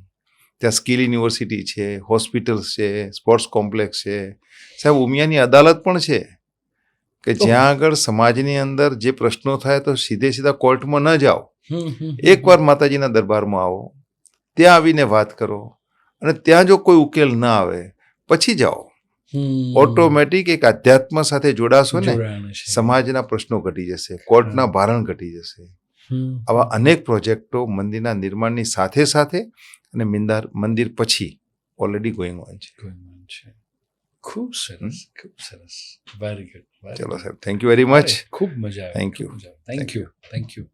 ત્યાં સ્કિલ યુનિવર્સિટી છે, હોસ્પિટલ્સ છે, સ્પોર્ટ્સ કોમ્પ્લેક્સ છે, સાહેબ ઉમિયાની અદાલત પણ છે કે જ્યાં આગળ સમાજની અંદર જે પ્રશ્નો થાય તો સીધા કોર્ટમાં ન જાઓ, એકવાર માતાજીના દરબારમાં આવો, ત્યાં આવીને વાત કરો, અને ત્યાં જો કોઈ ઉકેલ ના આવે પછી જાઓ. ઓટોમેટિક એક અધ્યાત્મ સાથે જોડાશો ને, સમાજના પ્રશ્નો ઘટી જશે, કોર્ટના ભારણ ઘટી જશે. આવા અનેક પ્રોજેક્ટો મંદિરના નિર્માણની સાથે સાથે અને મંદિર પછી ઓલરેડી ગોઈંગ ઓન છે. ખૂબ સરસ, ખૂબ સરસ. Very good. ચલો સાહેબ, થેન્ક યુ વેરી મચ. ખૂબ મજા આવી. Thank you. Thank you. Thank you.